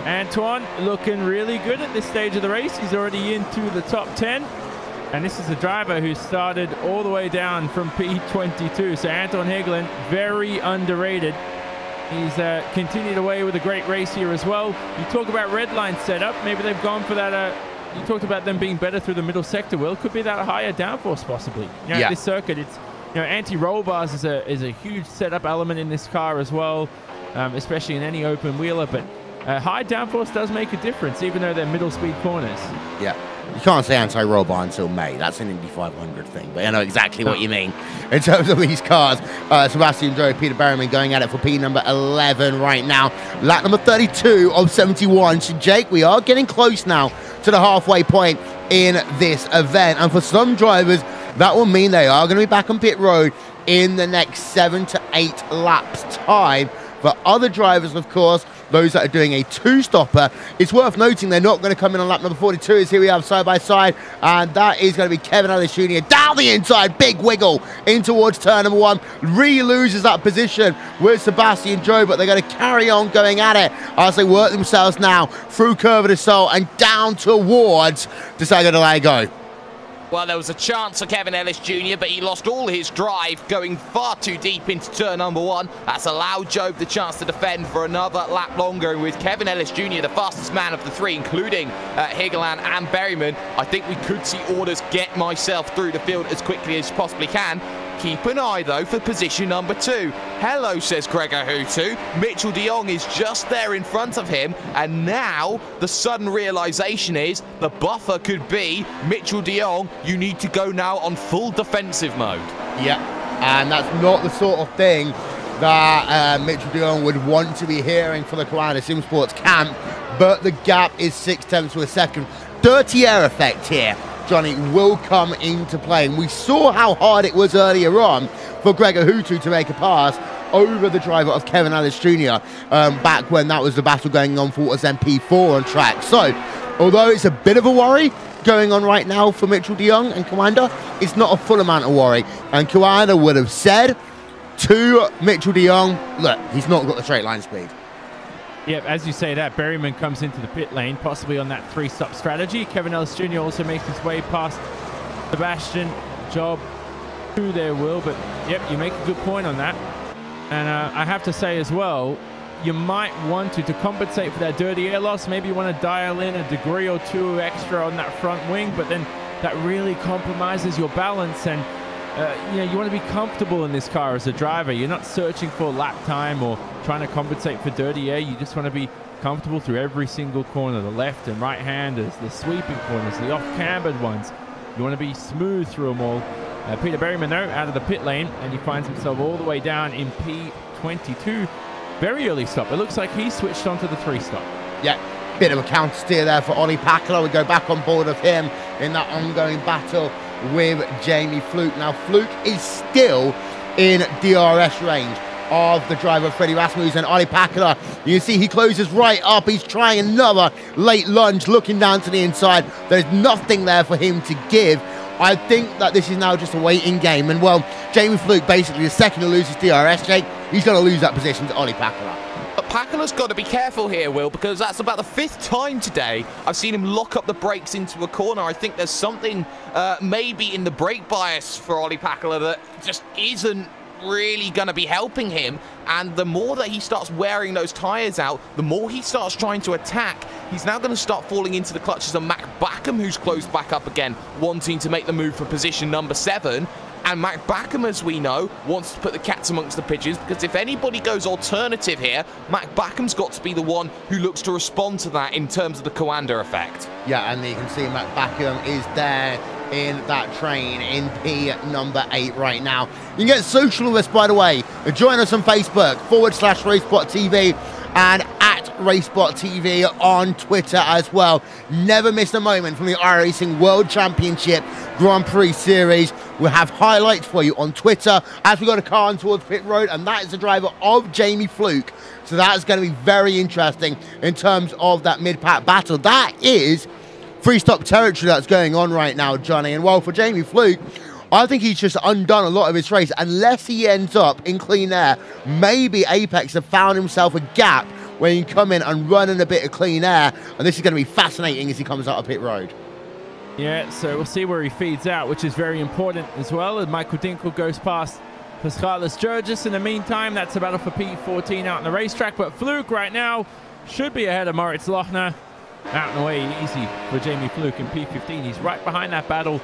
Antoine looking really good at this stage of the race. He's already into the top 10. And this is a driver who started all the way down from P22. So Anton Hegelin, very underrated. He's continued away with a great race here as well. You talk about redline setup. Maybe they've gone for that. You talked about them being better through the middle sector. Well, it could be that higher downforce possibly. You know, this circuit, it's anti-roll bars is a huge setup element in this car as well, especially in any open wheeler. But high downforce does make a difference, even though they're middle speed corners. Yeah. You can't say anti-roll bar until May. That's an Indy 500 thing, but I know exactly what you mean. In terms of these cars, Sebastian Joe, Peter Berryman going at it for P number 11 right now. Lap number 32 of 71. So, Jake, we are getting close now to the halfway point in this event. And for some drivers, that will mean they are going to be back on pit road in the next 7 to 8 laps time. For other drivers, of course, those that are doing a two-stopper, it's worth noting they're not going to come in on lap number 42, as here we have side by side, and that is going to be Kevin Ellis Jr. down the inside, big wiggle in towards turn number 1, re-loses that position with Sebastian Joe, but they're going to carry on going at it as they work themselves now through Curva del Sol and down towards Desaga de Lago. Well, there was a chance for Kevin Ellis Jr., but he lost all his drive going far too deep into turn number 1. That's allowed Job the chance to defend for another lap longer. And with Kevin Ellis Jr., the fastest man of the three, including Hegelin and Berryman, I think we could see orders get myself through the field as quickly as possibly can. Keep an eye, though, for position number 2. Hello, says Gregor Hutu. Mitchell de Jong is just there in front of him. And now the sudden realization is the buffer could be Mitchell de Jong. You need to go now on full defensive mode. Yeah, and that's not the sort of thing that Mitchell de Jong would want to be hearing for the Koanda Sim Sports camp. But the gap is 6 tenths to a second. Dirty air effect here, Johnny, will come into play. And we saw how hard it was earlier on for Gregor Hutu to make a pass over the driver of Kevin Ellis Jr. Back when that was the battle going on for what was MP4 on track. So, although it's a bit of a worry going on right now for Mitchell de Jong and Koanda, it's not a full amount of worry. And Koanda would have said to Mitchell de Jong, look, he's not got the straight line speed. Yep, as you say that, Berryman comes into the pit lane, possibly on that 3-stop strategy. Kevin Ellis Jr. also makes his way past Sebastian Job to their will, but yep, you make a good point on that. And I have to say as well, you might want to compensate for that dirty air loss, maybe you want to dial in a degree or 2 extra on that front wing, but then that really compromises your balance. And you want to be comfortable in this car as a driver. You're not searching for lap time or trying to compensate for dirty air. You just want to be comfortable through every single corner, the left and right handers, the sweeping corners, the off-cambered ones. You want to be smooth through them all. Peter Berryman, though, out of the pit lane, and he finds himself all the way down in P22. Very early stop. It looks like he switched onto the 3-stop. Yeah, bit of a counter steer there for Ollie Pakula. We go back on board of him in that ongoing battle with Jamie Fluke. Now, Fluke is still in DRS range of the driver Freddie Rasmussen and Ollie Pakula. You see he closes right up. He's trying another late lunge, looking down to the inside. There's nothing there for him to give. I think that this is now just a waiting game. And, well, Jamie Fluke, basically, the second he loses DRS, Jake, he's going to lose that position to Ollie Pakula. But Pakula's got to be careful here, Will, because that's about the 5th time today I've seen him lock up the brakes into a corner. I think there's something maybe in the brake bias for Ollie Pakula that just isn't really going to be helping him. And the more that he starts wearing those tyres out, the more he starts trying to attack. He's now going to start falling into the clutches of Mac Backham, who's closed back up again, wanting to make the move for position number 7. And Mac Backham, as we know, wants to put the cats amongst the pigeons, because if anybody goes alternative here, Mac Backham's got to be the one who looks to respond to that in terms of the Koanda effect. Yeah, and you can see Mac Backham is there in that train in P number 8 right now. You can get social with us, by the way. Join us on Facebook /RaceSpotTV and at RaceSpotTV on Twitter as well. Never miss a moment from the iRacing World Championship Grand Prix Series. We'll have highlights for you on Twitter as we got a car on towards pit road, and that is the driver of Jamie Fluke. So that's going to be very interesting in terms of that mid-pack battle. That is free-stop territory that's going on right now, Johnny. And well, for Jamie Fluke, I think he's just undone a lot of his race. Unless he ends up in clean air, maybe Apex have found himself a gap where he can come in and run in a bit of clean air. And this is going to be fascinating as he comes out of pit road. Yeah, so we'll see where he feeds out, which is very important as well. And Michael Dinkel goes past Pascalis Georgis. In the meantime, that's a battle for P14 out on the racetrack. But Fluke right now should be ahead of Moritz Lochner. Out and away easy for Jamie Fluke in P15. He's right behind that battle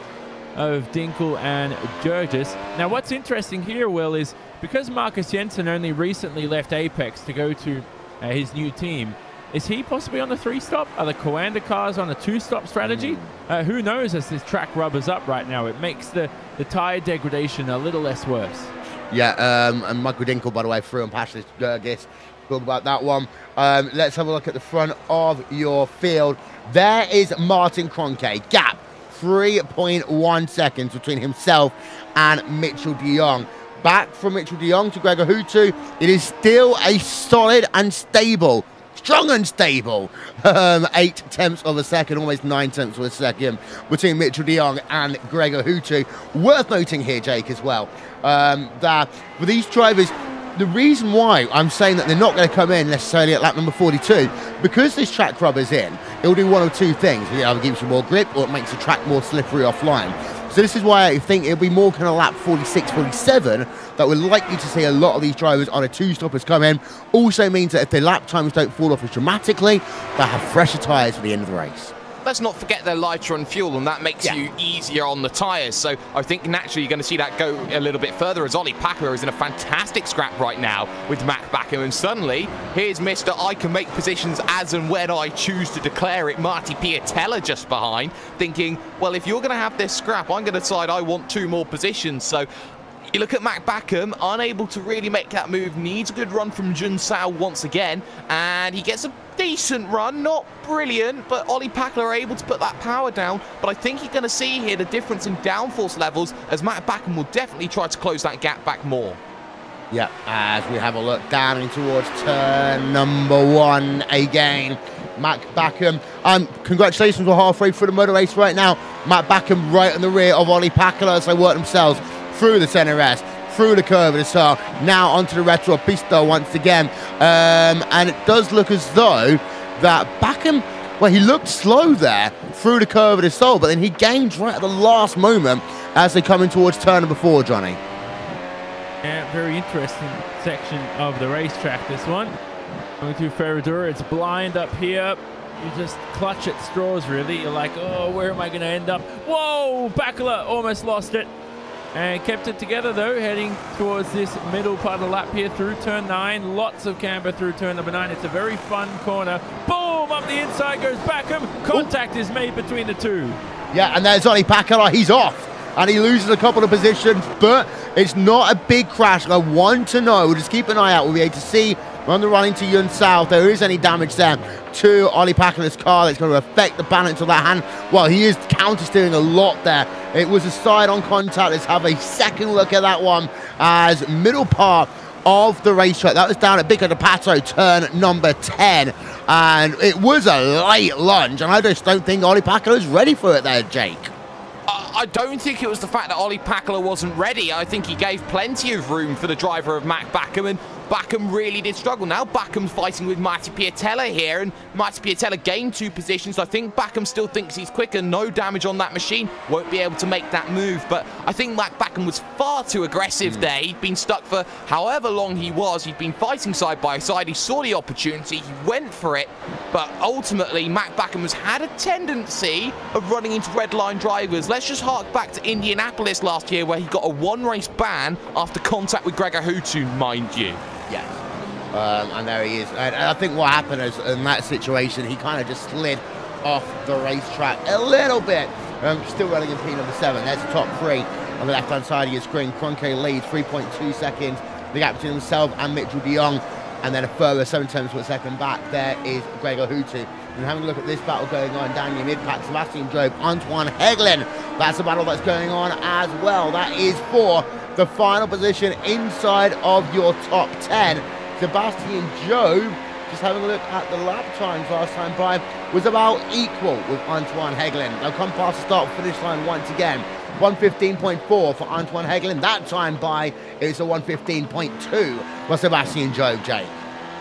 of Dinkel and Georgis. Now, what's interesting here, Will, is because Marcus Jensen only recently left Apex to go to his new team, is he possibly on the 3-stop? Are the Coanda cars on a 2-stop strategy? Who knows as this track rubbers up right now. It makes the tyre degradation a little less worse. Yeah, and Michael Dinkel, by the way, through and past this Georgis. Talk about that one. Let's have a look at the front of your field. There is Martin Kroenke. Gap 3.1 seconds between himself and Mitchell de Jong. Back from Mitchell de Jong to Gregor Hutu. It is still a solid and stable, strong and stable 8 tenths of a second, almost 9 tenths of a second between Mitchell de Jong and Gregor Hutu. Worth noting here, Jake, as well, that for these drivers, the reason why I'm saying that they're not going to come in necessarily at lap number 42, because this track rubber's in, it'll do one of two things. It either gives you more grip or it makes the track more slippery offline. So this is why I think it'll be more kind of lap 46, 47 that we're likely to see a lot of these drivers on a 2-stoppers come in. Also means that if their lap times don't fall off as dramatically, they'll have fresher tyres for the end of the race. Let's not forget they're lighter on fuel, and that makes you easier on the tyres. So I think naturally you're going to see that go a little bit further, as Ollie Packler is in a fantastic scrap right now with Mac Backham. And suddenly, here's Mr. I can make positions as and when I choose to declare it, Marty Piatella just behind, thinking, well, if you're going to have this scrap, I'm going to decide I want 2 more positions. So you look at Mac Backham, unable to really make that move, needs a good run from Jun Sao once again, and he gets a decent run, not brilliant, but Ollie Packler are able to put that power down. But I think you're going to see here the difference in downforce levels, as Mac Backham will definitely try to close that gap back more. Yeah, as we have a look down in towards turn number 1 again. Mac Backham, congratulations, we're halfway through the motor race right now. Mac Backham right in the rear of Ollie Packler as they work themselves through the center S, through the curve of the star, now onto the retro pista once again. And it does look as though that Backham, well, he looked slow there through the curve of the soul, but then he gained right at the last moment as they come in towards turn number 4, Johnny. Yeah, very interesting section of the racetrack, this one. Going through Ferradura, it's blind up here. You just clutch at straws, really. You're like, oh, where am I going to end up? Whoa, Packler almost lost it. And kept it together, though, heading towards this middle part of the lap here through turn 9. Lots of camber through turn number 9. It's a very fun corner. Boom! Up the inside goes Backham. Contact is made between the two. Yeah, and there's Ollie Packler. He's off. And he loses a couple of positions, but it's not a big crash. I want to know. We'll just keep an eye out. We'll be able to see on the running to Yun Sao if there is any damage there to Ollie Packler's car that's going to affect the balance of that hand. Well, he is counter-steering a lot there. It was a side-on contact. Let's have a second look at that one as middle part of the racetrack. That was down at Bico de Pato, turn number 10. And it was a late lunge, and I just don't think Ollie Packler is ready for it there, Jake. I don't think it was the fact that Ollie Packler wasn't ready. I think he gave plenty of room for the driver of Mac Backham, and Backham really did struggle. Now Backham's fighting with Marty Piatella here, and Marty Piatella gained 2 positions. I think Backham still thinks he's quicker. No damage on that machine. Won't be able to make that move. But I think Mac Backham was far too aggressive there. He'd been stuck for however long he was. He'd been fighting side by side. He saw the opportunity. He went for it. But ultimately, Mac Backham has had a tendency of running into red line drivers. Let's just hark back to Indianapolis last year, where he got a 1-race ban after contact with Gregor Hutu, mind you. Yes. And there he is. And I think what happened is in that situation, he kind of just slid off the racetrack a little bit. Still running in P number 7. There's the top 3 on the left-hand side of your screen. Kroenke leads 3.2 seconds. The gap between himself and Mitchell de Jong. and then a further 7 tenths of a second back there is Gregor Hutu. And having a look at this battle going on down your mid-pack, Sebastian Jobe, Antoine Hegelin. That's the battle that's going on as well. That is for the final position inside of your top 10. Sebastian Jobe, just having a look at the lap times last time by, was about equal with Antoine Hegelin. Now come past the start-finish line once again. 1:15.4 for Antoine Hegelin. That time by is a 1:15.2 for Sebastian Jobe, Jake.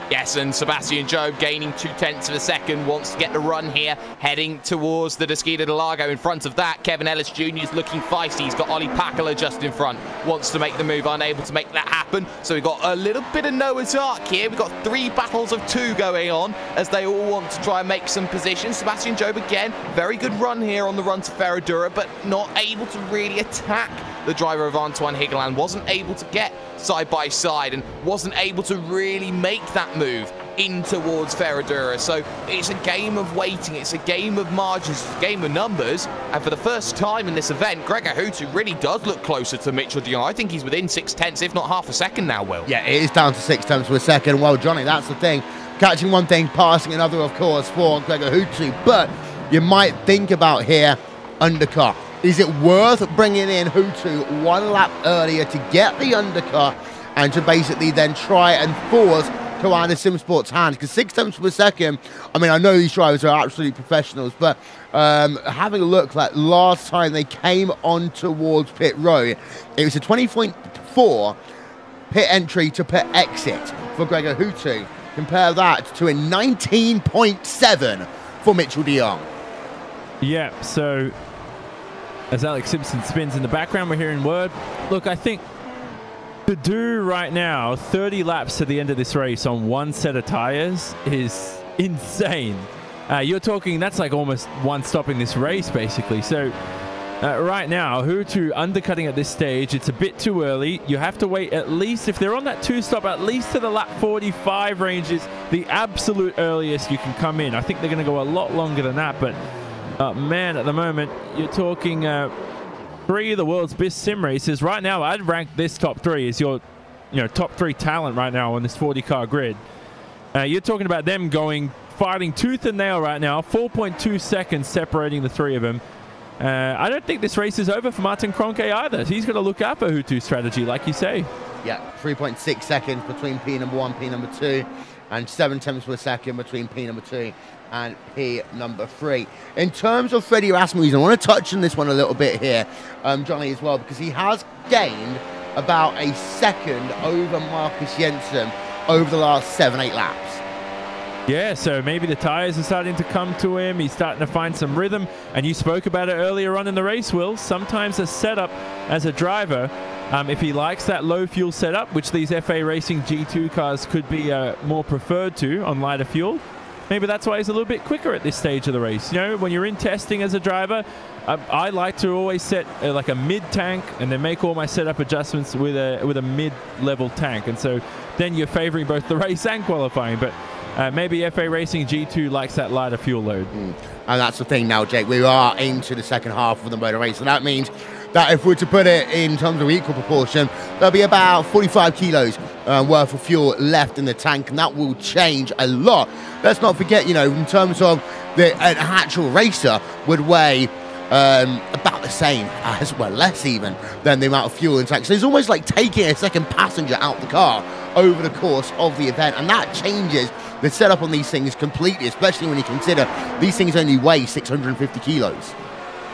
Yes, and Sebastian Jobe gaining 0.2 of a second, wants to get the run here, heading towards the Desquita de Lago. In front of that, Kevin Ellis Jr. is looking feisty. He's got Ollie Pakala just in front, wants to make the move, unable to make that happen. So we've got a little bit of Noah's Ark here. We've got 3 battles of 2 going on as they all want to try and make some positions. Sebastian Jobe again, very good run here on the run to Ferradura, but not able to really attack the driver of Antoine Hegelin. Wasn't able to get side by side and wasn't able to really make that move in towards Ferradura. So it's a game of waiting, it's a game of margins, it's a game of numbers, and for the first time in this event, Gregor Hutu really does look closer to Mitchell de Jong. I think he's within 6 tenths, if not half a second now, Will. Yeah, it is down to 6 tenths of a second. Well, Johnny, that's the thing. Catching one thing, passing another, of course, for Gregor Hutu. But you might think about here, undercut. Is it worth bringing in Hutu 1 lap earlier to get the undercut and to basically then try and force Koanda Simsport's hands? Because 6 tenths per second, I mean, I know these drivers are absolutely professionals, but having a look, like last time they came on towards pit road, it was a 20.4 pit entry to pit exit for Gregor Hutu. Compare that to a 19.7 for Mitchell de Jong. Yeah, so as Alex Simpson spins in the background, we're hearing word. Look, I think to do right now 30 laps to the end of this race on 1 set of tires is insane. You're talking, that's like almost one stop in this race, basically. So right now, Hutu undercutting at this stage, it's a bit too early. You have to wait at least, if they're on that 2-stop, at least to the lap 45 range is the absolute earliest you can come in. I think they're going to go a lot longer than that, but man, at the moment, you're talking 3 of the world's best sim races. Right now, I'd rank this top 3 as your top 3 talent right now on this 40-car grid. You're talking about them fighting tooth and nail right now, 4.2 seconds separating the 3 of them. I don't think this race is over for Martin Kroenke either. He's going to look out for Hutu's strategy, like you say. Yeah, 3.6 seconds between P number 1, P number 2, and 7 tenths per second between P number 2 and P number 3. In terms of Freddie Rasmussen, I want to touch on this one a little bit here, Johnny, as well, because he has gained about a second over Marcus Jensen over the last 7-8 laps. Yeah, so maybe the tires are starting to come to him. He's starting to find some rhythm. And you spoke about it earlier on in the race, Will. Sometimes a setup as a driver, if he likes that low fuel setup, which these FA Racing G2 cars could be more preferred to on lighter fuel, maybe that's why he's a little bit quicker at this stage of the race. You know, when you're in testing as a driver, I like to always set like a mid-tank and then make all my setup adjustments with a mid-level tank. And so then you're favoring both the race and qualifying. But maybe FA Racing G2 likes that lighter fuel load. And that's the thing now, Jake. We are into the second half of the motor race. So that means that if we're to put it in terms of equal proportion, there'll be about 45 kilos worth of fuel left in the tank, and that will change a lot. Let's not forget, in terms of an actual racer would weigh about the same as, well, less even than the amount of fuel in the tank. So it's almost like taking a second passenger out the car over the course of the event, and that changes the setup on these things completely, especially when you consider these things only weigh 650 kilos.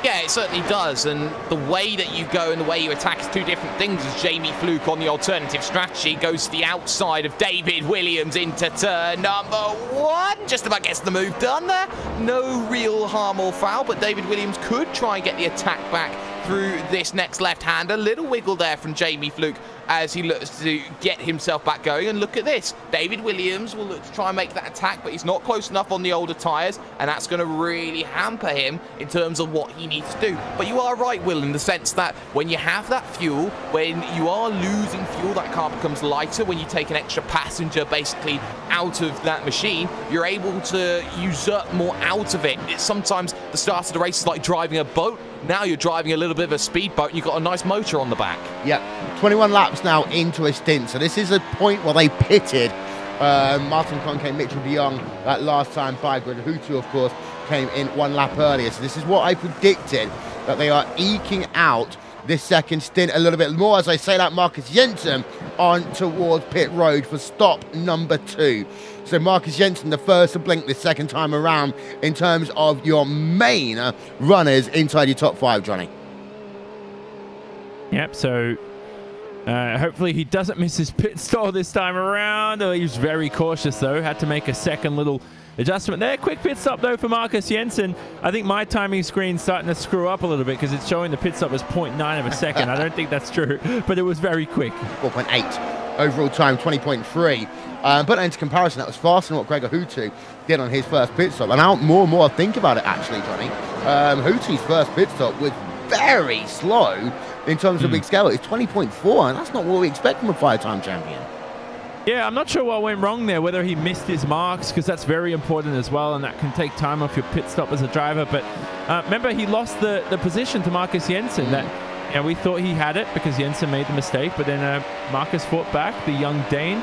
Yeah, it certainly does, and the way that you go and the way you attack is 2 different things. As Jamie Fluke on the alternative strategy goes to the outside of David Williams into turn number 1. Just about gets the move done there. No real harm or foul, but David Williams could try and get the attack back through this next left-hand. A little wiggle there from Jamie Fluke as he looks to get himself back going. And look at this. David Williams will look to try and make that attack, but he's not close enough on the older tyres, and that's going to really hamper him in terms of what he needs to do. But you are right, Will, in the sense that when you have that fuel, when you are losing fuel, that car becomes lighter. When you take an extra passenger basically out of that machine, you're able to usurp more out of it. Sometimes the start of the race is like driving a boat. Now you're driving a little bit of a speedboat and you've got a nice motor on the back. Yeah, 21 laps now into a stint. So this is a point where they pitted Martin Kroenke, Mitchell de Jong, that last time by Greg Hutu, of course, came in 1 lap earlier. So this is what I predicted, that they are eking out this second stint a little bit more. As I say that, Marcus Jensen on towards pit road for stop number 2. So Marcus Jensen, the first to blink this second time around in terms of your main runners inside your top 5, Johnny. Yep, so hopefully he doesn't miss his pit stop this time around. He was very cautious, though. Had to make a second little adjustment there. Quick pit stop, though, for Marcus Jensen. I think my timing screen's starting to screw up a little bit because it's showing the pit stop as 0.9 of a second. I don't think that's true, but it was very quick. 4.8. Overall time, 20.3. Put that into comparison, that was faster than what Greg Hutu did on his first pit stop. And now more and more I think about it, actually, Johnny. Hutu's first pit stop was very slow in terms of big scale. It's 20.4, and that's not what we expect from a 5-time champion. Yeah, I'm not sure what went wrong there, whether he missed his marks, because that's very important as well, and that can take time off your pit stop as a driver. But remember, he lost the position to Marcus Jensen. That we thought he had it because Jensen made the mistake, but then Marcus fought back, the young Dane.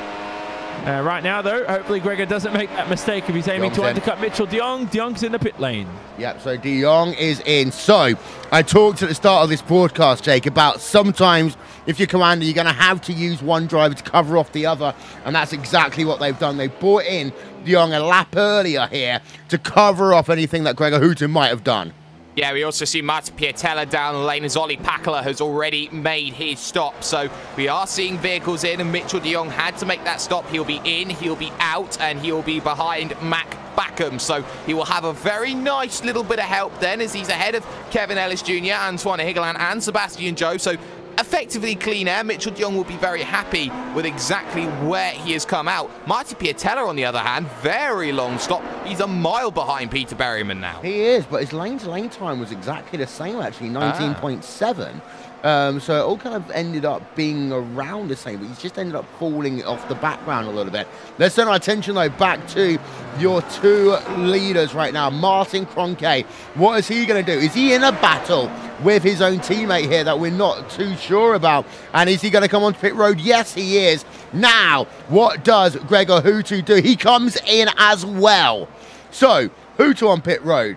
Right now, though, hopefully Gregor doesn't make that mistake if he's aiming to undercut Mitchell de Jong. De Jong's in the pit lane. Yep, so de Jong is in. So I talked at the start of this broadcast, Jake, about sometimes if you're commander, you're going to have to use one driver to cover off the other, and that's exactly what they've done. They brought in de Jong a lap earlier here to cover off anything that Gregor Hutu might have done. Yeah, we also see Martin Piatella down the lane as Ollie Pakala has already made his stop. So we are seeing vehicles in, and Mitchell de Jong had to make that stop. He'll be in, he'll be out, and he'll be behind Mac Backham. So he will have a very nice little bit of help then as he's ahead of Kevin Ellis Jr., Antoine Higeland, and Sebastian Joe. So effectively clean air. Mitchell de Jong will be very happy with exactly where he has come out. Martin Piatella, on the other hand, very long stop. He's a mile behind Peter Berryman now. He is, but his lane-to-lane time was exactly the same, actually, 19.7. So it all kind of ended up being around the same, but he's just ended up falling off the background a little bit. Let's turn our attention, though, back to your 2 leaders right now. Martin Kroenke, what is he going to do? Is he in a battle with his own teammate here that we're not too sure about? And is he going to come onto pit road? Yes, he is. Now, what does Gregor Hutu do? He comes in as well. So, Hutu on pit road,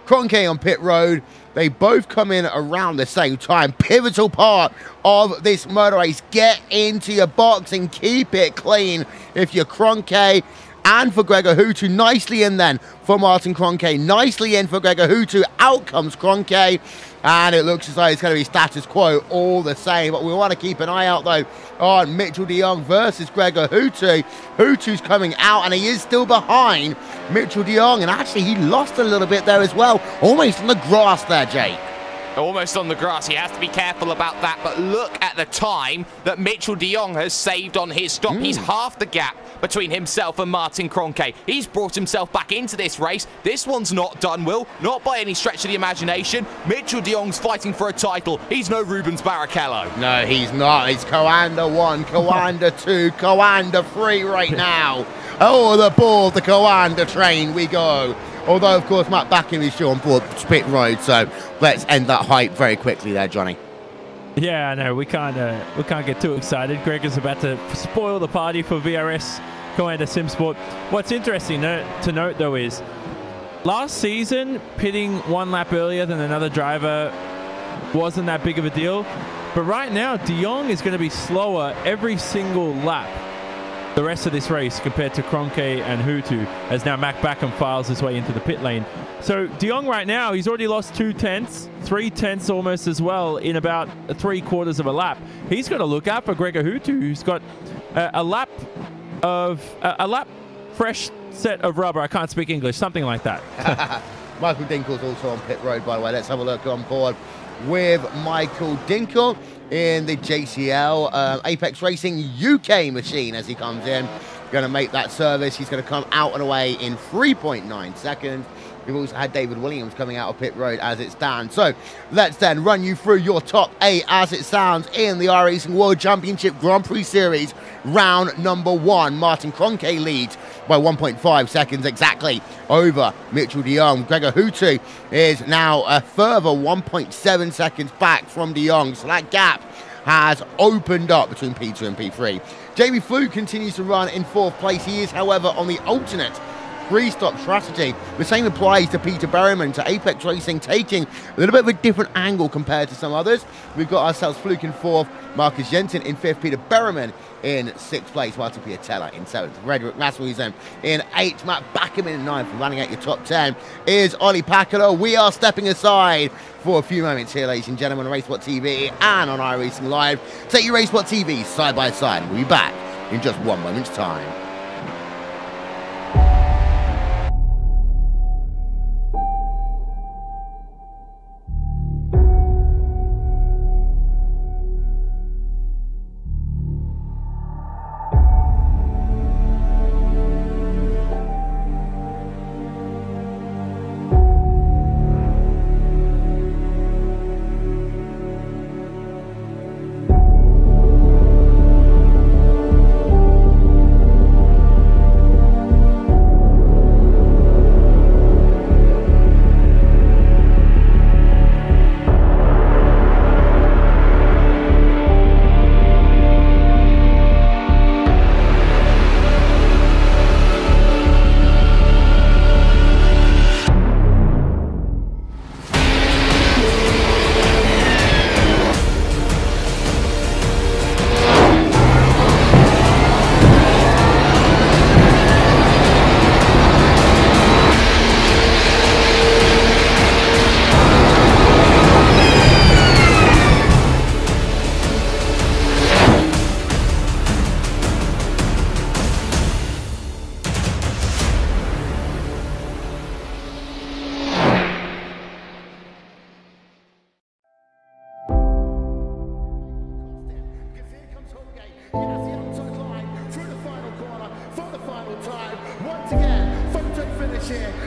Kroenke on pit road. They both come in around the same time. Pivotal part of this motor race. Get into your box and keep it clean if you're Kroenke. And for Gregor Hutu, nicely in then for Martin Kroenke. Nicely in for Gregor Hutu. Out comes Kroenke. And it looks as though it's going to be status quo all the same. But we want to keep an eye out, though, on Mitchell de Jong versus Gregor Hutu. Hutu's coming out, and he is still behind Mitchell de Jong. And actually, he lost a little bit there as well. Almost on the grass there, Jake. Almost on the grass. He has to be careful about that. But look at the time that Mitchell de Jong has saved on his stop. He's half the gap between himself and Martin Kroenke. He's brought himself back into this race. This one's not done, Will. Not by any stretch of the imagination. Mitchell de Jong's fighting for a title. He's no Rubens Barrichello. No, he's not. He's Coanda 1, Coanda 2, Coanda 3 right now. Oh, the ball, the Coanda train we go. Although, of course, Matt Backham is still on board pit road, so let's end that hype very quickly there, Johnny. Yeah, I know. We can't get too excited. Greg is about to spoil the party for VRS Coanda SimSport. What's interesting to note, though, is last season, pitting 1 lap earlier than another driver wasn't that big of a deal. But right now, de Jong is going to be slower every single lap the rest of this race compared to Kroenke and Hutu, as now Mac Backham files his way into the pit lane. So de Jong right now, he's already lost 2 tenths, 3 tenths almost as well in about 3/4 of a lap. He's got to look out for Gregor Hutu, who's got a lap fresh set of rubber. I can't speak English, something like that. Michael Dinkel's also on pit road, by the way. Let's have a look on board with Michael Dinkel in the JCL Apex Racing UK machine as he comes in. Going to make that service. He's going to come out and away in 3.9 seconds. We've also had David Williams coming out of pit road as it stands. So let's then run you through your top 8 as it sounds in the iRacing World Championship Grand Prix Series. Round number 1. Martin Kroenke leads by 1.5 seconds exactly over Mitchell de Jong. Gregor Hutu is now a further 1.7 seconds back from de Jong. So that gap has opened up between P2 and P3. Jamie Fluke continues to run in 4th place. He is, however, on the alternate three-stop strategy. The same applies to Peter Berryman, to Apex Racing, taking a little bit of a different angle compared to some others. We've got ourselves Fluke in 4th, Marcus Jensen in 5th, Peter Berryman in 6th place, Martin Piatella in 7th, Frederick Rasmussen in 8th, Matt Backerman in 9th, running out your top 10 is Ollie Packard. We are stepping aside for a few moments here, ladies and gentlemen, on RaceSpotTV and on iRacing Live. Take your RaceSpotTV side by side. We'll be back in just 1 moment's time.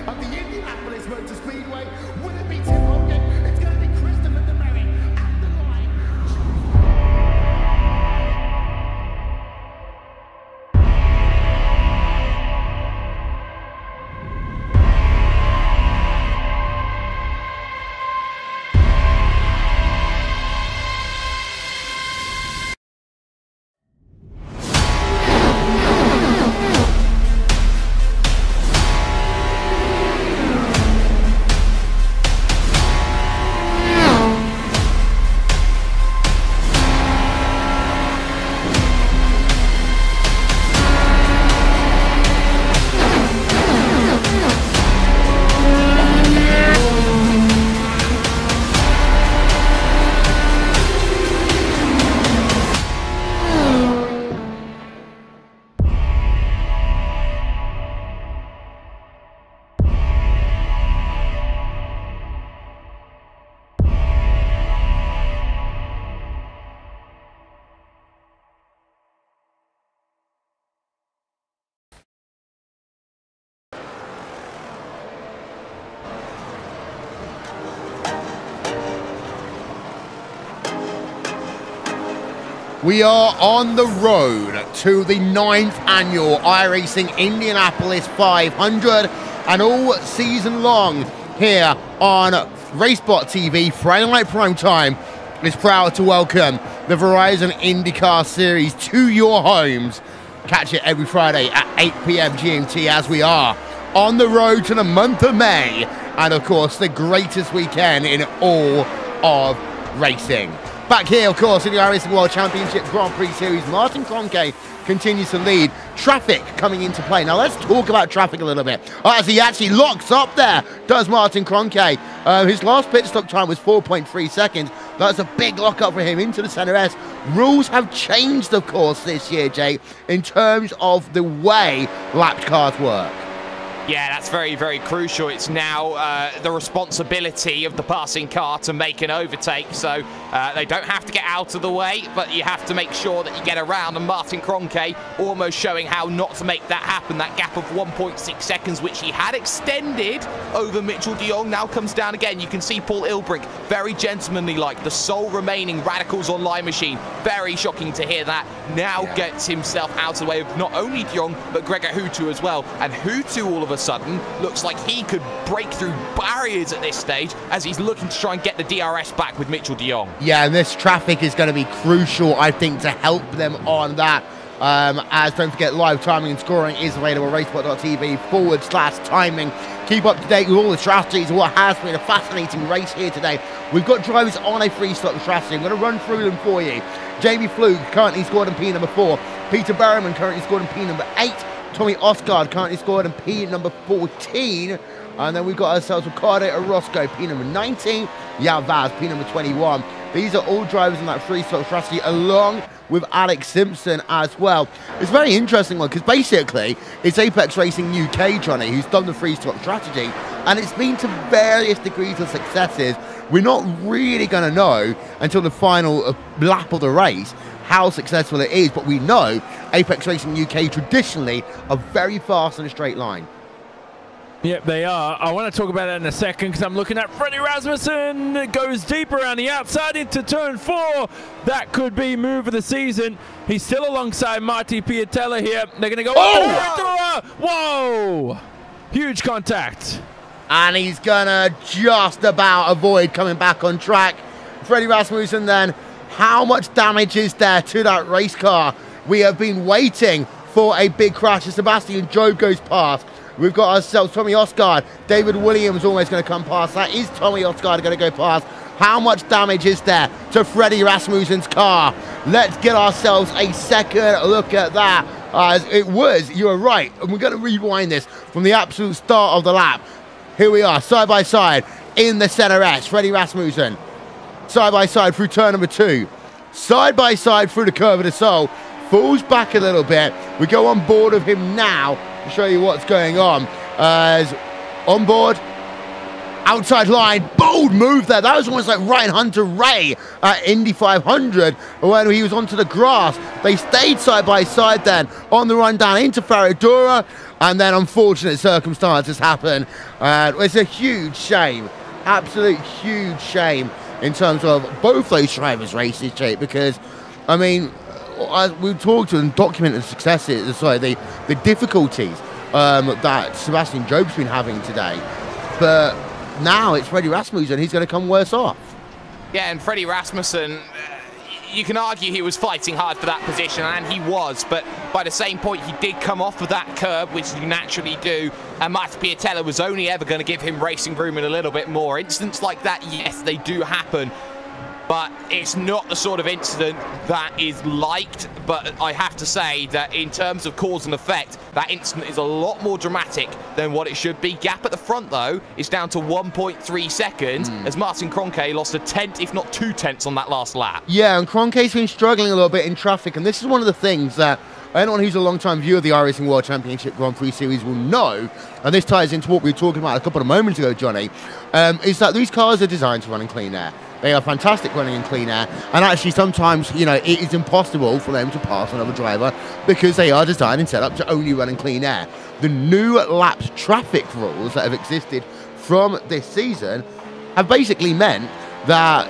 Of the Indianapolis Motor Speedway, will it be Tim Hogan? It's going to be Christopher DeMerit at the line. We are on the road to the 9th annual iRacing Indianapolis 500, and all season long here on RaceSpotTV, Friday Night Prime Time is proud to welcome the Verizon IndyCar Series to your homes. Catch it every Friday at 8 p.m. GMT as we are on the road to the month of May, and of course the greatest weekend in all of racing. Back here, of course, in the iRacing World Championship Grand Prix Series, Martin Kroenke continues to lead. Traffic coming into play. Now, let's talk about traffic a little bit. As he actually locks up there, does Martin Kroenke. His last pit stop time was 4.3 seconds. That's a big lock-up for him into the Center S. Rules have changed, of course, this year, Jay, in terms of the way lapped cars work. Yeah, that's very, very crucial. It's now the responsibility of the passing car to make an overtake, so they don't have to get out of the way, but you have to make sure that you get around, and Martin Kroenke almost showing how not to make that happen. That gap of 1.6 seconds, which he had extended over Mitchell de Jong, now comes down again. You can see Paul Ilbrink, very gentlemanly-like, the sole remaining Radicals Online machine. Very shocking to hear that. Now gets himself out of the way of not only de Jong, but Gregor Hutu as well, and Hutu all of a sudden looks like he could break through barriers at this stage as he's looking to try and get the DRS back with Mitchell de Jong. Yeah, and this traffic is going to be crucial, I think, to help them on that As don't forget, live timing and scoring is available at RaceSpotTV/timing. Keep up to date with all the strategies of what has been a fascinating race here today. We've got drivers on a free-slot strategy. I'm going to run through them for you. Jamie Fluke currently scored in P number 4. Peter Berriman currently scored in P number 8. Tommy Osgard currently scored in P number 14. And then we've got ourselves Ricardo Orozco, P number 19. Yao Vaz, P number 21. These are all drivers in that free-slot strategy, along with Alex Simpson as well. It's a very interesting one, because basically it's Apex Racing UK, Johnny, who's done the free-slot strategy, and it's been to various degrees of successes. We're not really going to know until the final lap of the race how successful it is, but we know Apex Racing UK traditionally are very fast in a straight line. Yep, they are. I want to talk about that in a second, because I'm looking at Freddie Rasmussen. It goes deep around the outside into turn 4. That could be move of the season. He's still alongside Marty Piatella here. They're going to go. Oh! Whoa! Huge contact. And he's going to just about avoid coming back on track. Freddie Rasmussen then, how much damage is there to that race car? We have been waiting for a big crash as Sebastian Job goes past. We've got ourselves Tommy Osgard. David Williams almost going to come past. That is Tommy Osgard going to go past. How much damage is there to Freddie Rasmussen's car? Let's get ourselves a second look at that. As it was, you were right. And we're going to rewind this from the absolute start of the lap. Here we are, side by side in the center S. Freddie Rasmussen, side by side through turn number 2. Side by side through the curve of the Sol. Falls back a little bit. We go on board of him now to show you what's going on. As on board, outside line, bold move there. That was almost like Ryan Hunter-Ray at Indy 500 when he was onto the grass. They stayed side by side then on the run down into Ferradura, and then unfortunate circumstances happen. It's a huge shame, absolute huge shame in terms of both those drivers' races, Jake, because, I mean, we've talked to and documented the successes, sorry, the difficulties that Sebastian Job's been having today. But now it's Freddie Rasmussen, he's going to come worse off. Yeah, and Freddie Rasmussen, you can argue he was fighting hard for that position, and he was, but by the same point, he did come off of that curb, which you naturally do, and Marty Piatella was only ever going to give him racing room and a little bit more. Incidents like that, yes, they do happen, but it's not the sort of incident that is liked. But I have to say that in terms of cause and effect, that incident is a lot more dramatic than what it should be. Gap at the front, though, is down to 1.3 seconds, as Martin Kroenke lost a tenth, if not 2 tenths, on that last lap. Yeah, and Kroenke's been struggling a little bit in traffic, and this is one of the things that anyone who's a long-time viewer of the iRacing World Championship Grand Prix Series will know, and this ties into what we were talking about a couple of moments ago, Johnny, is that these cars are designed to run in clean air. They are fantastic running in clean air, and actually sometimes, you know, it is impossible for them to pass another driver because they are designed and set up to only run in clean air. The new laps traffic rules that have existed from this season have basically meant that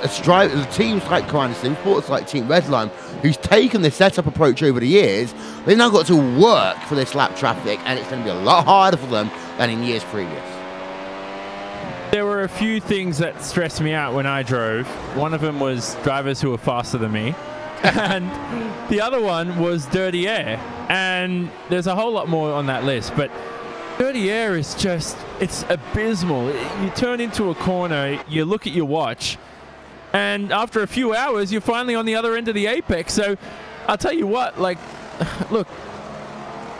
teams like Commander Sim Sports, like Team Redline, who's taken this setup approach over the years, they've now got to work for this lap traffic, and it's going to be a lot harder for them than in years previous. There were a few things that stressed me out when I drove. One of them was drivers who were faster than me. And the other one was dirty air. And there's a whole lot more on that list. But dirty air is just, it's abysmal. You turn into a corner, you look at your watch, and after a few hours, you're finally on the other end of the apex. So I'll tell you what, like, look,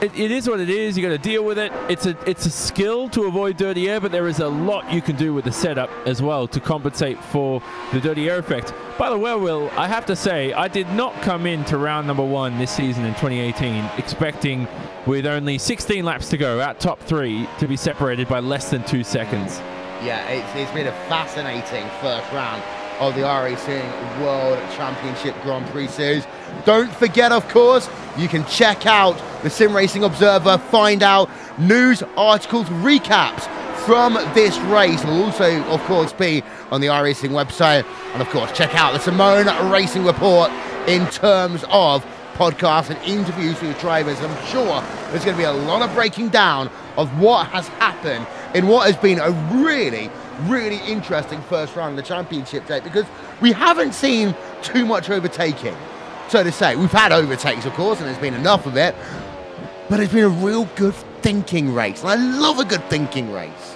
it is what it is. You got to deal with it. It's a skill to avoid dirty air, but there is a lot you can do with the setup as well to compensate for the dirty air effect. By the way, Will, I have to say, I did not come into round number 1 this season in 2018 expecting, with only 16 laps to go, out top 3 to be separated by less than 2 seconds. Yeah, it's been a fascinating first round of the iRacing World Championship Grand Prix Series. Don't forget, of course, you can check out the Sim Racing Observer, find out news, articles, recaps from this race. Will also, of course, be on the iRacing website. And, of course, check out the Simone Racing Report in terms of podcasts and interviews with drivers. I'm sure there's going to be a lot of breaking down of what has happened in what has been a really interesting first round of the championship day, because we haven't seen too much overtaking. so to say. We've had overtakes, of course, and there's been enough of it, but it's been a real good thinking race, and I love a good thinking race.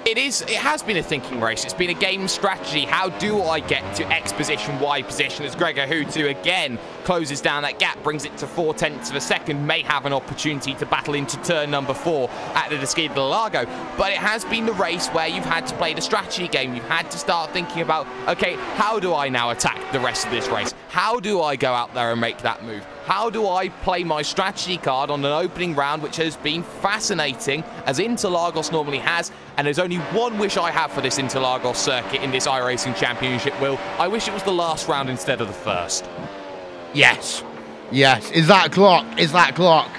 It has been a thinking race. It's been a game strategy. How do I get to X position, Y position, as Gregor Houtu again closes down that gap, brings it to 0.4 of a second, may have an opportunity to battle into turn number 4 at the Interlagos. But it has been the race where you've had to play the strategy game. You've had to start thinking about, okay, how do I now attack the rest of this race? How do I go out there and make that move? How do I play my strategy card on an opening round, which has been fascinating, as Interlagos normally has, and there's only one wish I have for this Interlagos circuit in this iRacing Championship, Will. I wish it was the last round instead of the first. Yes. Yes. Is that clock? Is that clock?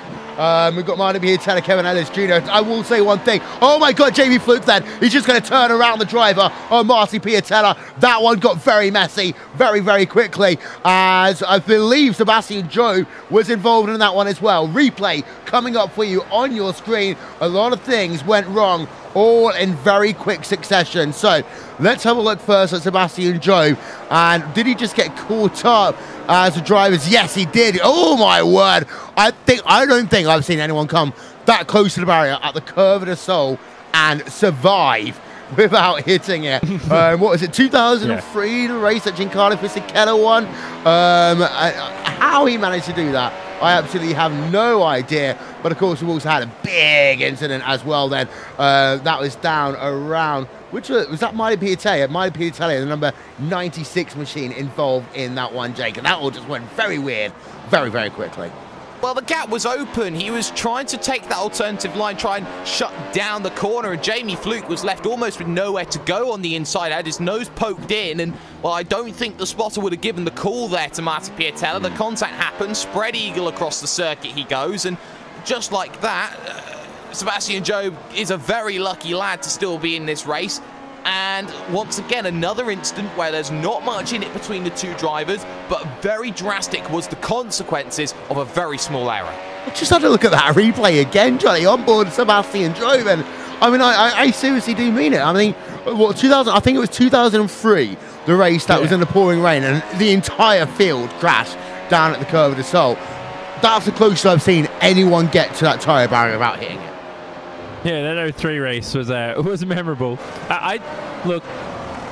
We've got Martin here, Taylor, Kevin Ellis Jr. I will say one thing. Oh my God, Jamie Fluke then. He's just going to turn around the driver on Marty Piatella. That one got very messy very, very quickly, as I believe Sebastian Joe was involved in that one as well. Replay coming up for you on your screen. A lot of things went wrong, all in very quick succession. So let's have a look first at Sebastian Joe. And did he just get caught up as the drivers? Yes, he did. Oh my word. I don't think I've seen anyone come that close to the barrier at the Curve of the Soul and survive without hitting it. What was it, 2003, yeah. The race that Giancarlo Fisichella won? How he managed to do that, I absolutely have no idea. But of course, we've also had a big incident as well then. That was down around, which was that Marty Piatella? Marty Piatella, the number 96 machine involved in that one, Jake. And that all just went very weird, very, very quickly. Well, the gap was open. He was trying to take that alternative line, try and shut down the corner, and Jamie Fluke was left almost with nowhere to go on the inside, had his nose poked in, and, well, I don't think the spotter would have given the call there to Marty Piatella. The contact happened, spread eagle across the circuit he goes, and just like that, Sebastian Joe is a very lucky lad to still be in this race. And once again, another instant where there's not much in it between the two drivers, but very drastic was the consequences of a very small error. I just had to look at that replay again, Johnny, on board Sebastian Joe. And I mean, I seriously do mean it. I mean, what, I think it was 2003, the race that was in the pouring rain, and the entire field crashed down at the Curve of the Soul. That's the closest I've seen anyone get to that tyre barrier without hitting it. Yeah, that 03 race was memorable. Look,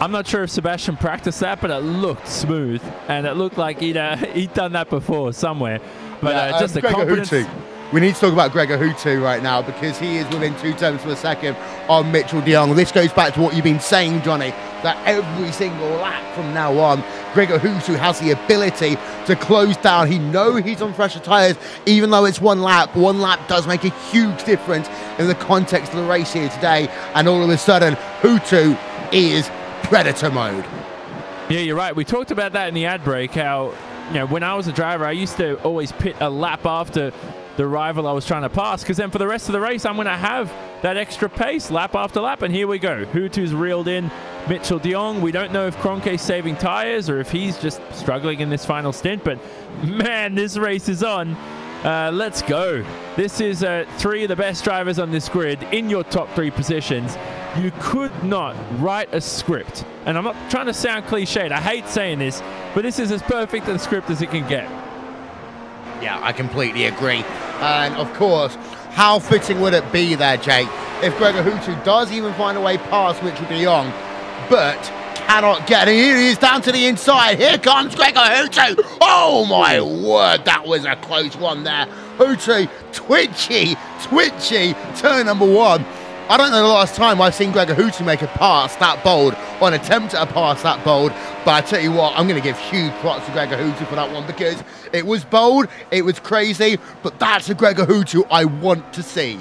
I'm not sure if Sebastian practiced that, but it looked smooth, and it looked like he'd done that before somewhere. But just the confidence. Houtu. We need to talk about Gregor Houtu right now, because he is within 0.2 of a second on Mitchell de Jong. This goes back to what you've been saying, Johnny, that every single lap from now on, Gregor Houtu has the ability to close down. He knows he's on fresher tyres, even though it's one lap. One lap does make a huge difference in the context of the race here today. And all of a sudden, Houtu is predator mode. Yeah, you're right. We talked about that in the ad break, how, you know, when I was a driver, I used to always pit a lap after the rival I was trying to pass, because then for the rest of the race, I'm going to have that extra pace lap after lap. And here we go. Houtu's reeled in Mitchell de Jong. We don't know if Kroenke's saving tires or if he's just struggling in this final stint, but man, this race is on. Let's go. This is 3 of the best drivers on this grid in your top 3 positions. You could not write a script, and I'm not trying to sound cliched. I hate saying this, but this is as perfect a script as it can get. Yeah, I completely agree. And of course, how fitting would it be there, Jake, if Gregor Houtu does even find a way past Mitchell de Jong, but cannot get it. Here he is down to the inside. Here comes Gregor Houtu. Oh my word, that was a close one there. Houtu, twitchy, turn number 1. I don't know the last time I've seen Gregor Houtu make a pass that bold, or an attempt at a pass that bold, but I tell you what, I'm going to give huge props to Gregor Houtu for that one, because it was bold, it was crazy, but that's a Gregor Houtu I want to see.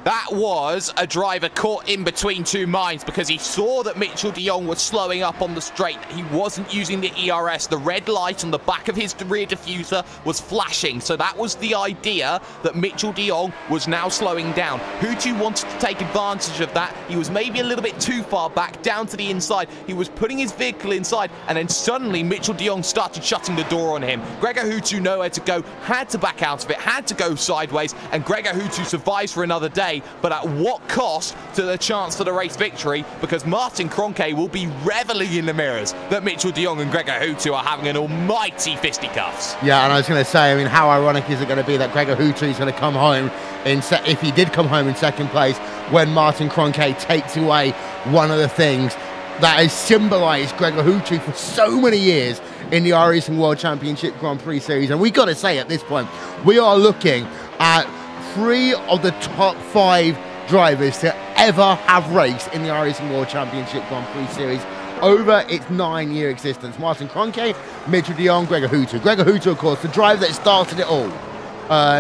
That was a driver caught in between two minds, because he saw that Mitchell de Jong was slowing up on the straight. He wasn't using the ERS. The red light on the back of his rear diffuser was flashing. So that was the idea, that Mitchell de Jong was now slowing down. Houtu wanted to take advantage of that. He was maybe a little bit too far back, down to the inside. He was putting his vehicle inside, and then suddenly Mitchell de Jong started shutting the door on him. Gregor Houtu nowhere to go, had to back out of it, had to go sideways, and Gregor Houtu survives for another day. day, but at what cost to the chance for the race victory? Because Martin Kroenke will be reveling in the mirrors that Mitchell de Jong and Gregor Houtu are having an almighty fisticuffs. Yeah, and I was going to say, I mean, how ironic is it going to be that Gregor Houtu is going to come home if he did come home in second place, when Martin Kroenke takes away one of the things that has symbolised Gregor Houtu for so many years in the iRacing World Championship Grand Prix Series. And we got to say at this point, we are looking at 3 of the top 5 drivers to ever have raced in the iRacing World Championship Grand Prix Series over its 9-year existence. Martin Kroenke, Mitchell de Jong, Gregor Houtu. Gregor Houtu, of course, the driver that started it all.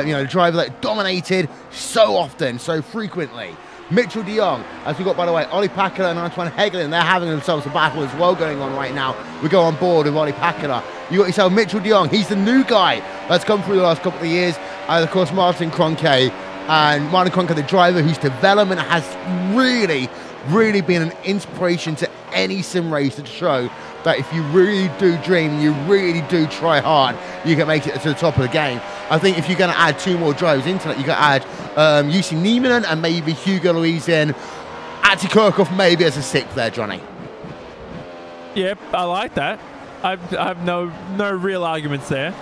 You know, the driver that dominated so often, so frequently. Mitchell de Jong, as we got, by the way, Ollie Packard and Antoine Hegelin, they're having themselves a battle as well going on right now. We go on board with Ollie Packard. You got yourself Mitchell de Jong. He's the new guy that's come through the last couple of years. And of course, Martin Kroenke. And Martin Kroenke, the driver whose development has really been an inspiration to any sim racer, to show that if you really do dream, you really do try hard, you can make it to the top of the game. I think if you're going to add 2 more drivers into that, you can add Jussi Nieminen and maybe Hugo Luizin, Ati Kirchhoff maybe as a 6th there, Johnny. Yep, I like that. I have no real arguments there.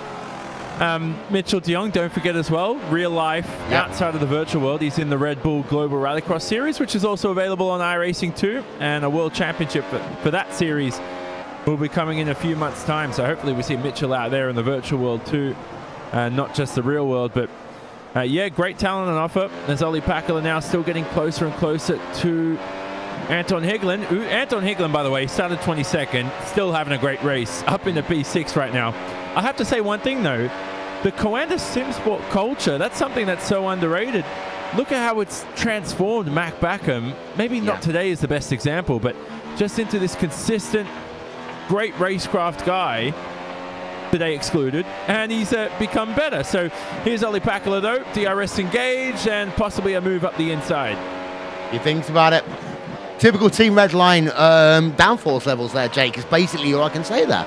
Mitchell de Jong, don't forget as well, real life, outside of the virtual world, he's in the Red Bull Global Rallycross Series, which is also available on iRacing 2, and a World Championship for that series will be coming in a few months' time. So hopefully we see Mitchell out there in the virtual world too, not just the real world. But yeah, great talent on offer. As Ollie Packard now still getting closer and closer to Anton Hegelin. Anton Hegelin, by the way, started 22nd, still having a great race, up in the P6 right now. I have to say one thing though, the Coanda SimSport culture, that's something that's so underrated. Look at how it's transformed Mac Backham. Maybe not today is the best example, but just into this consistent, great racecraft guy, today excluded, and he's become better. So here's Ollie Packard though, DRS engaged, and possibly a move up the inside. You think about it, typical Team Redline downforce levels there, Jake, is basically all I can say there.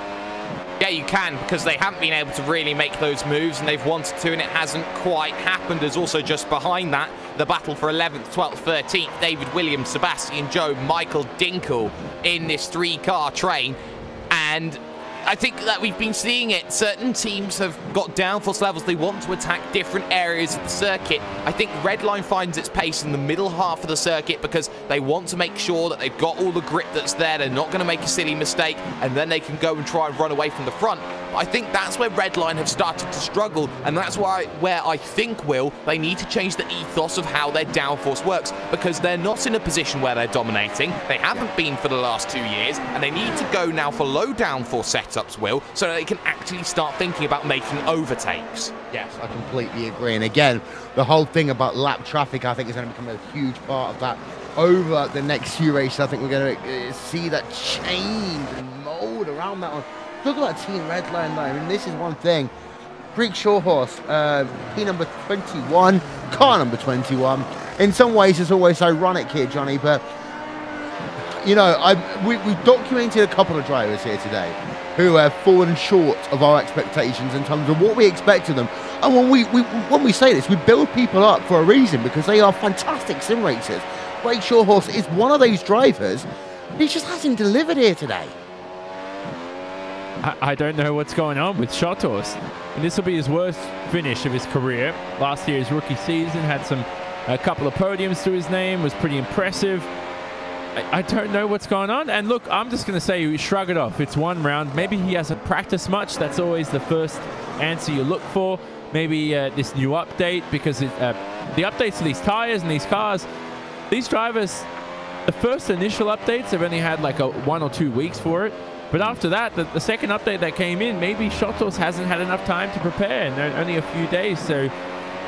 Yeah, you can, because they haven't been able to really make those moves, and they've wanted to, and it hasn't quite happened. There's also just behind that, the battle for 11th, 12th, 13th, David Williams, Sebastian Joe, Michael Dinkel in this 3-car train. And I think that we've been seeing it. Certain teams have got downforce levels. They want to attack different areas of the circuit. I think Redline finds its pace in the middle half of the circuit because they want to make sure that they've got all the grip that's there. They're not going to make a silly mistake, and then they can go and try and run away from the front. But I think that's where Redline have started to struggle, and that's where I think, Will, they need to change the ethos of how their downforce works, because they're not in a position where they're dominating. They haven't been for the last 2 years, and they need to go now for low downforce setups, Will, so that they can actually start thinking about making overtakes. Yes, I completely agree. And again, the whole thing about lap traffic, I think, is going to become a huge part of that over the next few races. I think we're going to see that change and mold around that one. Talk about Team Redline though. I mean, this is one thing. Greek Shorthorse, P number 21, car number 21. In some ways, it's always ironic here, Johnny, but you know, we've documented a couple of drivers here today who have fallen short of our expectations in terms of what we expect of them. And when we say this, we build people up for a reason, because they are fantastic sim racers. Great Shorthorse is one of those drivers. He just hasn't delivered here today. I don't know what's going on with Shorthorse. And this will be his worst finish of his career. Last year, his rookie season, had a couple of podiums to his name, was pretty impressive. I don't know what's going on. And look, I'm just going to say, shrug it off. It's one round. Maybe he hasn't practiced much. That's always the first answer you look for. Maybe this new update, because the updates to these tires and these cars, these drivers, the first initial updates have only had like 1 or 2 weeks for it. But after that, the second update that came in, maybe Shorthorse hasn't had enough time to prepare, and only a few days. So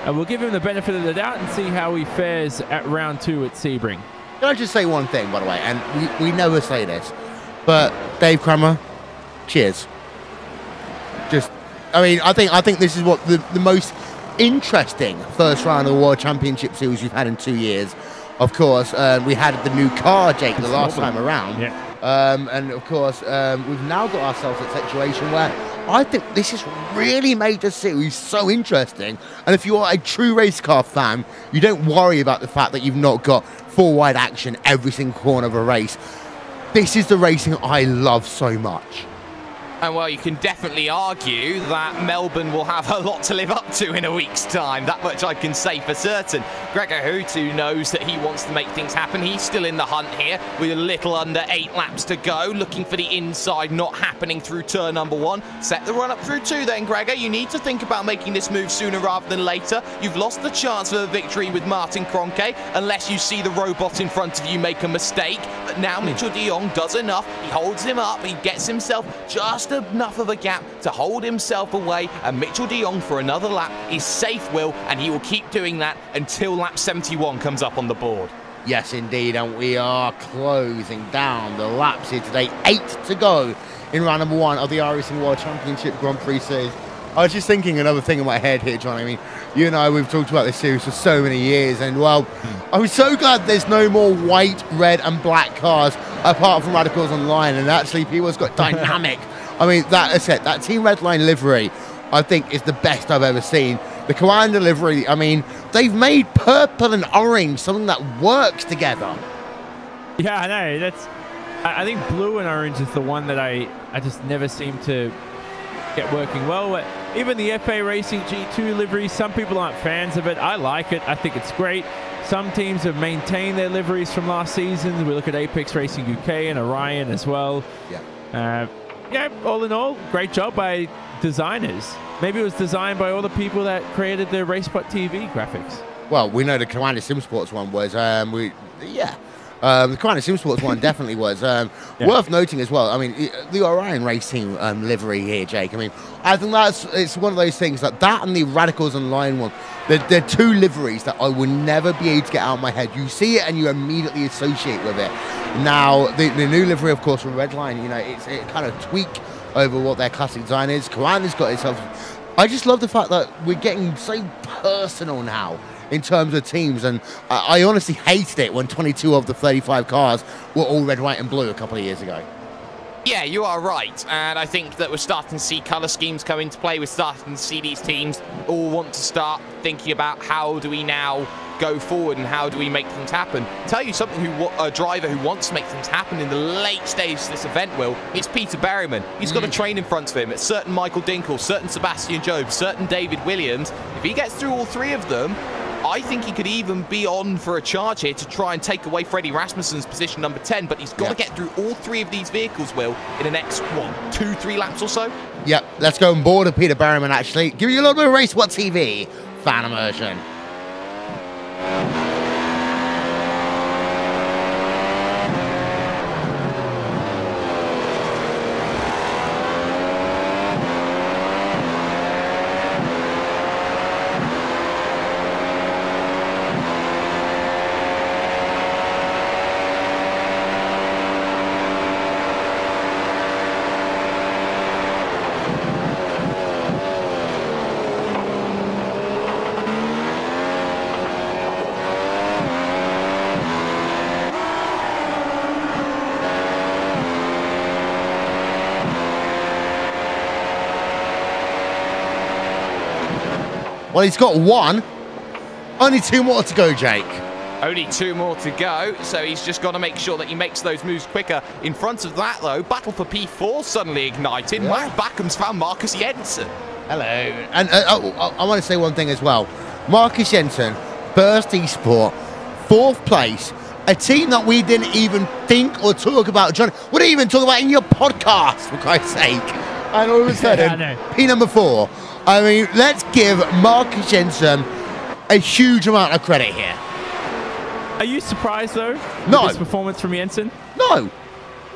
we'll give him the benefit of the doubt and see how he fares at round 2 at Sebring. Can I just say one thing, by the way? And we never say this, but Dave Kramer, cheers. Just, I mean, I think this is what the most interesting first round of the World Championship Series we've had in 2 years. Of course, we had the new car, Jake, the last time around. Yeah. And of course, we've now got ourselves a situation where I think this has really made the series so interesting. And if you are a true race car fan, you don't worry about the fact that you've not got four wide action every single corner of a race. This is the racing I love so much. And well, you can definitely argue that Melbourne will have a lot to live up to in a week's time. That much I can say for certain. Gregor Houtu knows that he wants to make things happen. He's still in the hunt here with a little under 8 laps to go, looking for the inside, not happening through turn number 1. Set the run up through 2 then, Gregor. You need to think about making this move sooner rather than later. You've lost the chance for a victory with Martin Kroenke, unless you see the robot in front of you make a mistake. But now Mitchell de Jong does enough. He holds him up. He gets himself just enough of a gap to hold himself away, and Mitchell de Jong for another lap is safe, Will, and he will keep doing that until lap 71 comes up on the board. Yes, indeed, and we are closing down the laps here today. 8 to go in round number 1 of the iRacing World Championship Grand Prix Series. I was just thinking another thing in my head here, John. I mean, you and I, we've talked about this series for so many years, and well, I'm so glad there's no more white, red, and black cars apart from Radicals Online, and actually people's got dynamic. I mean, that's it. That Team Redline livery, I think, is the best I've ever seen. The Commander livery, I mean, they've made purple and orange something that works together. Yeah, I know. I think blue and orange is the one that I just never seem to get working well. But even the FA Racing G2 livery, some people aren't fans of it. I like it. I think it's great. Some teams have maintained their liveries from last season. We look at Apex Racing UK and Orion as well. Yeah. Yeah, all in all, great job by designers. Maybe it was designed by all the people that created the RaceSpotTV graphics. Well, we know the Commander SimSports one was, the Commander SimSports one definitely was. Worth noting as well, I mean, the Orion Racing livery here, Jake, I mean, I think it's one of those things that and the Radicals Online one, they're 2 liveries that I will never be able to get out of my head. You see it and you immediately associate with it. Now, the new livery, of course, from Redline, you know, it kind of tweak over what their classic design is. Commander's got itself. I just love the fact that we're getting so personal now in terms of teams, and I honestly hated it when 22 of the 35 cars were all red, white, and blue a couple of years ago. Yeah, you are right, and I think that we're starting to see colour schemes come into play. We're starting to see these teams all want to start thinking about how do we now go forward and how do we make things happen. Tell you something, a driver who wants to make things happen in the late stages of this event, Will, it's Peter Berryman. He's got a train in front of him. It's certain Michael Dinkel, certain Sebastian Job, certain David Williams. If he gets through all 3 of them, I think he could even be on for a charge here to try and take away Freddie Rasmussen's position number 10, but he's got to get through all 3 of these vehicles, Will, in the next, 2-3 laps or so? Yep, let's go on board with Peter Berryman, actually. Give you a little bit of RaceSpotTV fan immersion. Well, he's got 1. Only 2 more to go, Jake. Only 2 more to go, so he's just got to make sure that he makes those moves quicker. In front of that, though, battle for P4 suddenly ignited. Matt Backham's found Marcus Jensen. Hello. And I want to say one thing as well. Marcus Jensen, first eSport, 4th place, a team that we didn't even think or talk about, John. We didn't even talk about in your podcast, for Christ's sake. And all of a sudden, P number 4. I mean, let's give Marcus Jensen a huge amount of credit here. Are you surprised, though, no. with this performance from Jensen? No.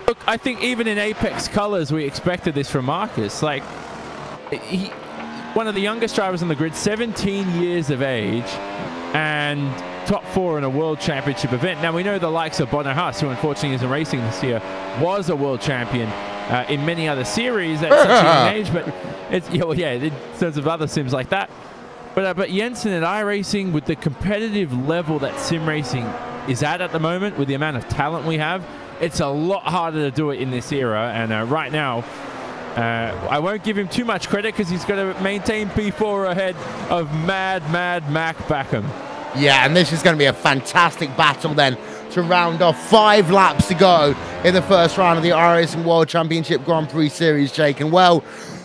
Look, I think even in Apex colors, we expected this from Marcus. Like, one of the youngest drivers on the grid, 17 years of age, and top 4 in a World Championship event. Now, we know the likes of Bono Haas, who unfortunately isn't racing this year, was a world champion in many other series at such a young age, but it's, in terms of other sims like that. But Jensen at iRacing, with the competitive level that sim racing is at the moment, with the amount of talent we have, it's a lot harder to do it in this era. And right now, I won't give him too much credit because he's going to maintain P4 ahead of Mad Mac Backham. Yeah, and this is going to be a fantastic battle then to round off 5 laps to go in the first round of the iRacing World Championship Grand Prix Series, Jake. And well,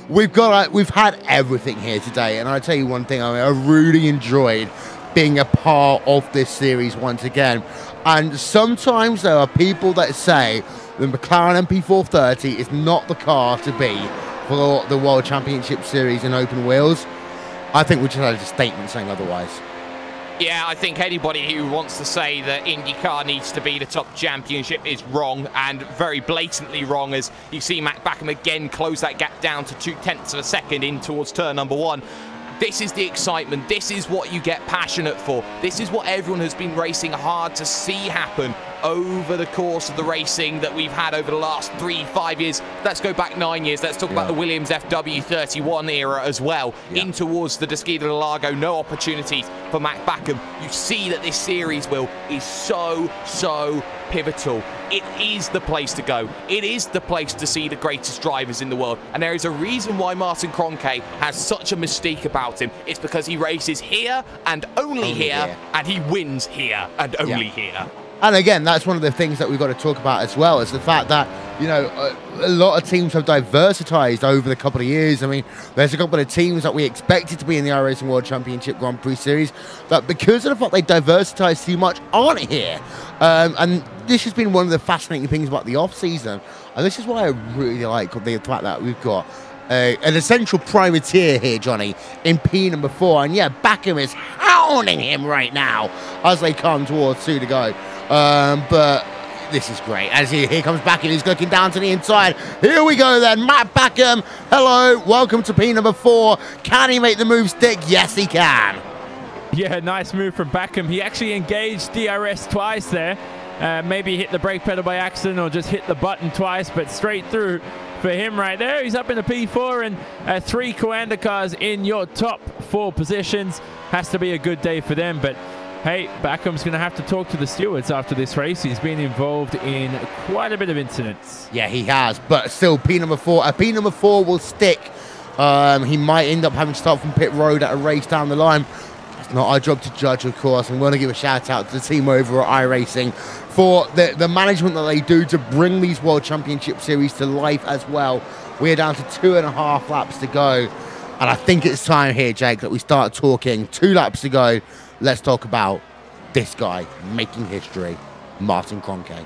we've had everything here today, and I tell you one thing, I really enjoyed being a part of this series once again. And sometimes there are people that say the McLaren MP4-30 is not the car to be for the World Championship Series in open wheels. I think we just had a statement saying otherwise. Yeah, I think anybody who wants to say that IndyCar needs to be the top championship is wrong, and very blatantly wrong, as you see Mac Backham again close that gap down to 0.2 of a second in towards turn number 1. This is the excitement. This is what you get passionate for. This is what everyone has been racing hard to see happen over the course of the racing that we've had over the last 3-5 years. Let's go back 9 years. Let's talk about the Williams FW31 era as well. In towards the Interlagos, no opportunities for Mac Backham. You see that this series, Will, is so pivotal. It is the place to go. It is the place to see the greatest drivers in the world. And there is a reason why Martin Kroenke has such a mystique about him. It's because he races here and only here, and he wins here and only here. And again, that's one of the things that we've got to talk about as well, is the fact that, you know, a lot of teams have diversitized over the couple of years. I mean, there's a couple of teams that we expected to be in the iRacing World Championship Grand Prix Series that, because of the fact they diversitized too much, aren't here. And this has been one of the fascinating things about the off-season. And this is why I really like the fact that we've got an essential privateer here, Johnny, in P number 4. And yeah, Backham is hounding him right now as they come towards 2 to go. But this is great. As here comes Backham, he's looking down to the inside. Here we go then, Matt Backham. Hello, welcome to P number 4. Can he make the move stick? Yes, he can. Yeah, nice move from Backham. He actually engaged DRS twice there. Maybe hit the brake pedal by accident or just hit the button twice, but straight through for him right there. He's up in the P4, and 3 Coanda cars in your top 4 positions. Has to be a good day for them, but hey, Backham's going to have to talk to the stewards after this race. He's been involved in quite a bit of incidents. Yeah, he has, but still, P number 4. P number 4 will stick. He might end up having to start from pit road at a race down the line. It's not our job to judge, of course, and we want to give a shout out to the team over at iRacing for the management that they do to bring these World Championship Series to life as well. We're down to 2.5 laps to go, and I think it's time here, Jake, that we start talking. 2 laps to go. Let's talk about this guy making history, Martin Kroenke.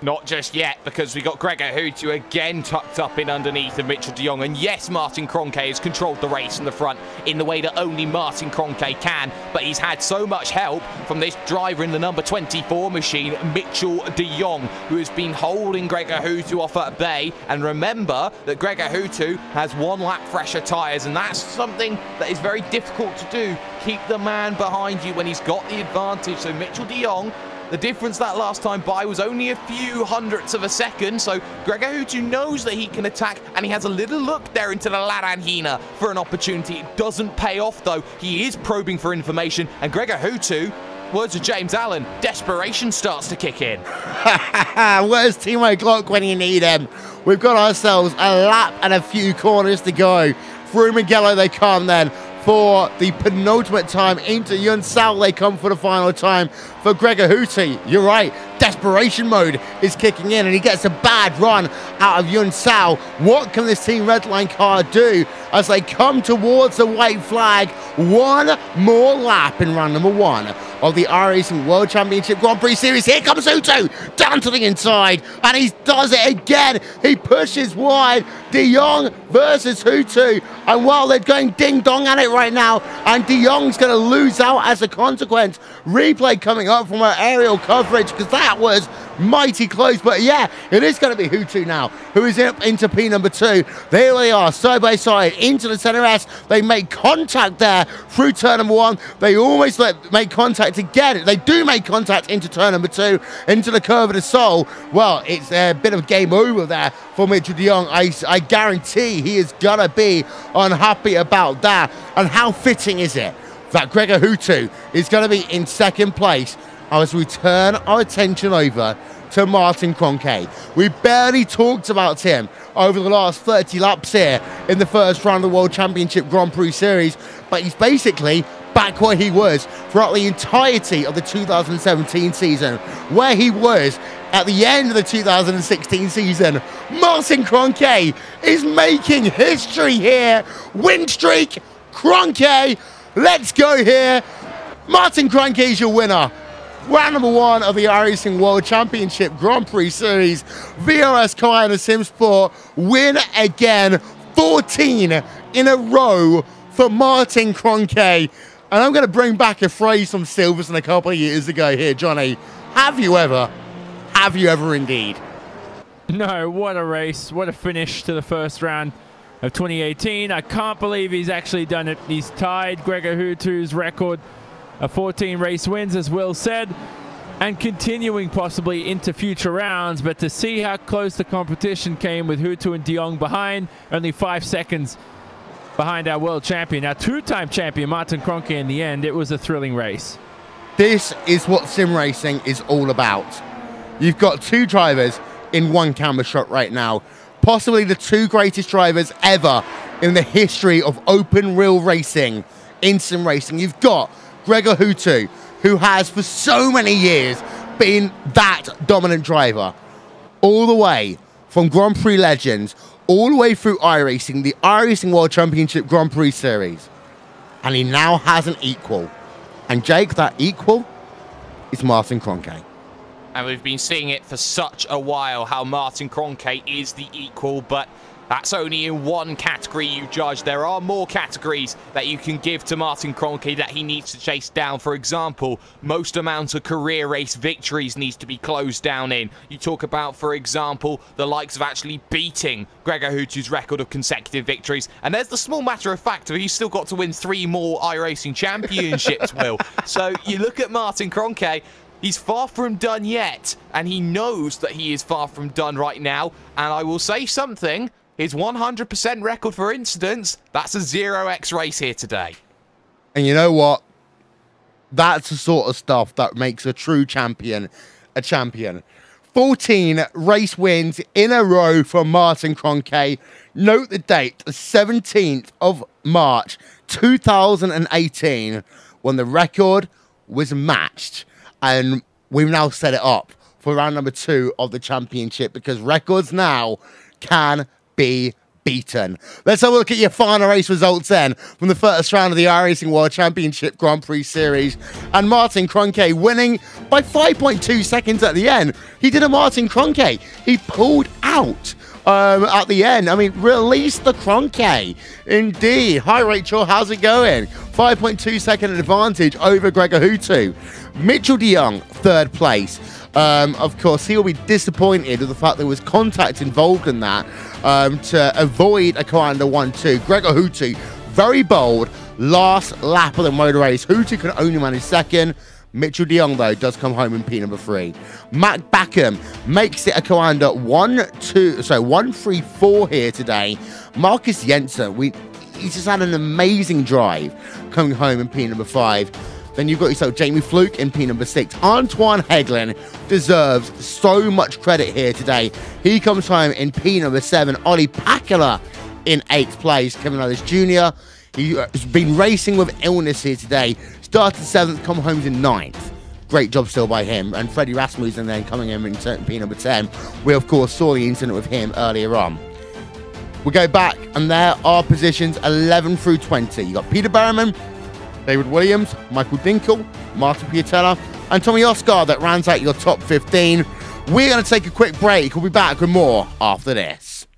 Not just yet, because we got Gregor Houtu again tucked up in underneath of Mitchell de Jong. And yes, Martin Kroenke has controlled the race from the front in the way that only Martin Kroenke can. But he's had so much help from this driver in the number 24 machine, Mitchell de Jong, who has been holding Gregor Houtu off at bay. And remember that Gregor Houtu has 1 lap fresher tyres, and that's something that is very difficult to do. Keep the man behind you when he's got the advantage. So Mitchell de Jong, the difference that last time by was only a few hundredths of a second, so Gregor Houtu knows that he can attack, and he has a little look there into the Laranjina for an opportunity. It doesn't pay off, though. He is probing for information, and Gregor Houtu, words of James Allen, desperation starts to kick in. Where's Timo Glock when you need him? We've got ourselves a lap and a few corners to go. Through Mugello they come then for the penultimate time. Into Yunsal they come for the final time for Gregor Houtu. You're right, desperation mode is kicking in, and he gets a bad run out of Yunsal. What can this Team Redline car do as they come towards the white flag? 1 more lap in round number 1 of the iRacing World Championship Grand Prix Series. Here comes Houtu down to the inside, and he does it again. He pushes wide. De Jong versus Houtu, and while they're going ding dong at it right now, and De Jong's going to lose out as a consequence. Replay coming up from our aerial coverage, because that was mighty close. But yeah, it is going to be Houtu now, who is up into P number 2. There they are, side by side into the center S. They make contact there through turn number 1. They almost make contact again. They do make contact into turn number 2, into the curve of the soul. Well, it's a bit of game over there for Mitchell de Jong. I guarantee he is going to be unhappy about that. And how fitting is it that Gregor Houtu is going to be in 2nd place as we turn our attention over to Martin Kroenke. We barely talked about him over the last 30 laps here in the first round of the World Championship Grand Prix Series, but he's basically back where he was throughout the entirety of the 2017 season, where he was at the end of the 2016 season. Martin Kroenke is making history here. Win streak, Kroenke, let's go here. Martin Kroenke is your winner. Round number 1 of the iRacing World Championship Grand Prix Series. VRS Kiana Sim Sport win again, 14 in a row for Martin Kroenke. And I'm going to bring back a phrase from Silverstone a couple of years ago here, Johnny. Have you ever? Have you ever indeed? No, what a race. What a finish to the first round of 2018. I can't believe he's actually done it. He's tied Gregor Hutu's record of 14 race wins, as Will said, and continuing possibly into future rounds. But to see how close the competition came with Hutu and de Jong behind, only 5 seconds behind our world champion, our two-time champion, Martin Kroenke, in the end, it was a thrilling race. This is what sim racing is all about. You've got 2 drivers in one camera shot right now. Possibly the 2 greatest drivers ever in the history of open reel racing, in sim racing. You've got Gregor Hutu, who has for so many years been that dominant driver, all the way from Grand Prix Legends, all the way through iRacing, the iRacing World Championship Grand Prix Series. And he now has an equal. And Jake, that equal is Martin Kroenke. And we've been seeing it for such a while, how Martin Kroenke is the equal, but that's only in one category you judge. There are more categories that you can give to Martin Kroenke that he needs to chase down. For example, most amount of career race victories needs to be closed down in. You talk about, for example, the likes of actually beating Gregor Hutu's record of consecutive victories. And there's the small matter of fact of he's still got to win 3 more iRacing championships, Will. So you look at Martin Kroenke, he's far from done yet, and he knows that he is far from done right now. And I will say something. His 100% record, for instance, that's a 0x race here today. And you know what? That's the sort of stuff that makes a true champion a champion. 14 race wins in a row for Martin Kroenke. Note the date, the 17th of March, 2018, when the record was matched. And we've now set it up for round number 2 of the championship, because records now can be beaten. Let's have a look at your final race results then from the first round of the iRacing World Championship Grand Prix Series. And Martin Kroenke winning by 5.2 seconds at the end. He did a Martin Kroenke. He pulled out at the end. I mean, release the Kroenke. Indeed. Hi, Rachel. How's it going? 5.2 second advantage over Gregor Hutu. Mitchell de Jong, 3rd place. Of course, he'll be disappointed with the fact there was contact involved in that to avoid a Commander 1-2. Gregor Hutu, very bold, last lap of the motor race. Hutu can only manage 2nd. Mitchell de Jong, though, does come home in P number 3. Matt Backham makes it a Commander 1-3-4 here today. Marcus Jensen, he's just had an amazing drive coming home in P number 5. Then you've got yourself Jamie Fluke in P number 6. Antoine Heglin deserves so much credit here today. He comes home in P number 7. Ollie Pakula in 8th place. Kevin Ellis Jr. He has been racing with illness here today. Started 7th, come home in 9th. Great job still by him. And Freddie Rasmussen then coming in P number 10. We, of course, saw the incident with him earlier on. We go back, and there are positions 11 through 20. You got Peter Berriman, David Williams, Michael Dinkel, Martin Piatella, and Tommy Oscar that rounds out your top 15. We're going to take a quick break. We'll be back with more after this.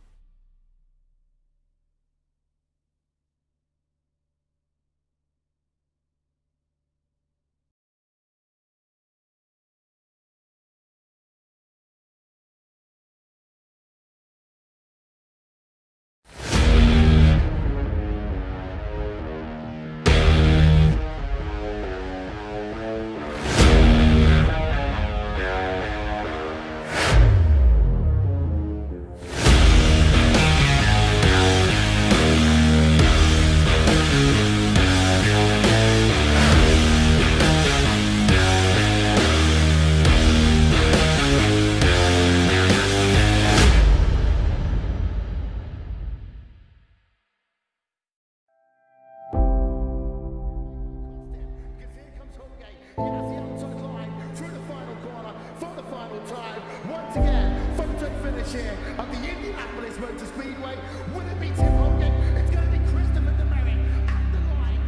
chair of the Indianapolis Motor Speedway. Will it be Tim Hogan? It's going to be Christopher DeMerit at the line.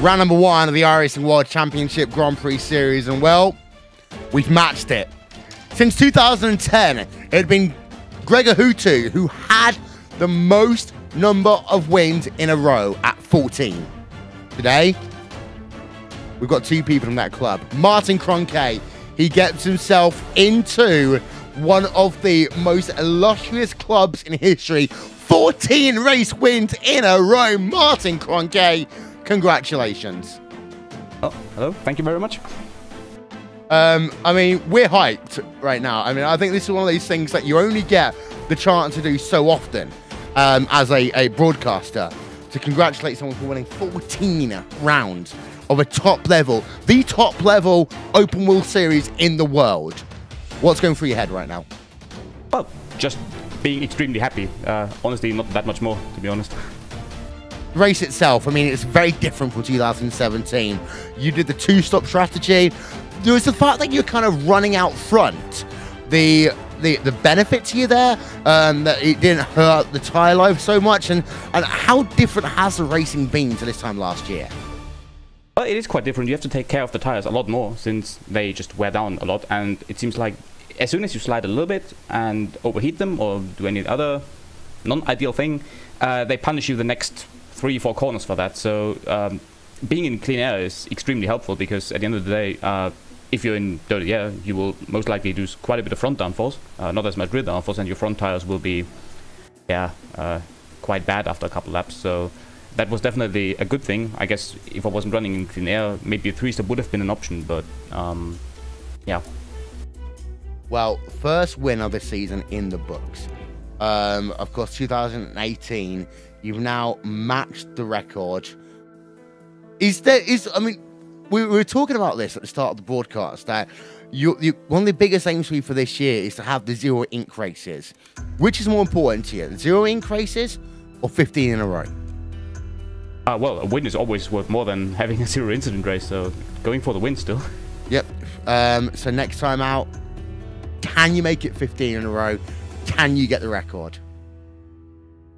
Round number 1 of the iRacing World Championship Grand Prix Series, and well, we've matched it. Since 2010, it had been Gregor Hutu who had the most number of wins in a row at 14. Today, we've got 2 people from that club. Martin Cronkey, he gets himself into one of the most illustrious clubs in history. 14 race wins in a row. Martin Cronkey, congratulations. Oh, hello. Thank you very much. I mean, we're hyped right now. I mean, I think this is one of those things that you only get the chance to do so often as a broadcaster, to congratulate someone for winning 14 rounds of a top level, the top level open wheel series in the world. What's going through your head right now? Well, just being extremely happy. Honestly, not that much more, to be honest. The race itself, I mean, it's very different from 2017. You did the 2-stop strategy. There was the fact that you're kind of running out front. The benefit to you there, that it didn't hurt the tyre life so much, and how different has the racing been to this time last year? Well, it is quite different. You have to take care of the tires a lot more since they just wear down a lot, and it seems like as soon as you slide a little bit and overheat them or do any other non-ideal thing, they punish you the next 3-4 corners for that. So being in clean air is extremely helpful, because at the end of the day, if you're in dirty air, you will most likely do quite a bit of front downforce, not as much rear downforce, and your front tires will be quite bad after a couple laps. So that was definitely a good thing. I guess if I wasn't running in clean air, maybe a 3-stop would have been an option, but yeah. Well, first win of the season in the books. Of course, 2018, you've now matched the record. I mean, we were talking about this at the start of the broadcast, that one of the biggest aims for you for this year is to have the 0 ink races. Which is more important to you, the 0 ink races or 15 in a row? Well, a win is always worth more than having a 0 incident race, so going for the win still. Yep. So next time out, can you make it 15 in a row? Can you get the record?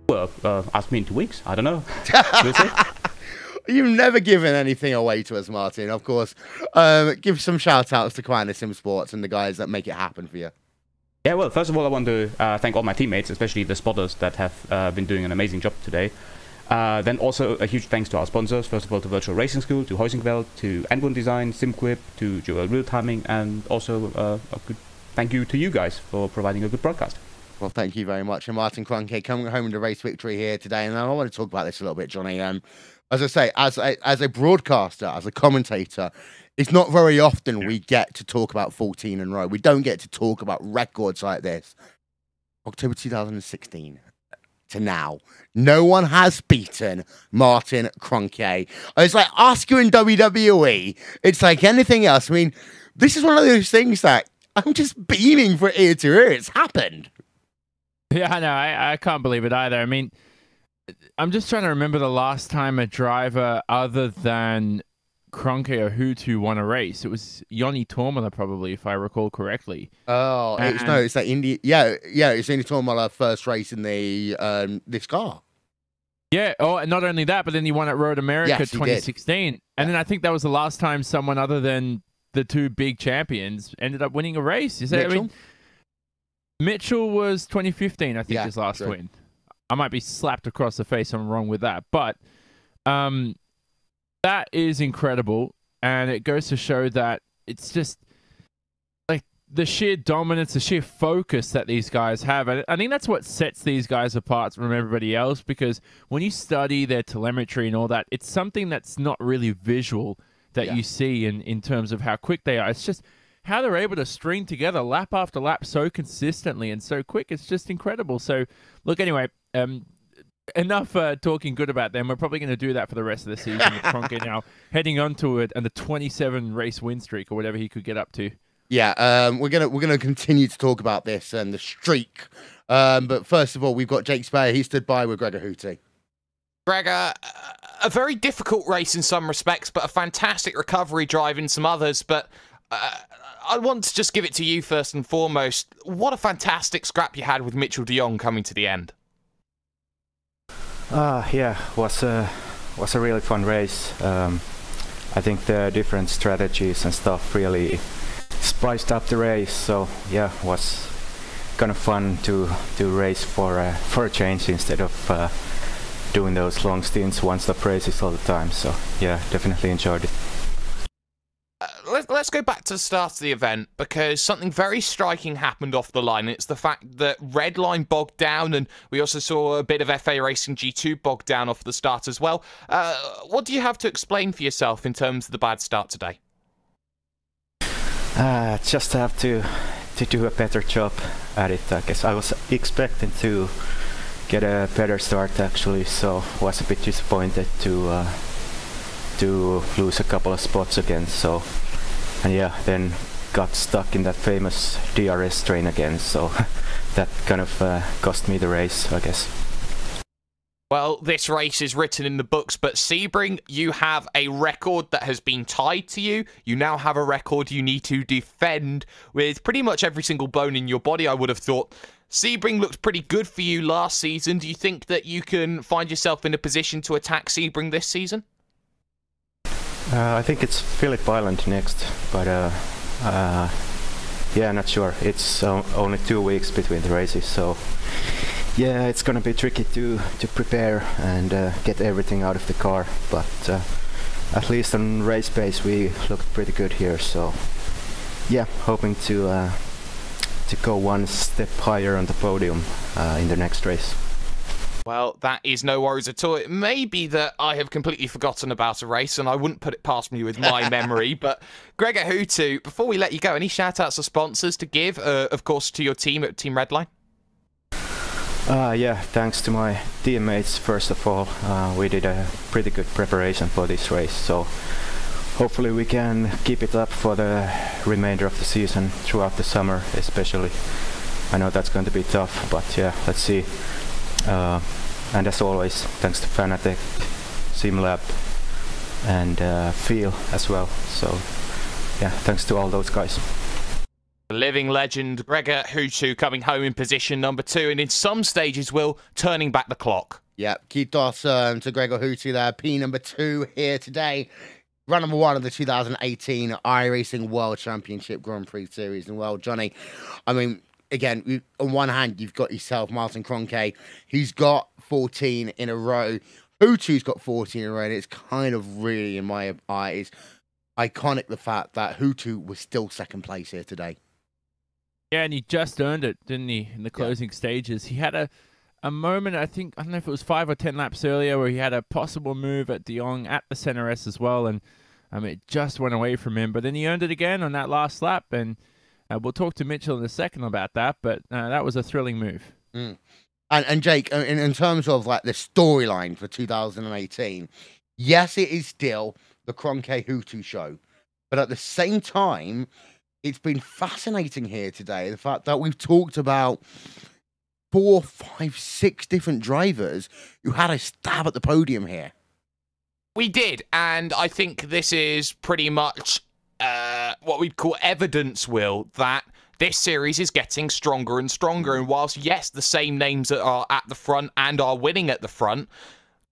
Well, ask me in 2 weeks. I don't know. We'll see. You've never given anything away to us, Martin. Of course, give some shout-outs to Sim Sports and the guys that make it happen for you. Yeah, well, first of all, I want to thank all my teammates, especially the spotters that have been doing an amazing job today. Then also a huge thanks to our sponsors, first of all to Virtual Racing School, to Hoisingveld, to N1 Design, SimQuip, to Joel Real Timing, and also a good thank you to you guys for providing a good broadcast. Well, thank you very much. And Martin Kroenke coming home with a race victory here today. And I want to talk about this a little bit, Johnny. As I say, as a broadcaster, as a commentator, it's not very often we get to talk about 14 in a row. We don't get to talk about records like this. October 2016 to now, no one has beaten Martin Kroenke. It's like Oscar in WWE. It's like anything else. I mean, this is one of those things that I'm just beaming for ear to ear. It's happened. Yeah, I know. I can't believe it either. I mean, I'm just trying to remember the last time a driver other than Kroenke or Hutu won a race. It was Joni Tormala, probably, if I recall correctly. Oh, it's that India. Yeah, it's Joni Tormala first race in the this car. Yeah. Oh, and not only that, but then he won at Road America 2016, and then I think that was the last time someone other than the two big champions ended up winning a race. Is that? Mitchell? I mean, Mitchell was 2015, I think, his last win. I might be slapped across the face. I'm wrong with that, but that is incredible, and it goes to show that it's just like the sheer dominance, the sheer focus that these guys have. And I think that's what sets these guys apart from everybody else, because when you study their telemetry and all that, it's something that's not really visual that you see in terms of how quick they are. It's just how they're able to string together lap after lap so consistently and so quick. It's just incredible. So, look, anyway, enough talking good about them. We're probably going to do that for the rest of the season with Kroenke now heading on to it and the 27 race win streak or whatever he could get up to. Yeah, we're gonna continue to talk about this and the streak. But first of all, we've got Jake Speyer. He stood by with Gregor Huti. Gregor, a very difficult race in some respects, but a fantastic recovery drive in some others. But I want to just give it to you first and foremost. What a fantastic scrap you had with Mitchell de Jong coming to the end. Yeah, was a really fun race. I think the different strategies and stuff really spiced up the race. So yeah, was kind of fun to race for a change instead of doing those long stints, one-stop races all the time. So yeah, definitely enjoyed it. Let's go back to the start of the event, because something very striking happened off the line. It's the fact that Red Line bogged down, and we also saw a bit of FA Racing G2 bogged down off the start as well. What do you have to explain for yourself in terms of the bad start today? Just have to do a better job at it, I guess. I was expecting to get a better start actually, so was a bit disappointed to lose a couple of spots again. So, and yeah, then got stuck in that famous DRS train again, so that kind of cost me the race, I guess. Well, this race is written in the books, but Sebring, you have a record that has been tied to you. You now have a record you need to defend with pretty much every single bone in your body, I would have thought. Sebring looked pretty good for you last season. Do you think that you can find yourself in a position to attack Sebring this season? I think it's Phillip Island next, but yeah, not sure. It's only 2 weeks between the races, so yeah, it's gonna be tricky to prepare and get everything out of the car. But at least on race pace, we looked pretty good here. So yeah, hoping to go one step higher on the podium in the next race. Well, that is no worries at all. It may be that I have completely forgotten about a race, and I wouldn't put it past me with my memory. But Gregor Hutu, before we let you go, any shout-outs or sponsors to give, of course, to your team at Team Redline? Yeah, thanks to my teammates, first of all. We did a pretty good preparation for this race, so hopefully we can keep it up for the remainder of the season, throughout the summer especially. I know that's going to be tough, but yeah, let's see. And as always, thanks to Fanatec, SimLab, and Feel as well. So yeah, thanks to all those guys. Living legend Gregor Hutu coming home in position number 2, and in some stages, Will, turning back the clock. Yeah, kudos to Gregor Hutu there, P number 2 here today. Run number 1 of the 2018 iRacing World Championship Grand Prix Series. And well, Johnny, I mean, again, on one hand, you've got yourself, Martin Kroenke. He's got 14 in a row. Hutu's got 14 in a row, and it's kind of really, in my eyes, iconic the fact that Hutu was still second place here today. Yeah, and he just earned it, didn't he, in the closing stages. He had a moment, I don't know if it was 5 or 10 laps earlier, where he had a possible move at De Jong at the center S as well, and it just went away from him. But then he earned it again on that last lap, and we'll talk to Mitchell in a second about that, but that was a thrilling move. And Jake, in terms of like the storyline for 2018, yes, it is still the Kroenke Hutu show, but at the same time, it's been fascinating here today, the fact that we've talked about 4, 5, 6 different drivers who had a stab at the podium here. We did, and I think this is pretty much what we'd call evidence, Will, that this series is getting stronger and stronger. And whilst, yes, the same names are at the front and are winning at the front,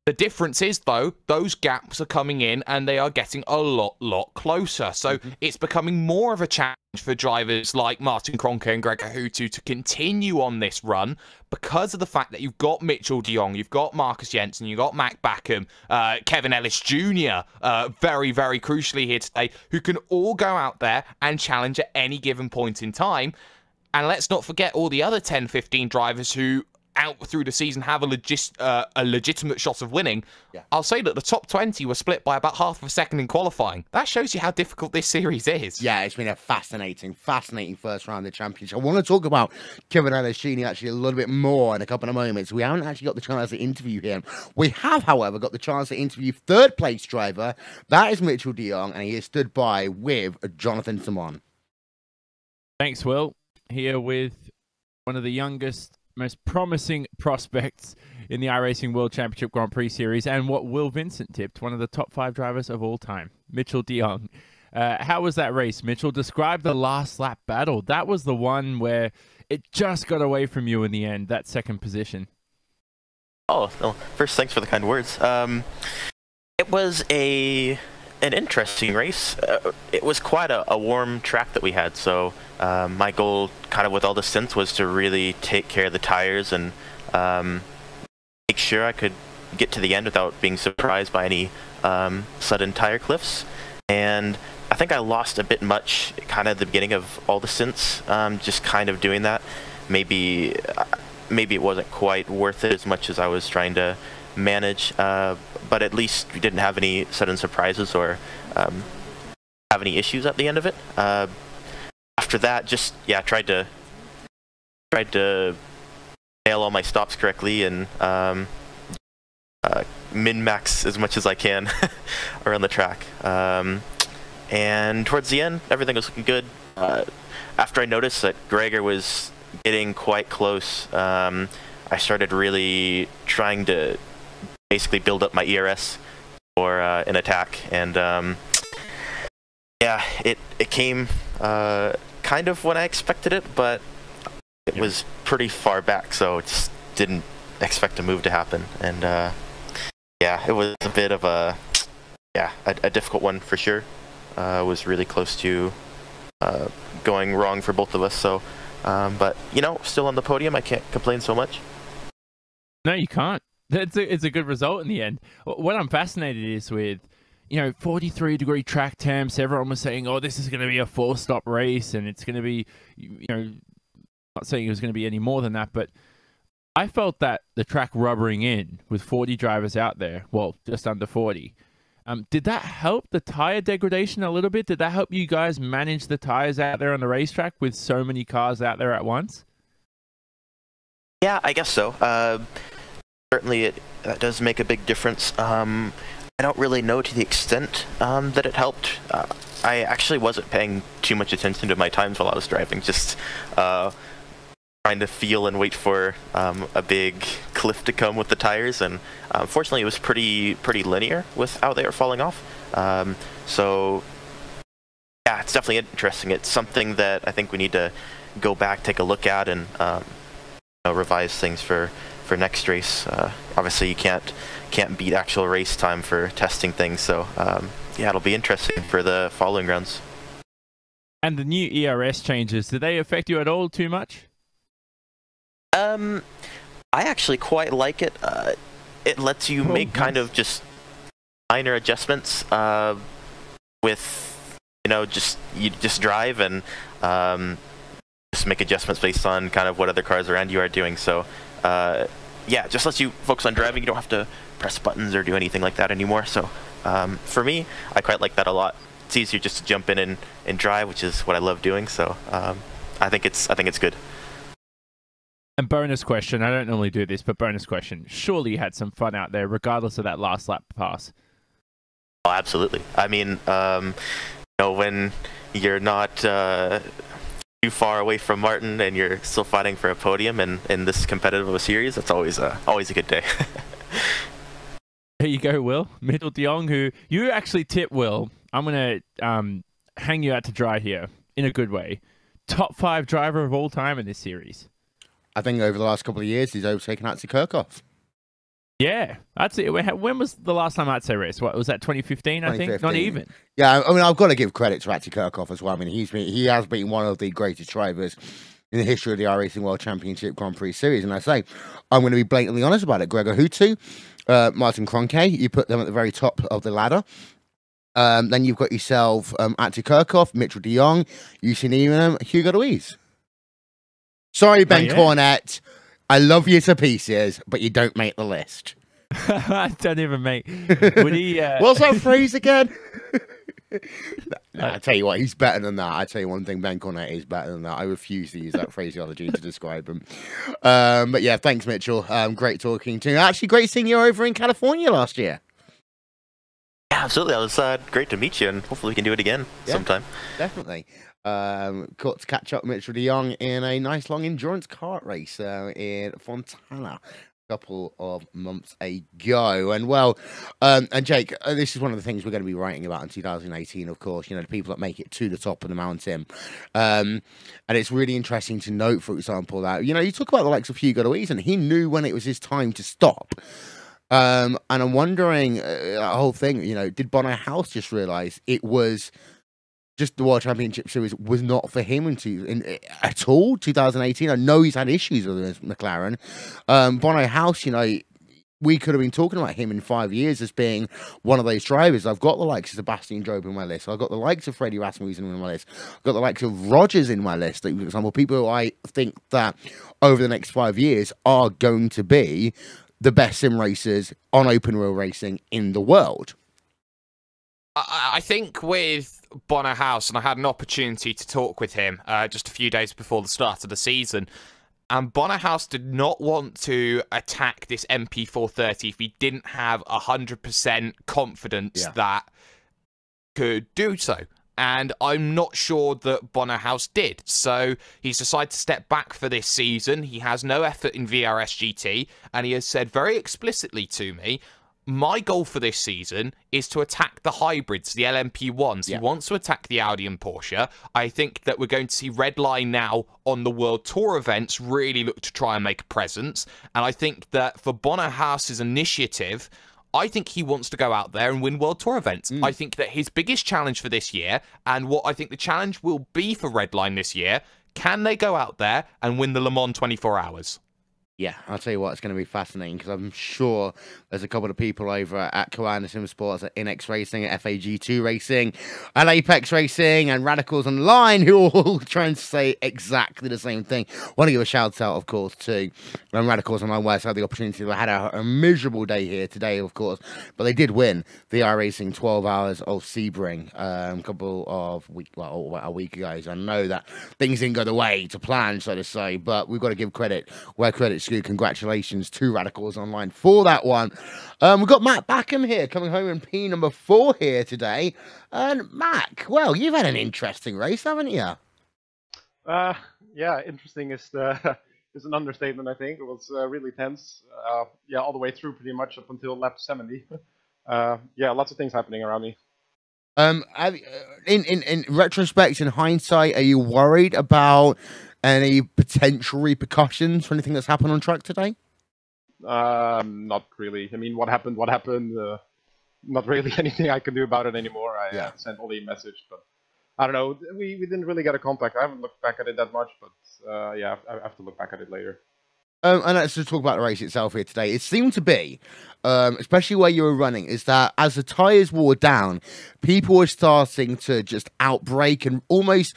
the difference is, though, those gaps are coming in and they are getting a lot closer. So it's becoming more of a challenge for drivers like Martin Kroenke and Gregor Hutu to continue on this run because of the fact that you've got Mitchell de Jong, you've got Marcus Jensen, you've got Mac Backham, Kevin Ellis Jr., very, very crucially here today, who can all go out there and challenge at any given point in time. And let's not forget all the other 10, 15 drivers who out through the season have a legitimate shot of winning. I'll say that the top 20 were split by about half of a second in qualifying. That shows you how difficult this series is. Yeah, it's been a fascinating first round of the championship. I want to talk about Kevin Ellis Jr. actually a little bit more in a couple of moments. We haven't actually got the chance to interview him. We have, however, got the chance to interview third place driver. That is Mitchell de Jong, and he is stood by with Jonathan Simon. Thanks, Will. Here with one of the youngest, most promising prospects in the iRacing World Championship Grand Prix Series, and what Will Vincent tipped, one of the top 5 drivers of all time, Mitchell de Jong. How was that race, Mitchell? Describe the last lap battle. That was the one where it just got away from you in the end, that second position. Oh, well, first, thanks for the kind words. It was an interesting race. It was quite a warm track that we had, so my goal kind of with all the stints was to really take care of the tires and make sure I could get to the end without being surprised by any sudden tire cliffs. And I think I lost a bit much kind of at the beginning of all the stints, just kind of doing that. Maybe it wasn't quite worth it as much as I was trying to manage, but at least we didn't have any sudden surprises or have any issues at the end of it. After that, just tried to nail all my stops correctly and min-max as much as I can around the track. And towards the end, everything was looking good. After I noticed that Gregor was getting quite close, I started really trying to basically build up my ERS for an attack, and it came kind of when I expected it, but it was pretty far back, so just didn't expect a move to happen. And it was a bit of a difficult one for sure. Was really close to going wrong for both of us, so but still on the podium, I can't complain so much. No, you can't. It's a good result in the end. What I'm fascinated is with, 43-degree track temps. Everyone was saying, oh, this is going to be a 4-stop race, and it's going to be, not saying it was going to be any more than that, but I felt that the track rubbering in with 40 drivers out there, well, just under 40. Did that help the tire degradation a little bit? Did that help you guys manage the tires out there on the racetrack with so many cars out there at once? Yeah, I guess so. Certainly that does make a big difference. I don't really know to the extent that it helped. I actually wasn't paying too much attention to my times while I was driving, just trying to feel and wait for a big cliff to come with the tires, and fortunately it was pretty linear with how they were falling off. So yeah, it's definitely interesting. It's something that I think we need to go back, take a look at, and revise things for next race. Obviously you can't beat actual race time for testing things, so yeah, it'll be interesting for the following rounds. And the new ERS changes, did they affect you at all too much? I actually quite like it. It lets you make kind of just minor adjustments with, you just drive and just make adjustments based on kind of what other cars around you are doing. So yeah, just lets you focus on driving. You don't have to press buttons or do anything like that anymore. So for me, I quite like that a lot. It's easier just to jump in and drive, which is what I love doing. So I think it's good. And bonus question, I don't normally do this, but bonus question. Surely you had some fun out there, regardless of that last lap pass. Oh, absolutely. I mean, when you're not too far away from Martin and you're still fighting for a podium in this competitive of a series, that's always a good day. There you go, Will. Mitchell de Jong, who you actually tipped, Will. I'm going to hang you out to dry here in a good way. Top 5 driver of all time in this series. I think over the last couple of years, he's overtaken Atsi Kirchhoff. Yeah, that's it. When was the last time Atsi raced? What was that? 2015, I think. Not even. Yeah, I mean, I've got to give credit to Atsi Kirchhoff as well. I mean, he has been one of the greatest drivers in the history of the iRacing World Championship Grand Prix Series. And I say, I'm going to be blatantly honest about it. Gregor Hutu, Martin Kroenke, you put them at the very top of the ladder. Then you've got yourself Atsi Kirchhoff, Mitchell de Jong, Yusin Iman, Hugo Ruiz. Sorry, Ben Cornette. I love you to pieces, but you don't make the list. I don't even make. Would he? What's that phrase again? I tell you what, he's better than that. I tell you one thing, Ben Cornette is better than that. I refuse to use that phraseology to describe him. But yeah, thanks, Mitchell. Great talking to you. Actually, great seeing you over in California last year. Yeah, absolutely. It was great to meet you, and hopefully we can do it again sometime. Definitely. Caught to catch up with Mitchell de Jong in a nice long endurance kart race in Fontana a couple of months ago. And well, and Jake, this is one of the things we're going to be writing about in 2018, of course, the people that make it to the top of the mountain. And it's really interesting to note, for example, that, you talk about the likes of Hugo Ruiz, and he knew when it was his time to stop. And I'm wondering, that whole thing, did Bono House just realize it was just the World Championship Series was not for him at all, 2018. I know he's had issues with his McLaren. Bono House, we could have been talking about him in 5 years as being one of those drivers. I've got the likes of Sebastian Job in my list. I've got the likes of Freddie Rasmussen in my list. I've got the likes of Rogers in my list, for example, people who I think that over the next 5 years are going to be the best sim racers on open wheel racing in the world. I think with Bono House, and I had an opportunity to talk with him just a few days before the start of the season, and Bono House did not want to attack this MP4-30 if he didn't have 100% confidence that could do so. And I'm not sure that Bono House did. So he's decided to step back for this season. He has no effort in VRS GT, and he has said very explicitly to me, my goal for this season is to attack the hybrids, the LMP1s. He wants to attack the Audi and Porsche. I think that we're going to see Redline now on the World Tour events really look to try and make a presence. And I think that for Bono House's initiative, I think he wants to go out there and win World Tour events. I think that his biggest challenge for this year, and what I think the challenge will be for Redline this year, can they go out there and win the Le Mans 24 hours? Yeah, I'll tell you what, it's going to be fascinating because I'm sure there's a couple of people over at Koana Sim Sports, at INX Racing, at FAG2 Racing, at Apex Racing, and Radicals Online who are all trying to say exactly the same thing. I want to give a shout out, of course, to Radicals Online, where I had the opportunity. They had a miserable day here today, of course, but they did win the iRacing 12 Hours of Sebring a week ago. So I know that things didn't go the way to plan, so to say, but we've got to give credit where credit's due. Congratulations to Radicals Online for that one. We've got Matt Backham here, coming home in P number 4 here today. And Mac, well, you've had an interesting race, haven't you? Yeah, interesting is an understatement, I think. It was really tense. Yeah, all the way through pretty much up until lap 70. Yeah, lots of things happening around me. In retrospect, in hindsight, are you worried about any potential repercussions for anything that's happened on track today? Not really. I mean, what happened, what happened. Not really anything I can do about it anymore. I sent Ollie a message, but I don't know. We didn't really get a contact. I haven't looked back at it that much, but yeah, I have to look back at it later. And let's just talk about the race itself here today. It seemed to be, especially where you were running, is that as the tyres wore down, people were starting to just outbrake and almost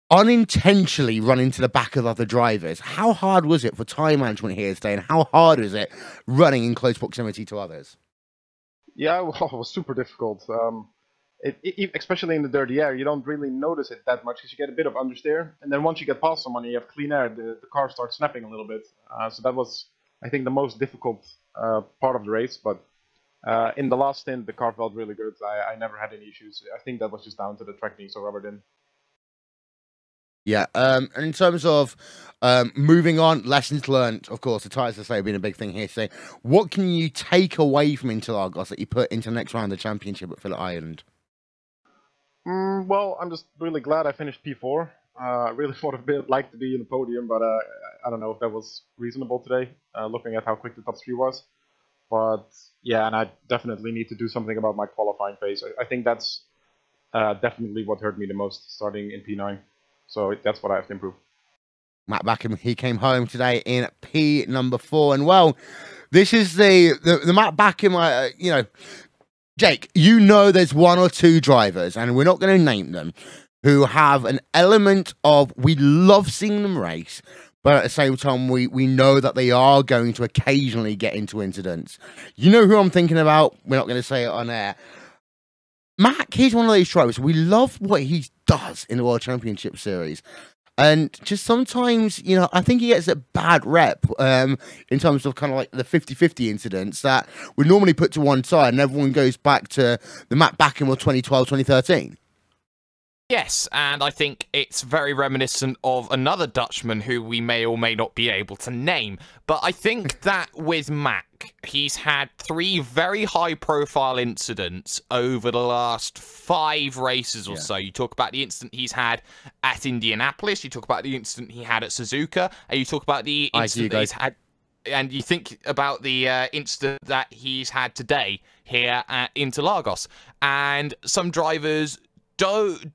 unintentionally run into the back of other drivers. How hard was it for time management here today, and how hard is it running in close proximity to others? Yeah, well, it was super difficult. Especially in the dirty air, you don't really notice it that much because you get a bit of understeer, and then once you get past someone and you have clean air, the car starts snapping a little bit. So that was, I think, the most difficult part of the race. But in the last stint, the car felt really good. I never had any issues. I think that was just down to the track being so rubbered in. Yeah, and in terms of moving on, lessons learned, of course, the tyres, I say, have been a big thing here today. What can you take away from Interlagos that you put into the next round of the championship at Phillip Island? Well, I'm just really glad I finished P4. I really would have liked to be in the podium, but I don't know if that was reasonable today, looking at how quick the top 3 was. But yeah, and I definitely need to do something about my qualifying pace. I think that's definitely what hurt me the most, starting in P9. So that's what I have to improve. Matt Backham, he came home today in P number 4, and well, this is the Matt Backham. You know, Jake, you know there's 1 or 2 drivers, and we're not going to name them, who have an element of we love seeing them race, but at the same time we know that they are going to occasionally get into incidents. You know who I'm thinking about? We're not going to say it on air. Mac, he's one of those drivers. We love what he does in the World Championship Series. And just sometimes, you know, I think he gets a bad rep in terms of kind of like the 50-50 incidents that we normally put to one side and everyone goes back to the Matt Backham of 2012, 2013. Yes, and I think it's very reminiscent of another Dutchman who we may or may not be able to name. But I think that with Mac, he's had 3 very high-profile incidents over the last 5 races or so. You talk about the incident he's had at Indianapolis, you talk about the incident he had at Suzuka, and you talk about the incident that he's had, and you think about the incident that he's had today here at Interlagos. And some drivers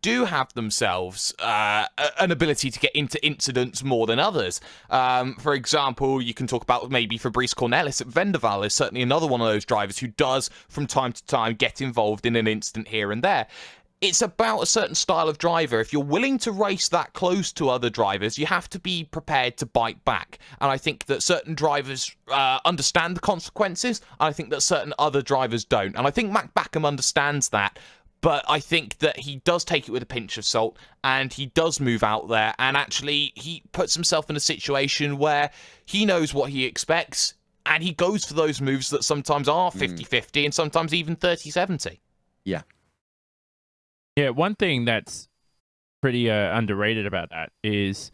do have themselves an ability to get into incidents more than others. For example, you can talk about maybe Fabrice Cornelis at Vendaval is certainly another one of those drivers who does from time to time get involved in an incident here and there. It's about a certain style of driver. If you're willing to race that close to other drivers, you have to be prepared to bite back. And I think that certain drivers understand the consequences. I think that certain other drivers don't. And I think Mac Backham understands that. But I think that he does take it with a pinch of salt, and he does move out there, and actually he puts himself in a situation where he knows what he expects, and he goes for those moves that sometimes are 50-50 and sometimes even 30-70. Yeah. Yeah, one thing that's pretty underrated about that is,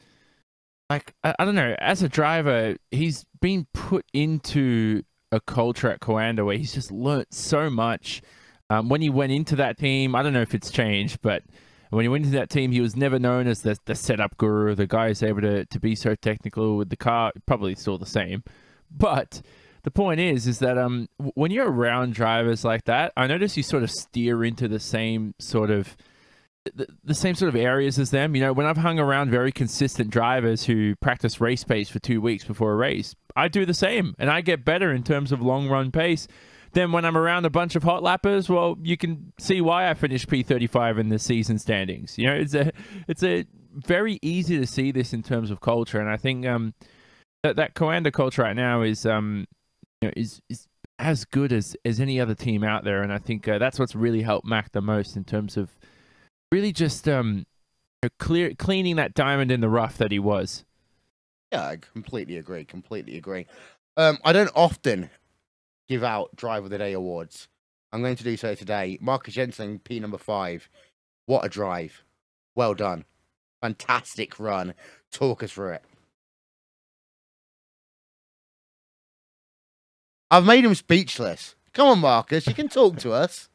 like, I don't know, as a driver, he's been put into a culture at Coanda where he's just learnt so much. When he went into that team, I don't know if it's changed, but when he went into that team, he was never known as the setup guru, the guy who's able to be so technical with the car. Probably still the same. But the point is that when you're around drivers like that, I notice you sort of steer into the same sort of the same sort of areas as them. You know, when I've hung around very consistent drivers who practice race pace for 2 weeks before a race, I do the same, and I get better in terms of long run pace. Then when I'm around a bunch of hot lappers, well, you can see why I finished P35 in the season standings. You know, it's a very easy to see this in terms of culture, and I think that Coanda culture right now is you know, is as good as any other team out there, and I think that's what's really helped Mac the most in terms of really just cleaning that diamond in the rough that he was. Yeah, I completely agree. Completely agree. I don't often give out Driver of the Day awards. I'm going to do so today. Marcus Jensen, P number 5. What a drive. Well done. Fantastic run. Talk us through it. I've made him speechless. Come on, Marcus. You can talk to us.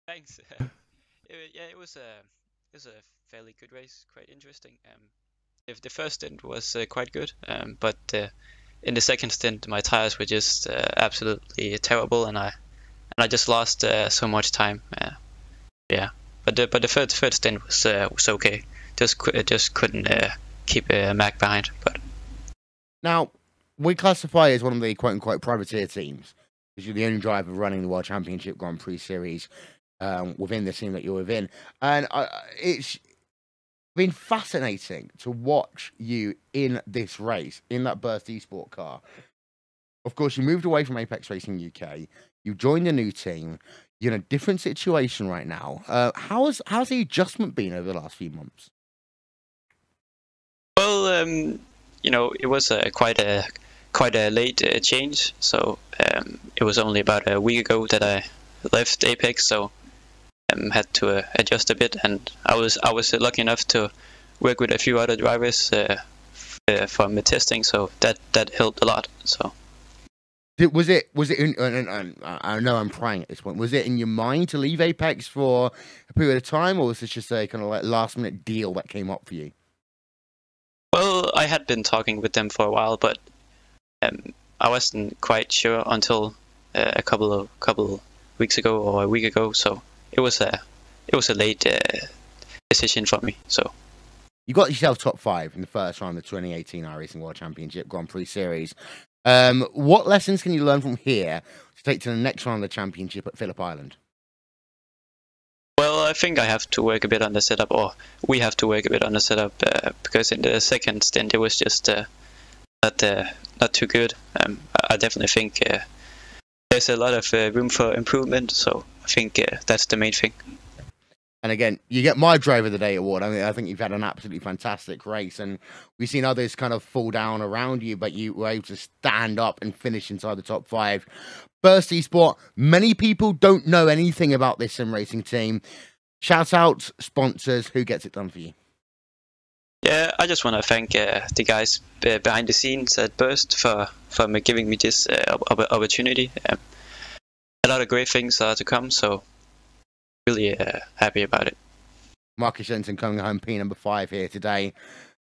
Thanks. Yeah, it was a fairly good race. Quite interesting. The first stint was quite good, but in the second stint, my tires were just absolutely terrible, and I just lost so much time. Yeah, but the third stint was okay. Just couldn't keep Mac behind. But Now, we classify as one of the quote-unquote privateer teams, because you're the only driver running the World Championship Grand Prix Series within the team that you're within. And it's been fascinating to watch you in this race, in that Burst eSport car. Of course, you moved away from Apex Racing UK. You joined a new team. You're in a different situation right now. How's the adjustment been over the last few months? Well, you know, it was quite a late change. So it was only about a week ago that I left Apex. So had to adjust a bit, and I was lucky enough to work with a few other drivers from the testing. So that helped a lot. So. Was it I know I'm prying at this point. Was it in your mind to leave Apex for a period of time, or was this just a kind of like last minute deal that came up for you? Well, I had been talking with them for a while, but I wasn't quite sure until a couple weeks ago or a week ago. So it was a late decision for me. So. You got yourself top 5 in the first round of the 2018 iRacing World Championship Grand Prix Series. What lessons can you learn from here to take to the next round of the championship at Phillip Island? Well, I think I have to work a bit on the setup, or we have to work a bit on the setup, because in the second stint it was just not too good. I definitely think there's a lot of room for improvement, so I think that's the main thing. And again, you get my Driver of the Day award. I mean, I think you've had an absolutely fantastic race, and we've seen others kind of fall down around you, but you were able to stand up and finish inside the top 5. Burst eSport, many people don't know anything about this sim racing team. Shout out sponsors, who gets it done for you? Yeah, I just want to thank the guys behind the scenes at Burst for giving me this opportunity. A lot of great things are to come, so really happy about it. Marcus Jensen coming home P number 5 here today.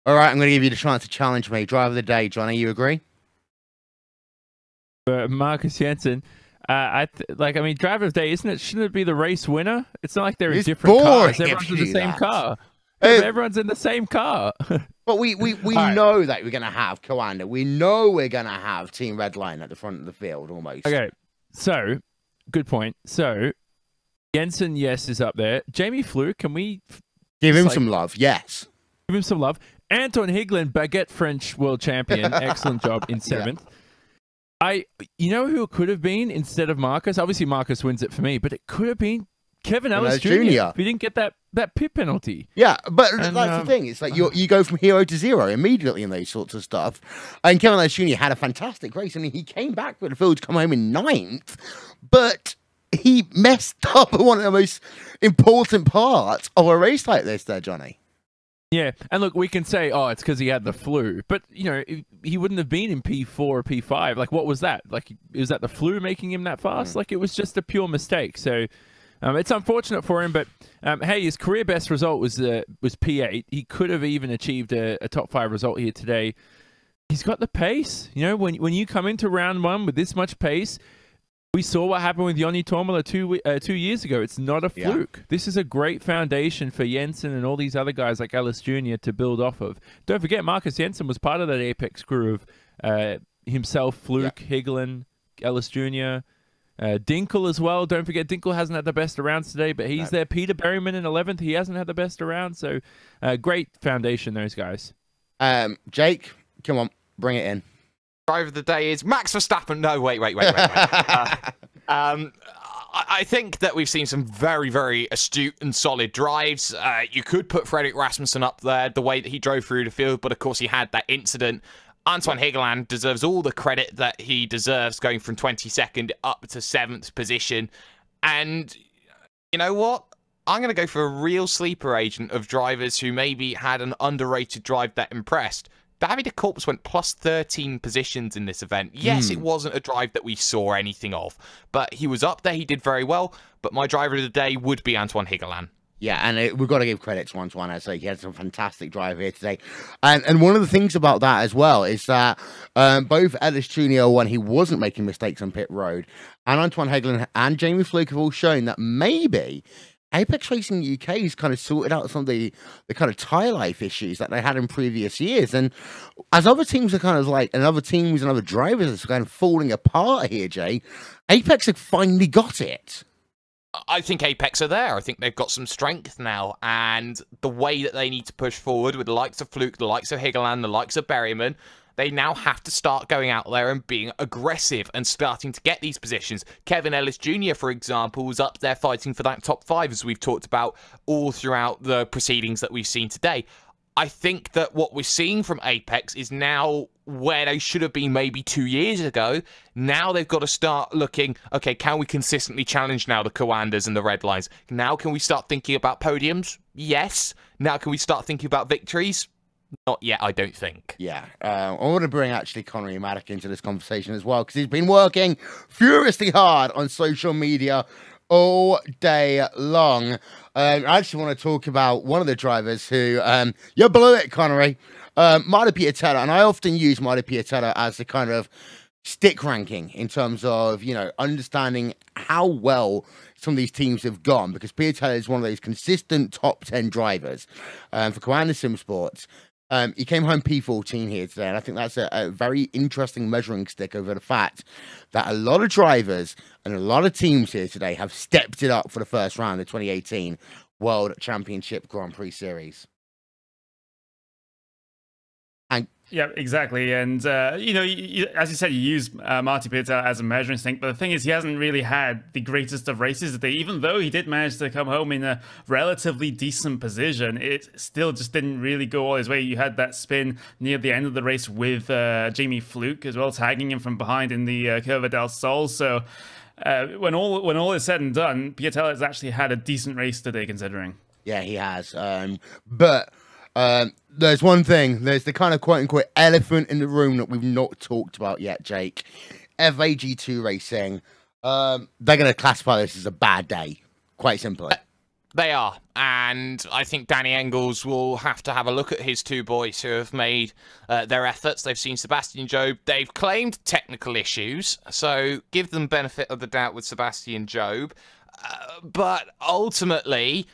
All right, I'm going to give you the chance to challenge me. Driver of the Day, Johnny, you agree? Marcus Jensen, I mean, driver of the day, isn't it? Shouldn't it be the race winner? It's not like they're in different cars. Everyone's in the same car. Everyone's in the same car. But we know that we're going to have Coanda. We know we're going to have Team Redline at the front of the field almost. Okay, so good point. So Jensen, yes, is up there. Jamie Fluke, can we give him some love? Yes. Give him some love. Anton Higlin, Baguette French world champion. Excellent job in 7th. Yeah. You know who it could have been instead of Marcus? Obviously, Marcus wins it for me, but it could have been Kevin Ellis Jr. if he didn't get that pit penalty. Yeah, but that's the thing. It's like you go from hero to zero immediately in those sorts of stuff. And Kevin Ellis Jr. had a fantastic race. I mean, he came back with the field to come home in 9th, but he messed up one of the most important parts of a race like this there, Johnny. Yeah, and look, we can say, oh, it's because he had the flu, but, you know, he wouldn't have been in P4 or P5. Like, what was that? Like, was that the flu making him that fast? Like, it was just a pure mistake. So, it's unfortunate for him, but, hey, his career best result was P8. He could have even achieved a top 5 result here today. He's got the pace. You know, when you come into round 1 with this much pace, we saw what happened with Joni Tormala 2 years ago. It's not a fluke. Yeah. This is a great foundation for Jensen and all these other guys like Ellis Jr. to build off of. Don't forget, Marcus Jensen was part of that Apex crew of himself, Fluke, Higlin, Ellis Jr., Dinkle as well. Don't forget, Dinkle hasn't had the best of rounds today, but he's there. Peter Berryman in 11th. He hasn't had the best of rounds. So, great foundation, those guys. Jake, come on, bring it in. Driver of the day is Max Verstappen. No, wait. I think that we've seen some very, very astute and solid drives. You could put Fredrik Rasmussen up there, the way that he drove through the field, but of course he had that incident. Antoine Higeland deserves all the credit that he deserves, going from 22nd up to 7th position. And you know what? I'm going to go for a real sleeper agent of drivers who maybe had an underrated drive that impressed. Davide Corps went plus 13 positions in this event. Yes, it wasn't a drive that we saw anything of, but he was up there. He did very well. But my driver of the day would be Antoine Higeland. Yeah, and we've got to give credit to Antoine. I say he had some fantastic drive here today. And one of the things about that as well is that both Ellis Jr., when he wasn't making mistakes on pit road, and Antoine Higeland and Jamie Fluke have all shown that maybe Apex Racing UK has kind of sorted out some of the kind of tyre life issues that they had in previous years. And as other teams are kind of like, and other teams and other drivers are kind of falling apart here, Jay, Apex have finally got it. I think Apex are there. I think they've got some strength now, and the way that they need to push forward with the likes of Fluke, the likes of Higeland, the likes of Berryman, they now have to start going out there and being aggressive and starting to get these positions. Kevin Ellis Jr., for example, was up there fighting for that top 5, as we've talked about all throughout the proceedings that we've seen today. I think that what we're seeing from Apex is now where they should have been maybe 2 years ago. Now they've got to start looking, okay, can we consistently challenge now the Coanders and the Red Lines? Now can we start thinking about podiums? Yes. Now can we start thinking about victories? Not yet, I don't think. Yeah, I want to bring actually Connery Maddock into this conversation as well, because he's been working furiously hard on social media all day long. I actually want to talk about one of the drivers who, you blew it, Connery, Marta Piatella, and I often use Marta Piatella as the kind of stick ranking in terms of, you know, understanding how well some of these teams have gone, because Piatella is one of those consistent top 10 drivers for Coanda Sim Sports. He came home P14 here today, and I think that's a very interesting measuring stick over the fact that a lot of drivers and a lot of teams here today have stepped it up for the first round of the 2018 World Championship Grand Prix Series. And yeah, exactly. And, you know, as you said, you use Marty Piatella as a measuring stick, but the thing is he hasn't really had the greatest of races today. Even though he did manage to come home in a relatively decent position, it still just didn't really go all his way. You had that spin near the end of the race with Jamie Fluke as well, tagging him from behind in the Curva del Sol. So when all is said and done, Piatella has actually had a decent race today, considering. Yeah, he has. But there's one thing. There's the kind of quote-unquote elephant in the room that we've not talked about yet, Jake. FAG2 Racing. They're going to classify this as a bad day, quite simply. They are, and I think Danny Engels will have to have a look at his two boys who have made their efforts. They've seen Sebastian Job. They've claimed technical issues, so give them benefit of the doubt with Sebastian Job. But ultimately,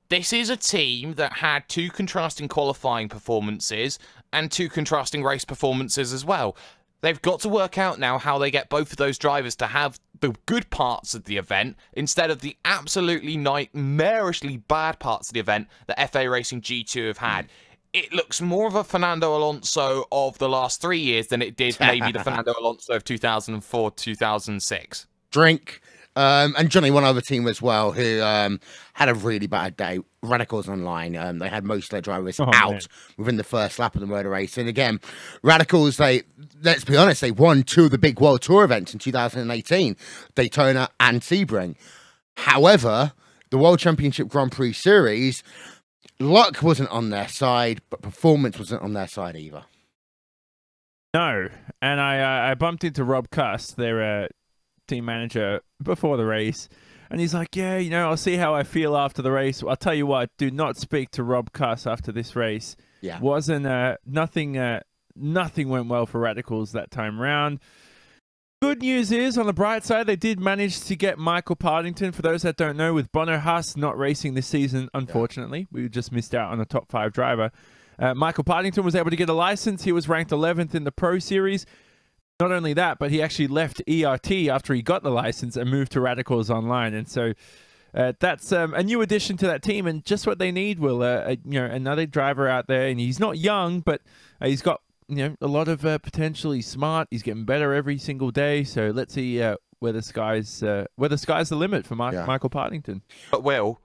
this is a team that had two contrasting qualifying performances and two contrasting race performances as well. They've got to work out now how they get both of those drivers to have the good parts of the event instead of the absolutely nightmarishly bad parts of the event that FA Racing G2 have had. It looks more of a Fernando Alonso of the last 3 years than it did maybe the Fernando Alonso of 2004, 2006. Drink. And Johnny, one other team as well who had a really bad day. Radicals Online. They had most of their drivers out within the first lap of the motor race. And again, Radicals, let's be honest, they won 2 of the big World Tour events in 2018, Daytona and Sebring. However, the World Championship Grand Prix Series, luck wasn't on their side, but performance wasn't on their side either. No, and I bumped into Rob Cuss, their team manager, before the race, and he's like, yeah, you know, I'll see how I feel after the race. I'll tell you what, do not speak to Rob Cuss after this race. Yeah, wasn't nothing went well for Radicals that time round. Good news is, on the bright side, they did manage to get Michael Partington. For those that don't know, with Bono Haas not racing this season, unfortunately, we just missed out on a top 5 driver. Michael Partington was able to get a license. He was ranked 11th in the Pro Series. Not only that, but he actually left ERT after he got the license and moved to Radicals Online. And so that's a new addition to that team, and just what they need, Will. You know, another driver out there, and he's not young, but he's got, you know, a lot of potential. He's smart. He's getting better every single day. So let's see where the sky's the limit for Michael Partington. But Will,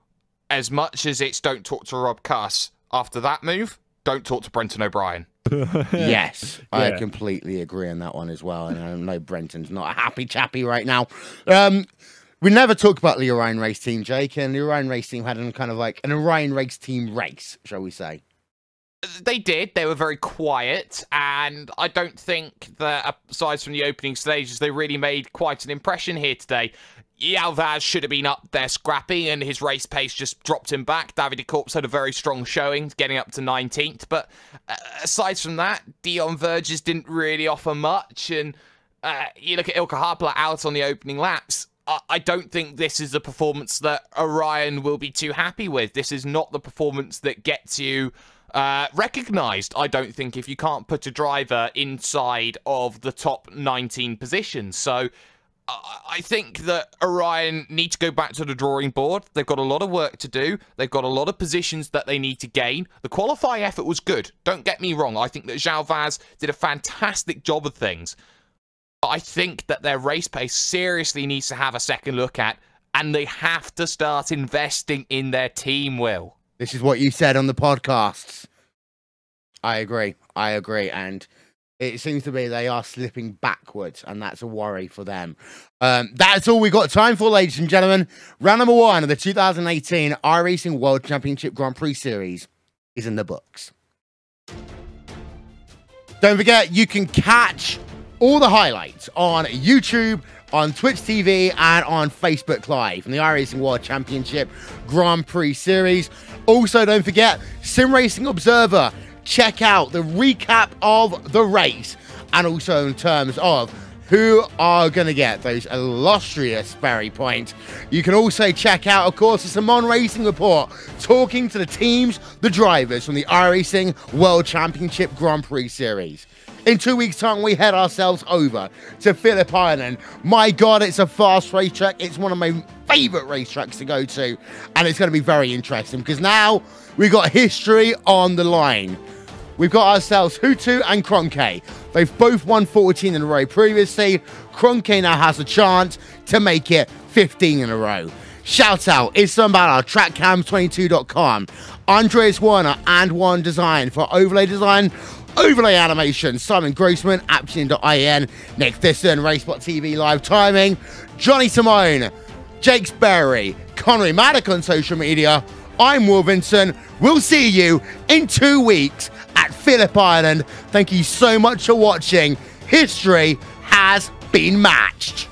as much as it's don't talk to Rob Cuss, after that move, don't talk to Brenton O'Brien. Yes, I completely agree on that one as well. And I know Brenton's not a happy chappy right now. We never talk about the Orion Race Team, Jake, and the Orion Race Team had kind of like an Orion Race Team race, shall we say. They did. They were very quiet, and I don't think that, aside from the opening stages, they really made quite an impression here today. Yalvaz should have been up there scrappy, and his race pace just dropped him back. Davide Corps had a very strong showing, getting up to 19th. But aside from that, Dion Verges didn't really offer much. And you look at Ilka Harpla out on the opening laps. I don't think this is a performance that Orion will be too happy with. This is not the performance that gets you recognised, I don't think, if you can't put a driver inside of the top 19 positions. So I think that Orion need to go back to the drawing board. They've got a lot of work to do. They've got a lot of positions that they need to gain. The qualifying effort was good. Don't get me wrong. I think that João Vaz did a fantastic job of things. But I think that their race pace seriously needs to have a second look at, and they have to start investing in their team, Will. This is what you said on the podcasts. I agree. I agree. And it seems to be they are slipping backwards, and that's a worry for them. That's all we got time for, ladies and gentlemen. Round number 1 of the 2018 iRacing World Championship Grand Prix Series is in the books. Don't forget, you can catch all the highlights on YouTube, on Twitch TV, and on Facebook Live from the iRacing World Championship Grand Prix Series. Also, don't forget, Sim Racing Observer. Check out the recap of the race, and also in terms of who are going to get those illustrious Barry points. You can also check out, of course, the Simon Racing Report, talking to the teams, the drivers from the iRacing World Championship Grand Prix Series. In 2 weeks' time, we head ourselves over to Phillip Island. My God, it's a fast racetrack. It's one of my favourite racetracks to go to, and it's going to be very interesting because now we've got history on the line. We've got ourselves Hutu and Kroenke. They've both won 14 in a row previously. Kroenke now has a chance to make it 15 in a row. Shout out, it's something about our trackcam22.com. Andreas Werner and One Design for overlay design, overlay animation. Simon Grossman, Aption.in. Nick Thiston, RaceSpotTV live timing. Johnny Simone, Jakes Berry, Connery Maddock on social media. I'm Will Vincent. We'll see you in 2 weeks at Phillip Island. Thank you so much for watching. History has been matched.